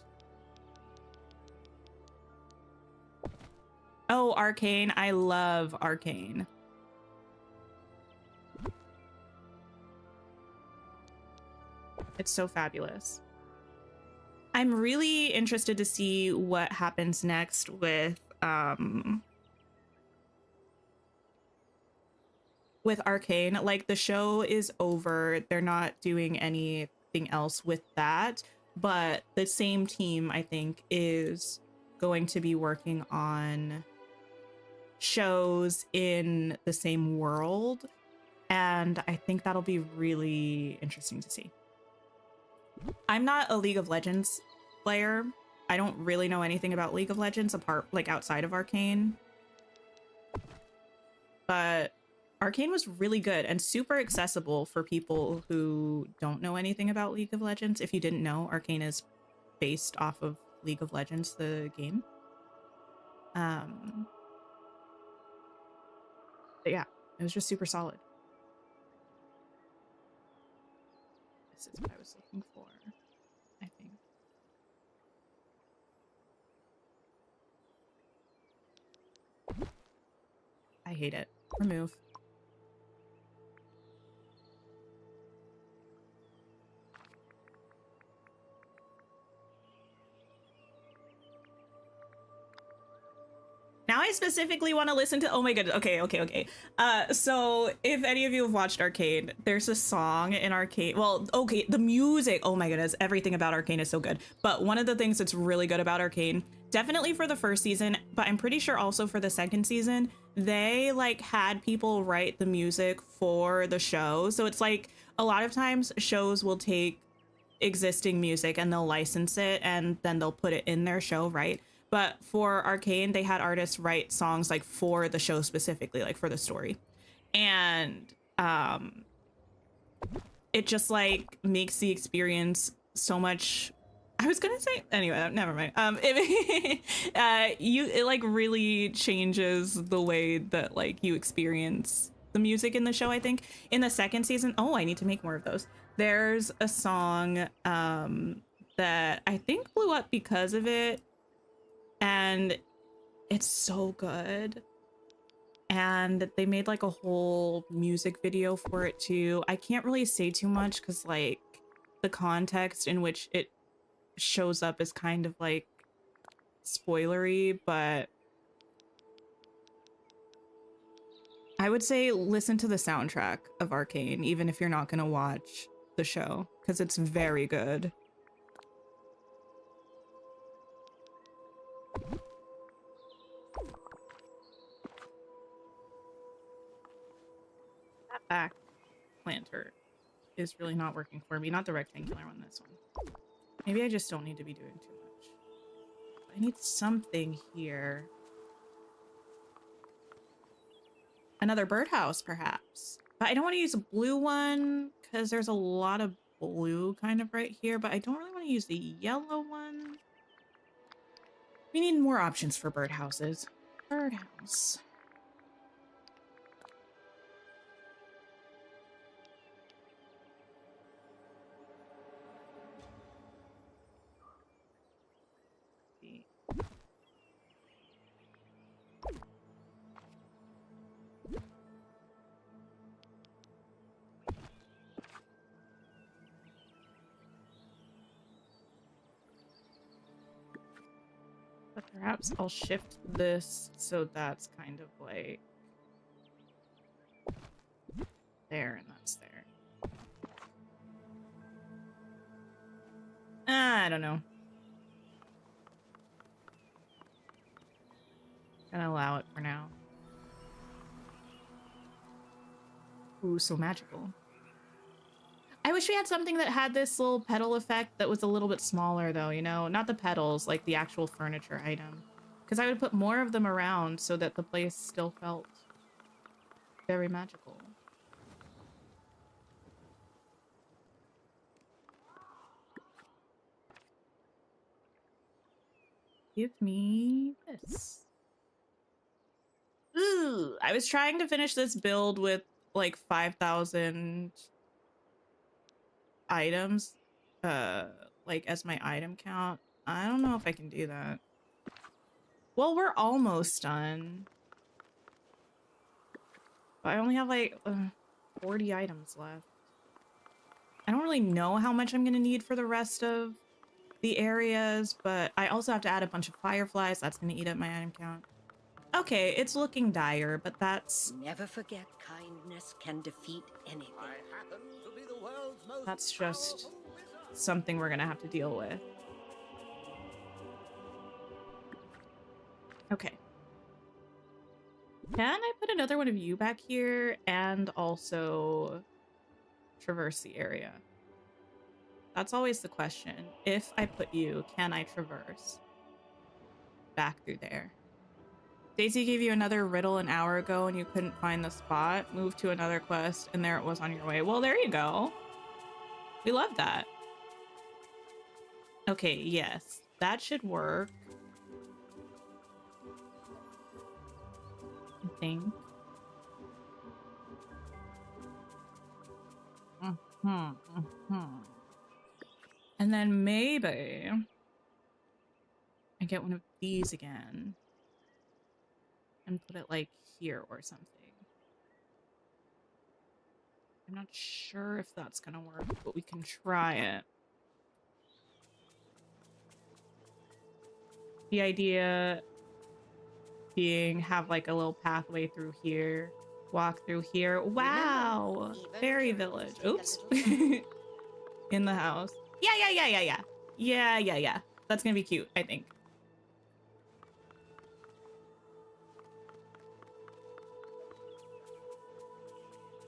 Oh, Arcane. I love Arcane. It's so fabulous. I'm really interested to see what happens next with Arcane. Like, the show is over. They're not doing anything else with that, but the same team, I think, is going to be working on shows in the same world, and I think that'll be really interesting to see. I'm not a League of Legends player. I don't really know anything about League of Legends apart, like, outside of Arcane. But Arcane was really good and super accessible for people who don't know anything about League of Legends. If you didn't know, Arcane is based off of League of Legends, the game. But yeah, it was just super solid. This is what I was looking for, I think. I hate it. Remove. Now I specifically want to listen to, oh my god, okay. So if any of you have watched Arcane, there's a song in Arcane, well, okay, the music, oh my goodness, everything about Arcane is so good. But one of the things that's really good about Arcane, definitely for the first season, but I'm pretty sure also for the second season, they like had people write the music for the show. So it's like a lot of times shows will take existing music and they'll license it and then they'll put it in their show, right? But for Arcane, they had artists write songs like for the show specifically, like for the story. And it just like makes the experience so much, I was gonna say, anyway, never mind. It like really changes the way that like you experience the music in the show, I think. In the second season, oh, I need to make more of those. There's a song that I think blew up because of it. And it's so good. And they made like a whole music video for it too. I can't really say too much because like the context in which it shows up is kind of like spoilery, but I would say listen to the soundtrack of Arcane, even if you're not going to watch the show, because it's very good. That back planter is really not working for me. Not the rectangular one, this one. Maybe I just don't need to be doing too much. I need something here. Another birdhouse, perhaps. But I don't want to use a blue one because there's a lot of blue kind of right here, but I don't really want to use the yellow one. We need more options for birdhouses. Birdhouse. But perhaps I'll shift this so that's kind of like there and that's there. I don't know. Gonna allow it for now. Ooh, so magical. I wish we had something that had this little petal effect that was a little bit smaller though, you know? Not the petals, like the actual furniture item. Because I would put more of them around so that the place still felt very magical. Give me this. Ooh, I was trying to finish this build with like 5,000 items, like as my item count. I don't know if I can do that. Well, we're almost done. But I only have like 40 items left. I don't really know how much I'm gonna need for the rest of the areas, but I also have to add a bunch of fireflies. That's gonna eat up my item count. Okay, it's looking dire, but that's... Never forget kindness can defeat anything. I happen to be the world's most That's just powerful wizard. something we're gonna have to deal with. Okay. Can I put another one of you back here and also traverse the area? That's always the question. If I put you, can I traverse back through there? Daisy gave you another riddle an hour ago and you couldn't find the spot. Move to another quest and there it was on your way. Well, there you go. We love that. Okay, yes. That should work. I think. And then maybe I get one of these again and put it like here or something. I'm not sure if that's gonna work, but we can try it. The idea being have like a little pathway through here, walk through here. Wow! Fairy village. Oops. In the house. Yeah. That's gonna be cute, I think.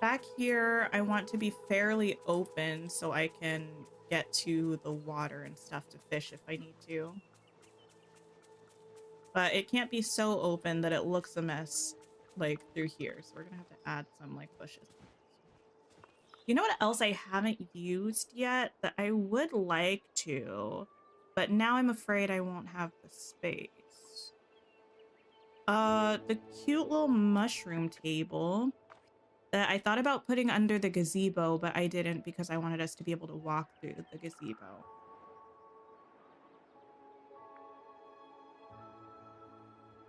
Back here, I want to be fairly open so I can get to the water and stuff to fish if I need to. But it can't be so open that it looks a mess, like, through here. So we're gonna have to add some, like, bushes. You know what else I haven't used yet that I would like to, but now I'm afraid I won't have the space? The cute little mushroom table that I thought about putting under the gazebo, but I didn't because I wanted us to be able to walk through the gazebo.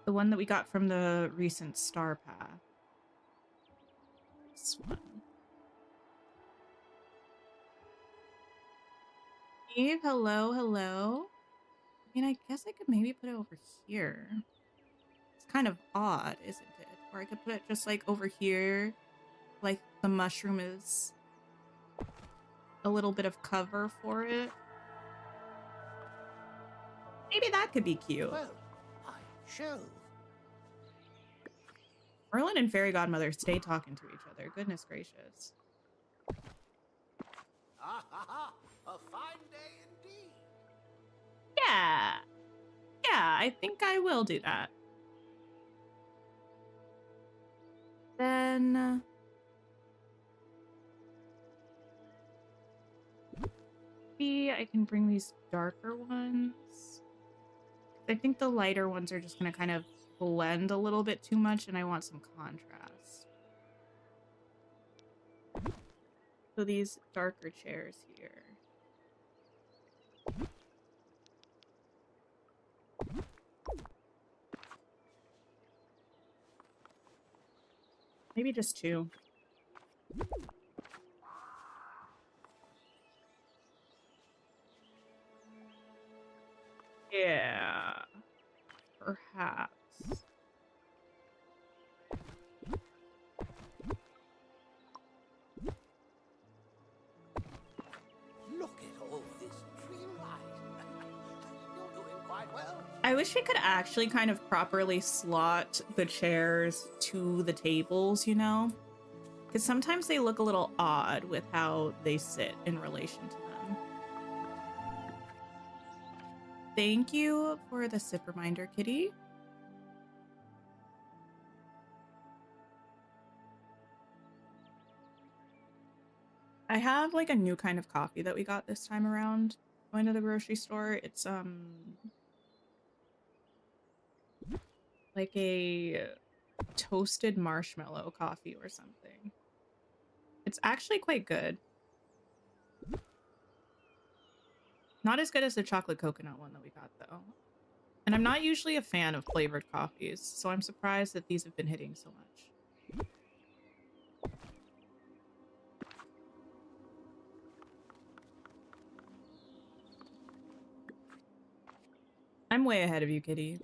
The one that we got from the recent star path. This one. Eve, hello. I mean, I guess I could maybe put it over here. It's kind of odd, isn't it? Or I could put it just like over here, like the mushroom is a little bit of cover for it. Maybe that could be cute. Well, I shelve. Merlin and Fairy Godmother stay talking to each other. Goodness gracious. Ah ha ha! A fine day indeed. Yeah. Yeah, I think I will do that. Then maybe I can bring these darker ones. I think the lighter ones are just going to kind of blend a little bit too much, and I want some contrast. So these darker chairs here. Maybe just two. Yeah. Perhaps. Look at all this dreamlight. You're doing quite well. I wish we could actually kind of properly slot the chairs to the tables, you know? Because sometimes they look a little odd with how they sit in relation to them. Thank you for the sip reminder, Kitty. I have like a new kind of coffee that we got this time around going to the grocery store. It's like a toasted marshmallow coffee or something. It's actually quite good. Not as good as the chocolate coconut one that we got though. And I'm not usually a fan of flavored coffees, so I'm surprised that these have been hitting so much. I'm way ahead of you, Kitty.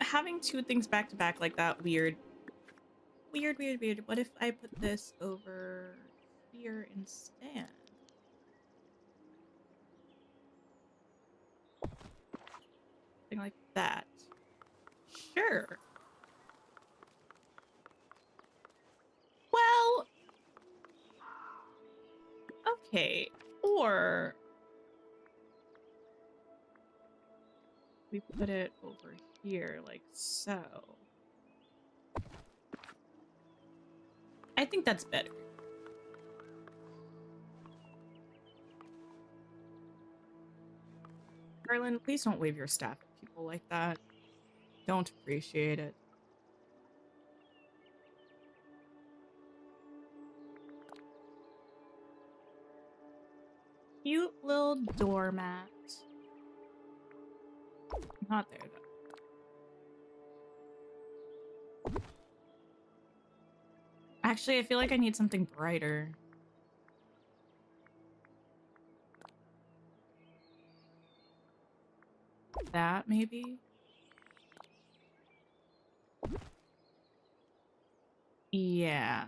Having two things back to back like that, weird. Weird. What if I put this over here instead? Something like that. Sure. Well, okay. Or we put it over here like so. I think that's better. Merlin, please don't wave your staff at people like that. Don't appreciate it. Cute little doormat. Not there though. Actually, I feel like I need something brighter. That maybe? Yeah.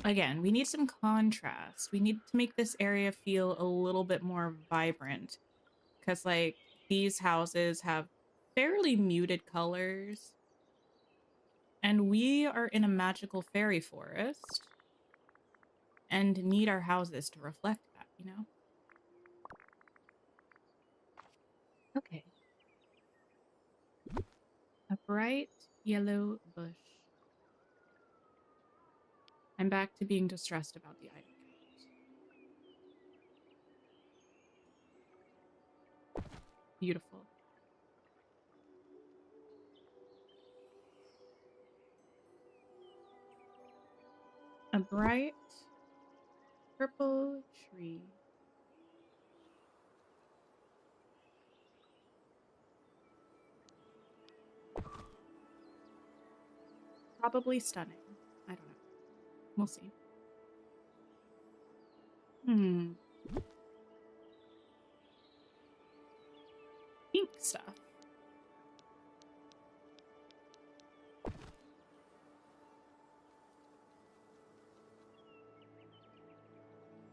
Again, we need some contrast. We need to make this area feel a little bit more vibrant. Because, like, these houses have fairly muted colors. And we are in a magical fairy forest. And need our houses to reflect that, you know? Okay. A bright yellow bush. I'm back to being distressed about the item count. Beautiful. A bright purple tree. Probably stunning. I don't know. We'll see.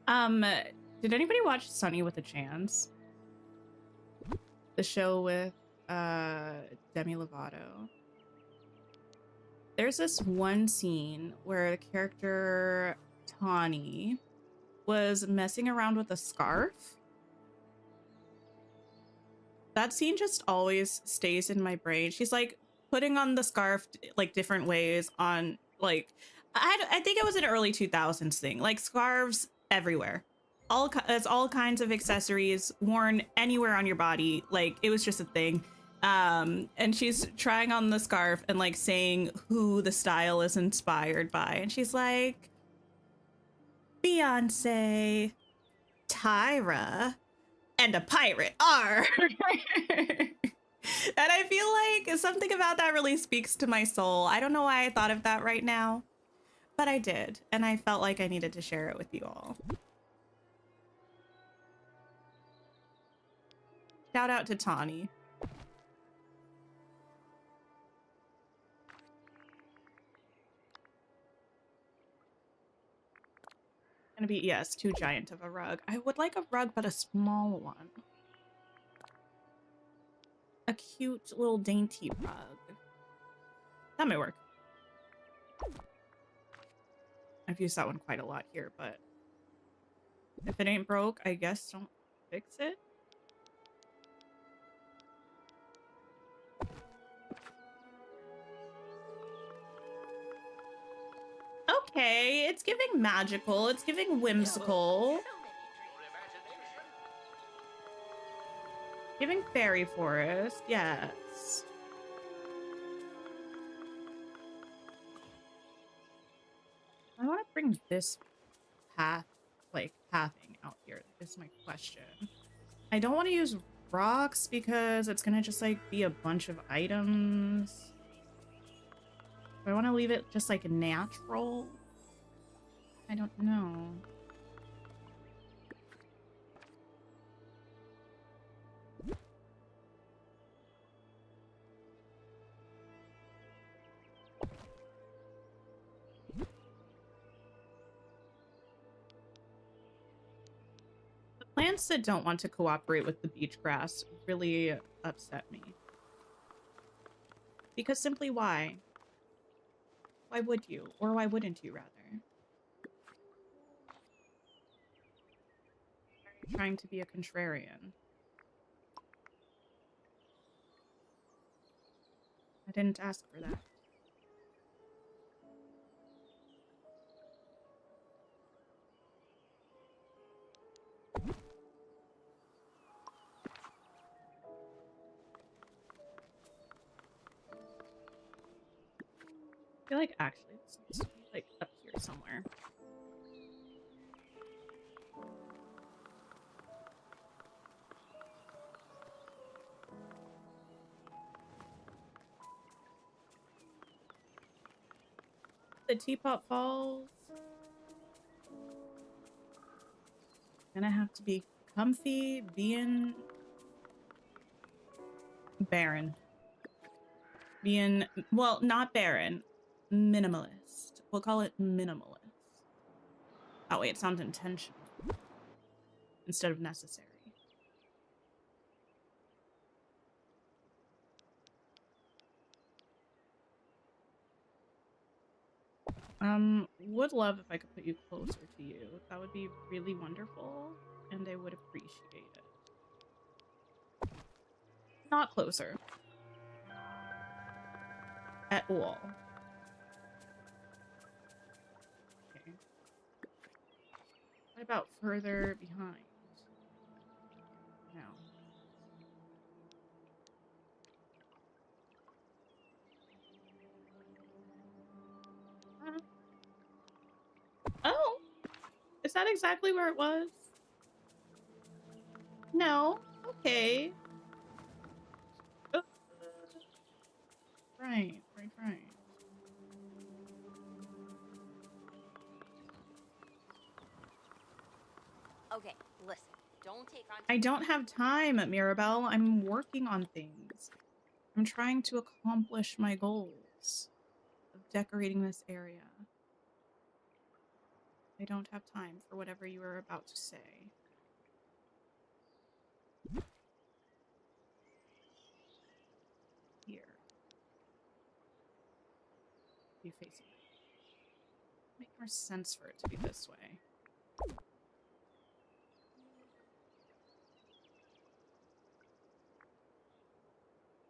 Did anybody watch Sunny with a Chance? The show with Demi Lovato. There's this one scene where the character Tawny was messing around with a scarf. That scene just always stays in my brain. She's like putting on the scarf like different ways on like, I think it was an early 2000s thing, like scarves everywhere. It's all kinds of accessories worn anywhere on your body. Like it was just a thing. And she's trying on the scarf and like saying who the style is inspired by. And she's like, Beyonce, Tyra, and a pirate. R. And I feel like something about that really speaks to my soul. I don't know why I thought of that right now, but I did. And I felt like I needed to share it with you all. Shout out to Tawny. Gonna be, yes, too giant of a rug. I would like a rug, but a small one. A cute little dainty rug. That might work. I've used that one quite a lot here, but if it ain't broke, I guess don't fix it. Okay, it's giving magical, it's giving whimsical. Giving fairy forest, yes. I want to bring this path, like pathing out here, is my question. I don't want to use rocks because it's gonna just like be a bunch of items. Do I want to leave it just like natural? I don't know. The plants that don't want to cooperate with the beach grass really upset me. Because simply why? Why would you? Or why wouldn't you, rather? Are you trying to be a contrarian? I didn't ask for that. I feel like actually this needs to be like up here somewhere. The teapot falls. Gonna have to be comfy, being barren. Being, well, not barren. Minimalist. We'll call it minimalist. That way it sounds intentional instead of necessary. Would love if I could put you closer to you. That would be really wonderful, and I would appreciate it. Not closer. At all. Okay. What about further behind? No. Oh! Is that exactly where it was? No. Okay. Right. Okay, listen. Don't take on. I don't have time, Mirabelle. I'm working on things. I'm trying to accomplish my goals of decorating this area. I don't have time for whatever you were about to say. Here. You facing it. Make more sense for it to be this way.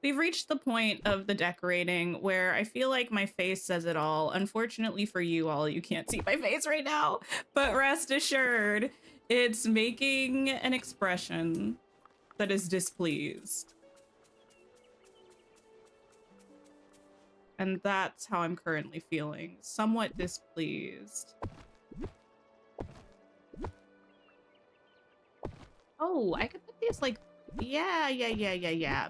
We've reached the point of the decorating where I feel like my face says it all. Unfortunately for you all, you can't see my face right now, but rest assured, it's making an expression that is displeased. And that's how I'm currently feeling, somewhat displeased. Oh, I could put these like, yeah.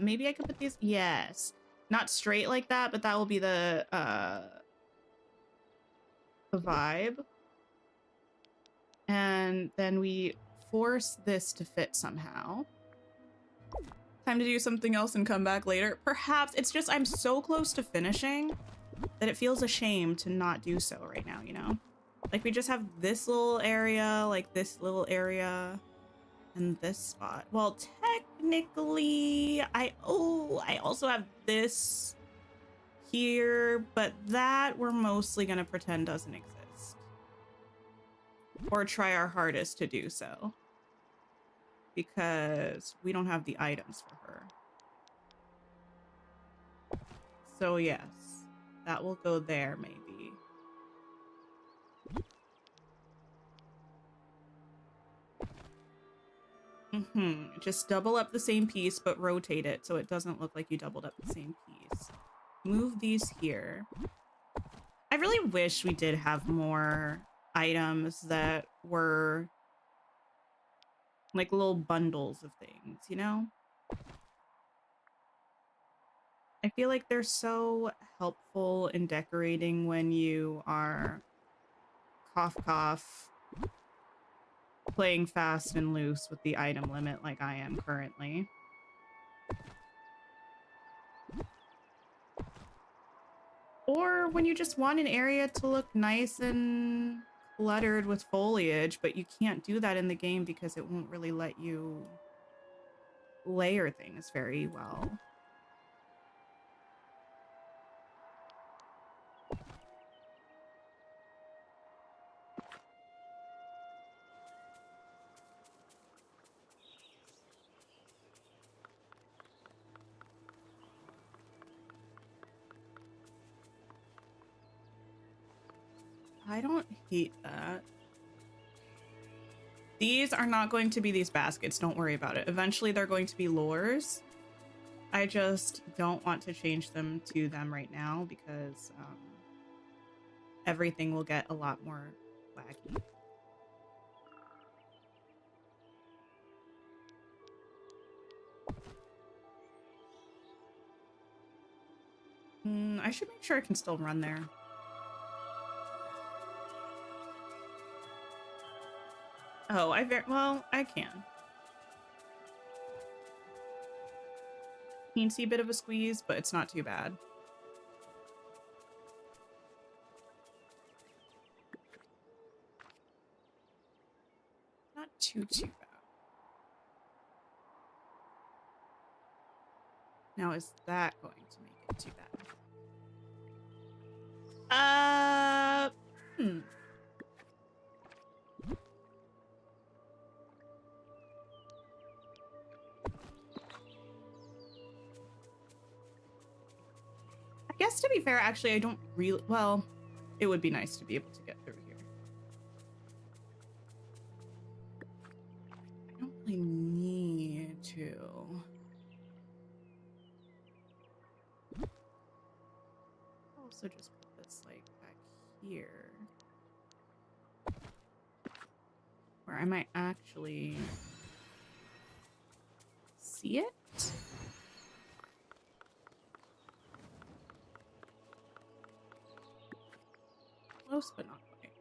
Maybe I could put these, yes. Not straight like that, but that will be the vibe. And then we force this to fit somehow. Time to do something else and come back later. Perhaps it's just I'm so close to finishing that it feels a shame to not do so right now, you know? Like we just have this little area, like this little area, and this spot. Well, technically, I also have this here, but that we're mostly gonna pretend doesn't exist. Or try our hardest to do so. Because we don't have the items for her. So yes, that will go there maybe. Just double up the same piece, but rotate it so it doesn't look like you doubled up the same piece. Move these here. I really wish we did have more items that were like little bundles of things, you know? I feel like they're so helpful in decorating when you are cough, playing fast and loose with the item limit like I am currently. Or when you just want an area to look nice and cluttered with foliage, but you can't do that in the game because it won't really let you layer things very well. I don't hate that. These are not going to be these baskets. Don't worry about it. Eventually, they're going to be lures. I just don't want to change them to them right now because everything will get a lot more wacky. I should make sure I can still run there. Oh, I can. Teensy bit of a squeeze, but it's not too bad. Not too bad. Now, is that going to make it too bad? I guess to be fair, actually, I don't really, well, it would be nice to be able to get through here. I don't really need to. I'll also just put this like back here. Where I might actually see it. Close, but not quite.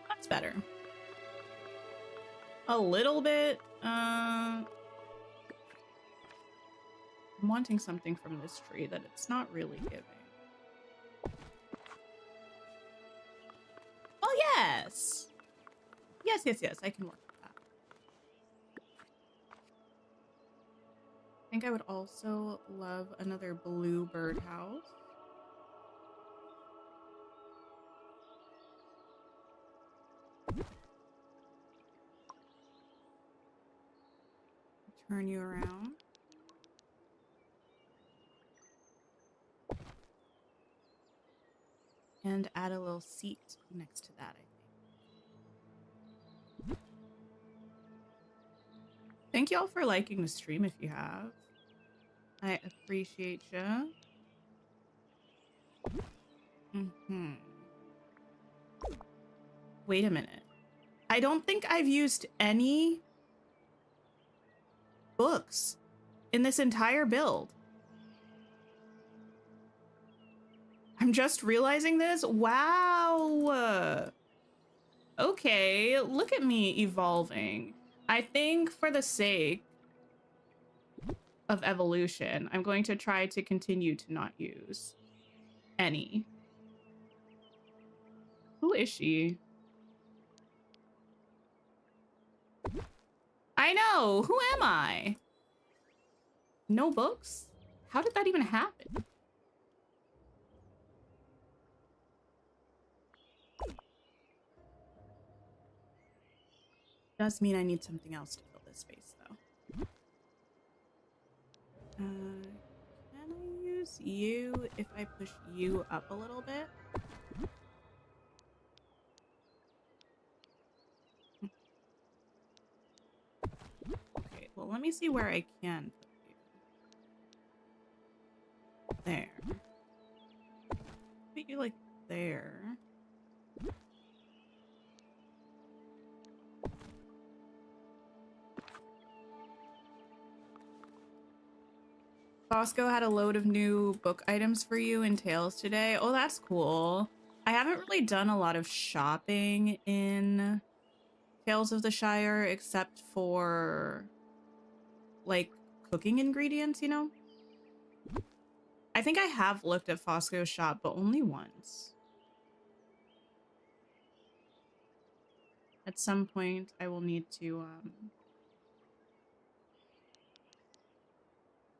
That's better. A little bit I'm wanting something from this tree that it's not really giving. Oh, yes! Yes, yes, yes, I can work with that. I think I would also love another blue birdhouse. Turn you around. And add a little seat next to that, I think. Thank you all for liking the stream if you have. I appreciate you. Wait a minute. I don't think I've used any books in this entire build. I'm just realizing this. Wow. Okay, look at me evolving. I think for the sake of evolution, I'm going to try to continue to not use any. Who is she? I know. Who am I? No books? How did that even happen? Does mean I need something else to fill this space, though. Can I use you if I push you up a little bit? Okay, well, let me see where I can put you. There. Put you like there. Bosco had a load of new book items for you in Tales today. Oh, that's cool. I haven't really done a lot of shopping in Tales of the Shire except for like cooking ingredients, you know? I think I have looked at Fosco's shop, but only once. At some point, I will need to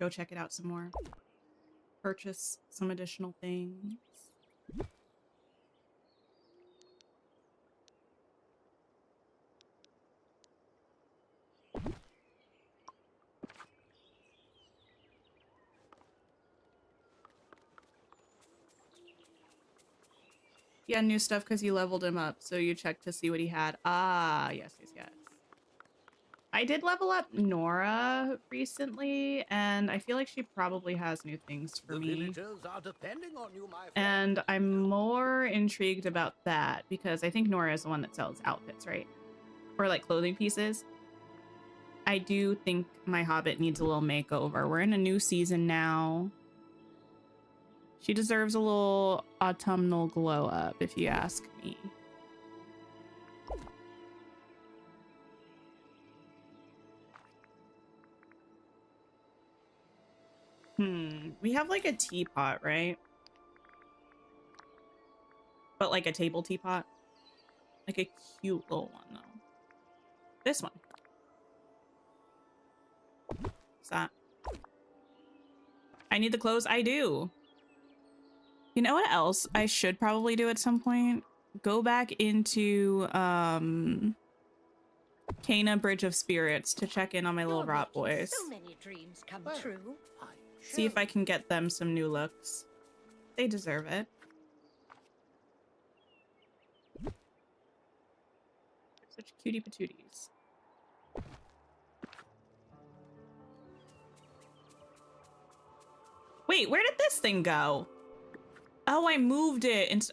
go check it out some more. Purchase some additional things. Yeah, new stuff because you leveled him up, so you checked to see what he had. Ah, yes, yes, yes. I did level up Nora recently, and I feel like she probably has new things for me. Villagers are depending on you, my friend. And I'm more intrigued about that because I think Nora is the one that sells outfits, right? Or like clothing pieces. I do think my Hobbit needs a little makeover. We're in a new season now. She deserves a little autumnal glow up, if you ask me. We have like a teapot, right? But like a table teapot. Like a cute little one, though. This one. What's that? I need the clothes. I do. You know what else I should probably do at some point? Go back into Cana Bridge of Spirits to check in on my little rot boys. So many dreams come true. See if I can get them some new looks. They deserve it. Such cutie patooties. Wait, where did this thing go? Oh, I moved it. And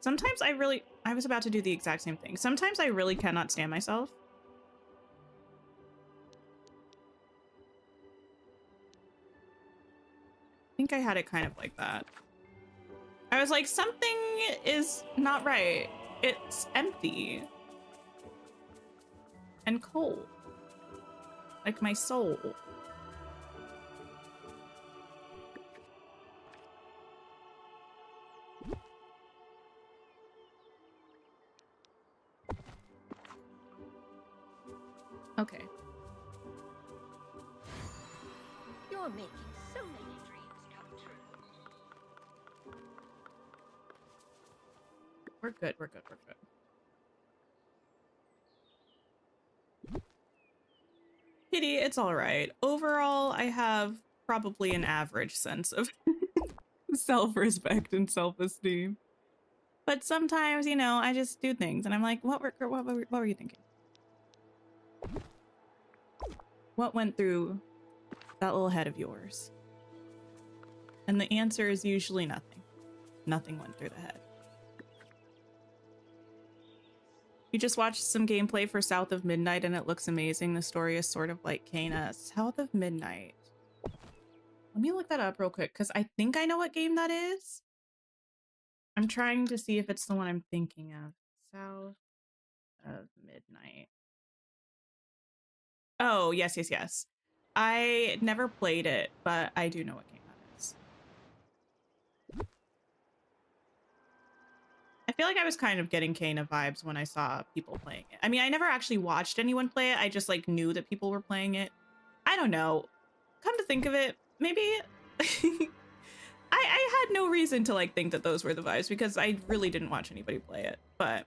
sometimes I was about to do the exact same thing. Sometimes I really cannot stand myself. I think I had it kind of like that. I was like, something is not right. It's empty. And cold. Like my soul. Okay. You're making so many dreams come true. We're good, we're good, we're good. Kitty, it's all right. Overall, I have probably an average sense of self-respect and self-esteem. But sometimes, you know, I just do things and I'm like, what were you thinking? What went through that little head of yours? And the answer is usually nothing. Nothing went through the head. You just watched some gameplay for South of Midnight and it looks amazing. The story is sort of like Kana. South of Midnight. Let me look that up real quick because I think I know what game that is. I'm trying to see if it's the one I'm thinking of. South of Midnight. Oh, yes, yes, yes. I never played it, but I do know what game that is. I feel like I was kind of getting Kana vibes when I saw people playing it. I mean, I never actually watched anyone play it. I just like knew that people were playing it. I don't know. Come to think of it, maybe I had no reason to like think that those were the vibes because I really didn't watch anybody play it. But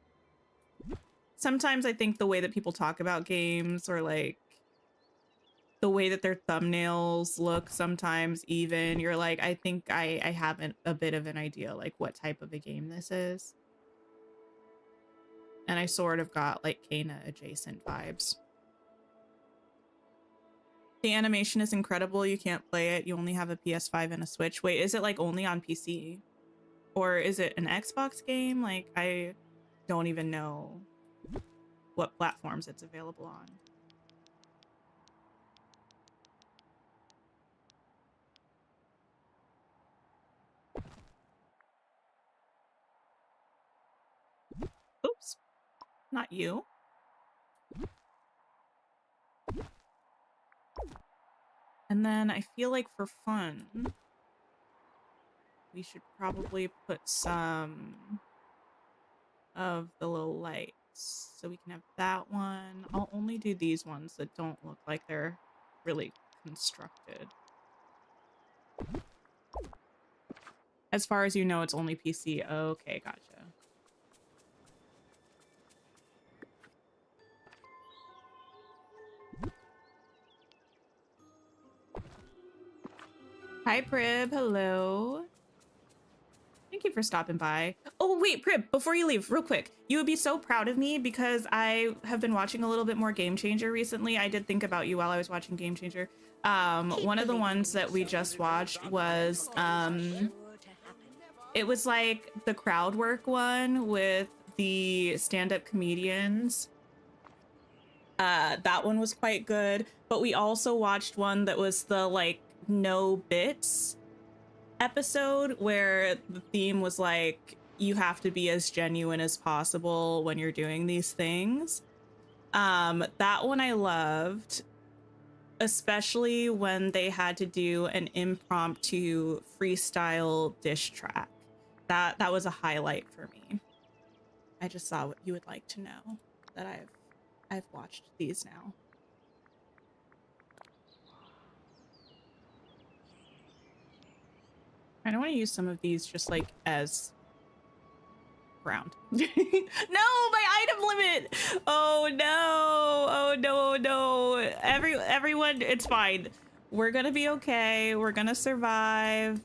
sometimes I think the way that people talk about games or like the way that their thumbnails look sometimes even, you're like, I think I have a bit of an idea like what type of a game this is. And I sort of got like Kana adjacent vibes. The animation is incredible. You can't play it. You only have a PS5 and a Switch. Wait, is it like only on PC? Or is it an Xbox game? Like, I don't even know what platforms it's available on. Oops, not you. And then I feel like for fun, we should probably put some of the little lights. So we can have that one. I'll only do these ones that don't look like they're really constructed. As far as you know, it's only PC. Okay, gotcha. Hi, Prib. Hello. Thank you for stopping by. Oh, wait, Prib, before you leave, real quick. You would be so proud of me because I have been watching a little bit more Game Changer recently. I did think about you while I was watching Game Changer. One of the ones that we just watched was, it was like the crowd work one with the stand-up comedians. That one was quite good, but we also watched one that was the like no bits episode where the theme was like you have to be as genuine as possible when you're doing these things. That one I loved, especially when they had to do an impromptu freestyle diss track. That was a highlight for me. I just saw what you would like to know that I've watched these now. I don't want to use some of these just like as ground. No, my item limit. Oh no. Oh no, no. Everyone, it's fine. We're gonna be okay. We're gonna survive.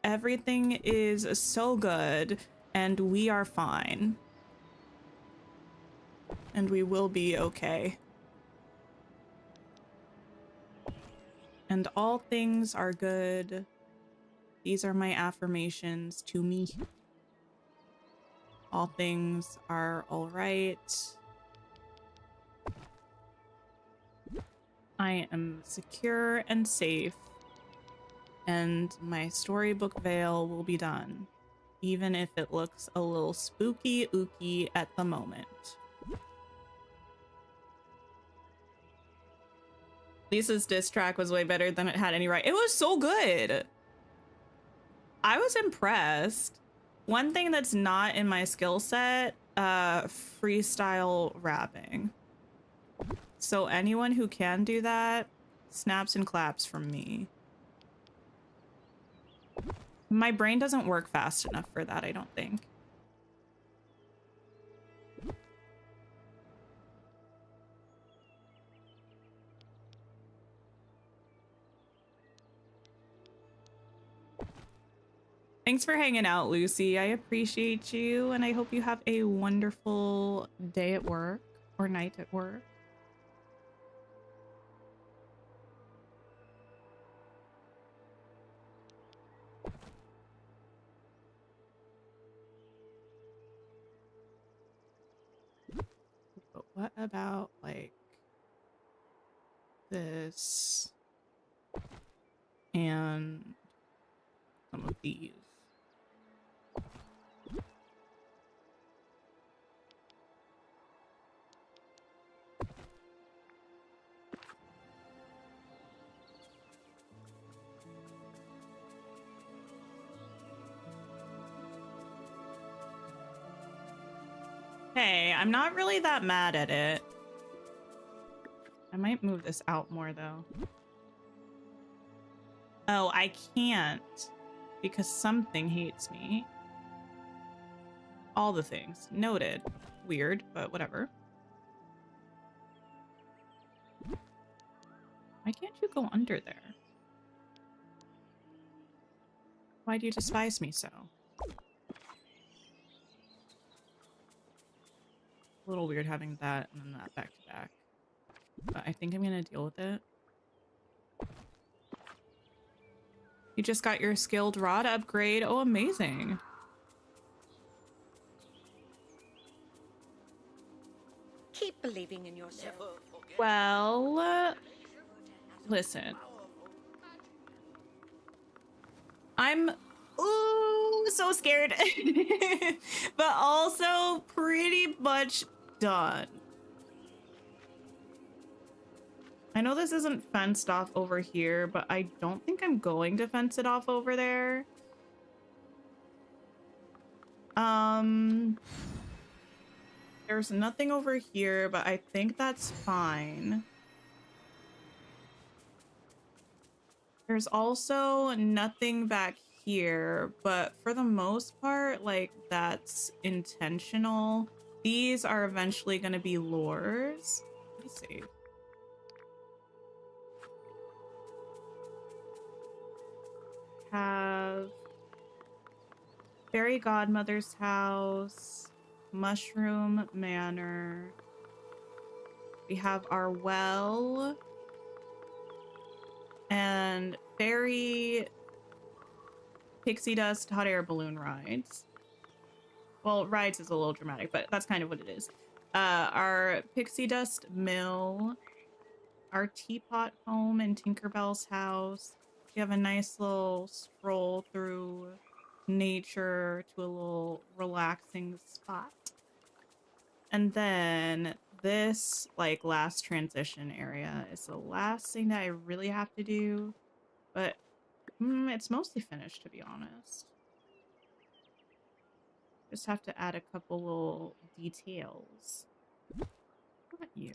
Everything is so good and we are fine. And we will be okay. And all things are good. These are my affirmations to me. All things are all right. I am secure and safe. And my Storybook Vale will be done. Even if it looks a little spooky ooky at the moment. Lisa's diss track was way better than it had any right. It was so good. I was impressed. One thing that's not in my skill set, freestyle rapping. So anyone who can do that, snaps and claps from me. My brain doesn't work fast enough for that, I don't think. Thanks for hanging out, Lucy. I appreciate you, and I hope you have a wonderful day at work or night at work. But what about, like, this and some of these? Hey, I'm not really that mad at it. I might move this out more, though. Oh, I can't because something hates me. All the things. Noted. Weird, but whatever. Why can't you go under there? Why do you despise me so? A little weird having that and then that back to back. But I think I'm gonna deal with it. You just got your skilled rod upgrade. Oh, amazing. Keep believing in yourself. Well, listen. I'm so scared. But also pretty much done. I know this isn't fenced off over here, but I don't think I'm going to fence it off over there. There's nothing over here, but I think that's fine. There's also nothing back here, but for the most part, like, that's intentional. These are eventually going to be lures. Let me see. Have Fairy Godmother's house, Mushroom Manor. We have our well and Fairy Pixie Dust hot air balloon rides. Well, rides is a little dramatic, but that's kind of what it is. Our Pixie Dust mill, our teapot home and Tinkerbell's house. We have a nice little stroll through nature to a little relaxing spot. And then this, like, last transition area is the last thing that I really have to do. But it's mostly finished, to be honest. Just have to add a couple little details. Not you.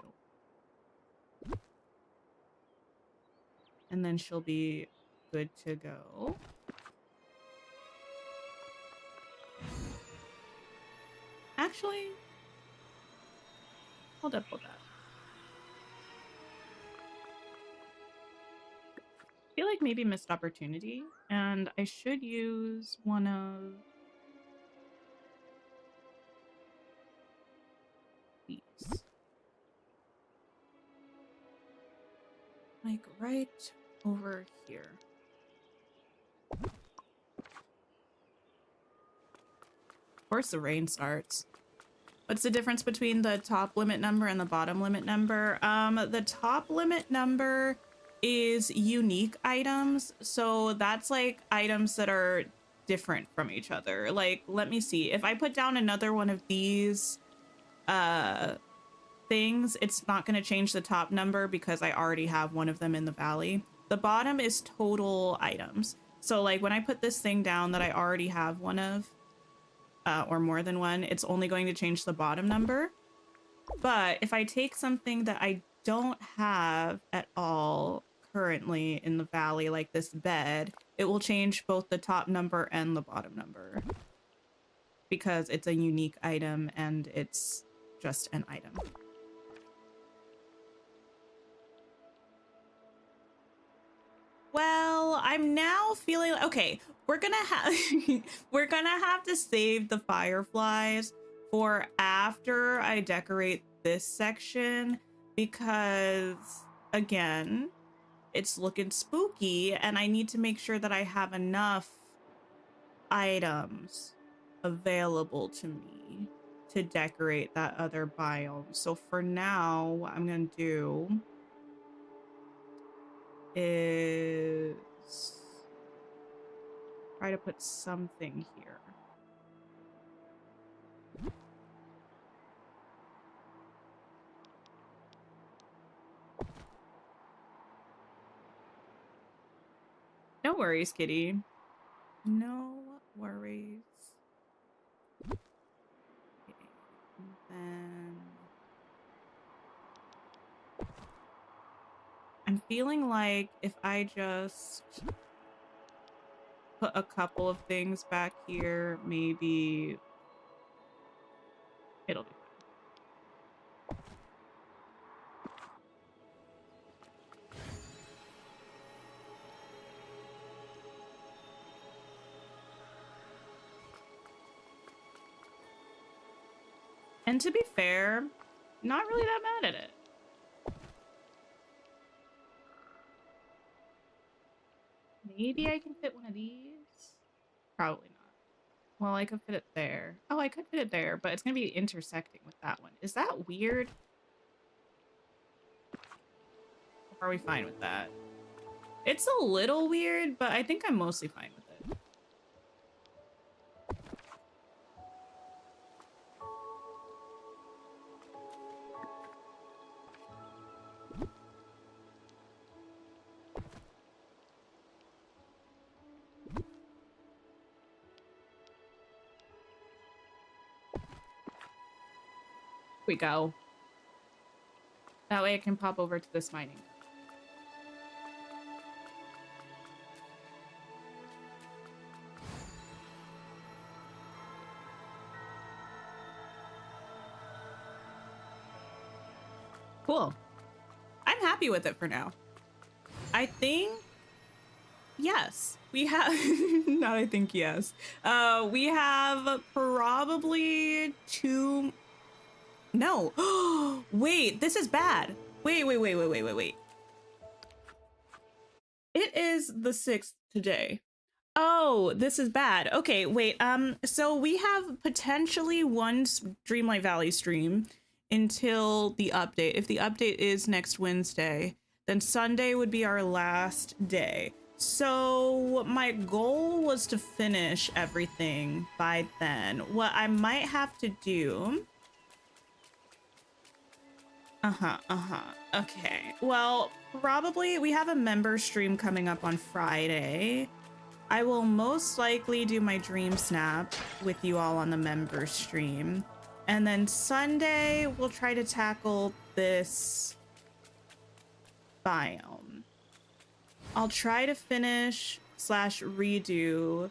And then she'll be good to go. Actually, hold up. I feel like maybe missed opportunity, and I should use one of these. Like right over here. Of course the rain starts. What's the difference between the top limit number and the bottom limit number? The top limit number is unique items. So that's like items that are different from each other. Like, let me see. If I put down another one of these things, it's not going to change the top number because I already have one of them in the valley. The bottom is total items. So like when I put this thing down that I already have one of, or more than one, it's only going to change the bottom number. But if I take something that I don't have at all currently in the valley, like this bed, it will change both the top number and the bottom number because it's a unique item and it's just an item. Well, I'm now feeling okay. We're gonna have we're gonna have to save the fireflies for after I decorate this section because again, it's looking spooky and I need to make sure that I have enough items available to me to decorate that other biome. So for now, what I'm gonna do is try to put something here. No worries, kitty. No worries. Okay. And then I'm feeling like if I just put a couple of things back here, maybe it'll be fine. And to be fair, not really that mad at it. Maybe I can fit one of these? Probably not. Well, I could fit it there. Oh, I could fit it there, but it's going to be intersecting with that one. Is that weird? Or are we fine with that? It's a little weird, but I think I'm mostly fine with it. We go. That way I can pop over to this mining. Cool. I'm happy with it for now. I think yes. We have not I think yes. We have probably two. No. Wait, this is bad. Wait. It is the 6th today. Oh, this is bad. Okay, wait. So we have potentially one Dreamlight Valley stream until the update. If the update is next Wednesday, then Sunday would be our last day. So my goal was to finish everything by then. What I might have to do okay, well, probably we have a member stream coming up on Friday. I will most likely do my DreamSnap with you all on the member stream, and then Sunday we'll try to tackle this biome. I'll try to finish / redo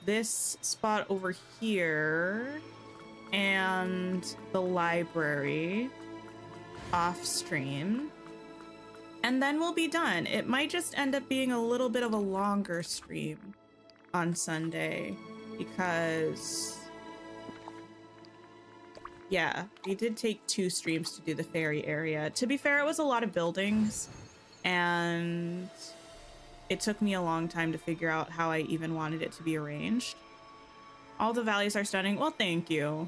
this spot over here and the library off stream, and then we'll be done. It might just end up being a little bit of a longer stream on Sunday because yeah, we did take 2 streams to do the ferry area. To be fair, it was a lot of buildings and it took me a long time to figure out how I even wanted it to be arranged. All the valleys are stunning. Well, thank you.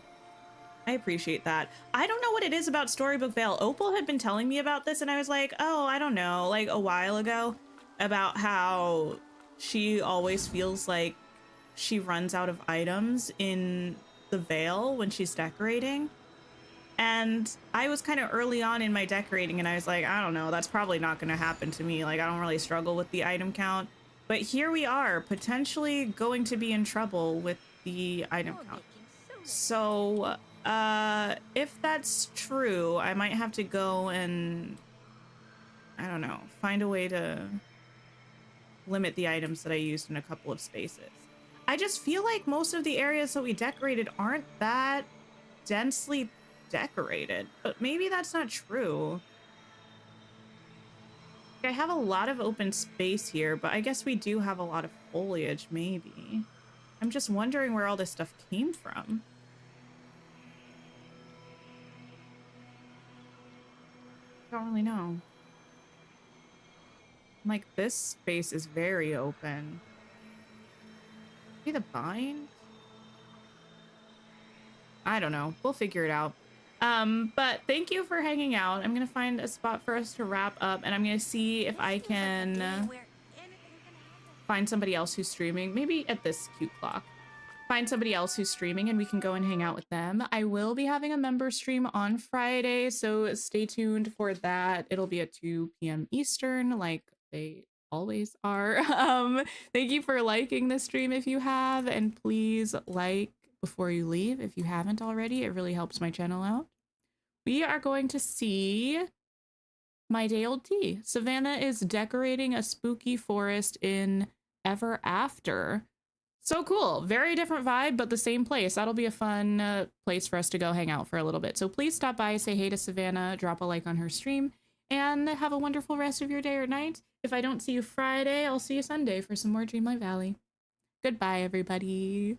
I appreciate that. I don't know what it is about Storybook Vale. Opal had been telling me about this and I was like, oh, I don't know, like a while ago, about how she always feels like she runs out of items in the Vale when she's decorating. And I was kind of early on in my decorating and I was like, I don't know, that's probably not going to happen to me. Like, I don't really struggle with the item count. But here we are, potentially going to be in trouble with the item count. So if that's true, I might have to go and I don't know, find a way to limit the items that I used in a couple of spaces. I just feel like most of the areas that we decorated aren't that densely decorated, but maybe that's not true. I have a lot of open space here, but I guess we do have a lot of foliage, maybe. I'm just wondering where all this stuff came from. I don't really know. Like, this space is very open. Maybe the bind? I don't know. We'll figure it out. But thank you for hanging out. I'm gonna find a spot for us to wrap up, and I'm gonna see if I can find somebody else who's streaming. Maybe at this cute clock. Find somebody else who's streaming and we can go and hang out with them. I will be having a member stream on Friday, so stay tuned for that. It'll be at 2 p.m. Eastern, like they always are. Thank you for liking the stream if you have, and please like before you leave if you haven't already. It really helps my channel out. We are going to see my day old tea. Savannah is decorating a spooky forest in Ever After. So cool. Very different vibe, but the same place. That'll be a fun place for us to go hang out for a little bit. So please stop by, say hey to Savannah, drop a like on her stream, and have a wonderful rest of your day or night. If I don't see you Friday, I'll see you Sunday for some more Dreamlight Valley. Goodbye, everybody.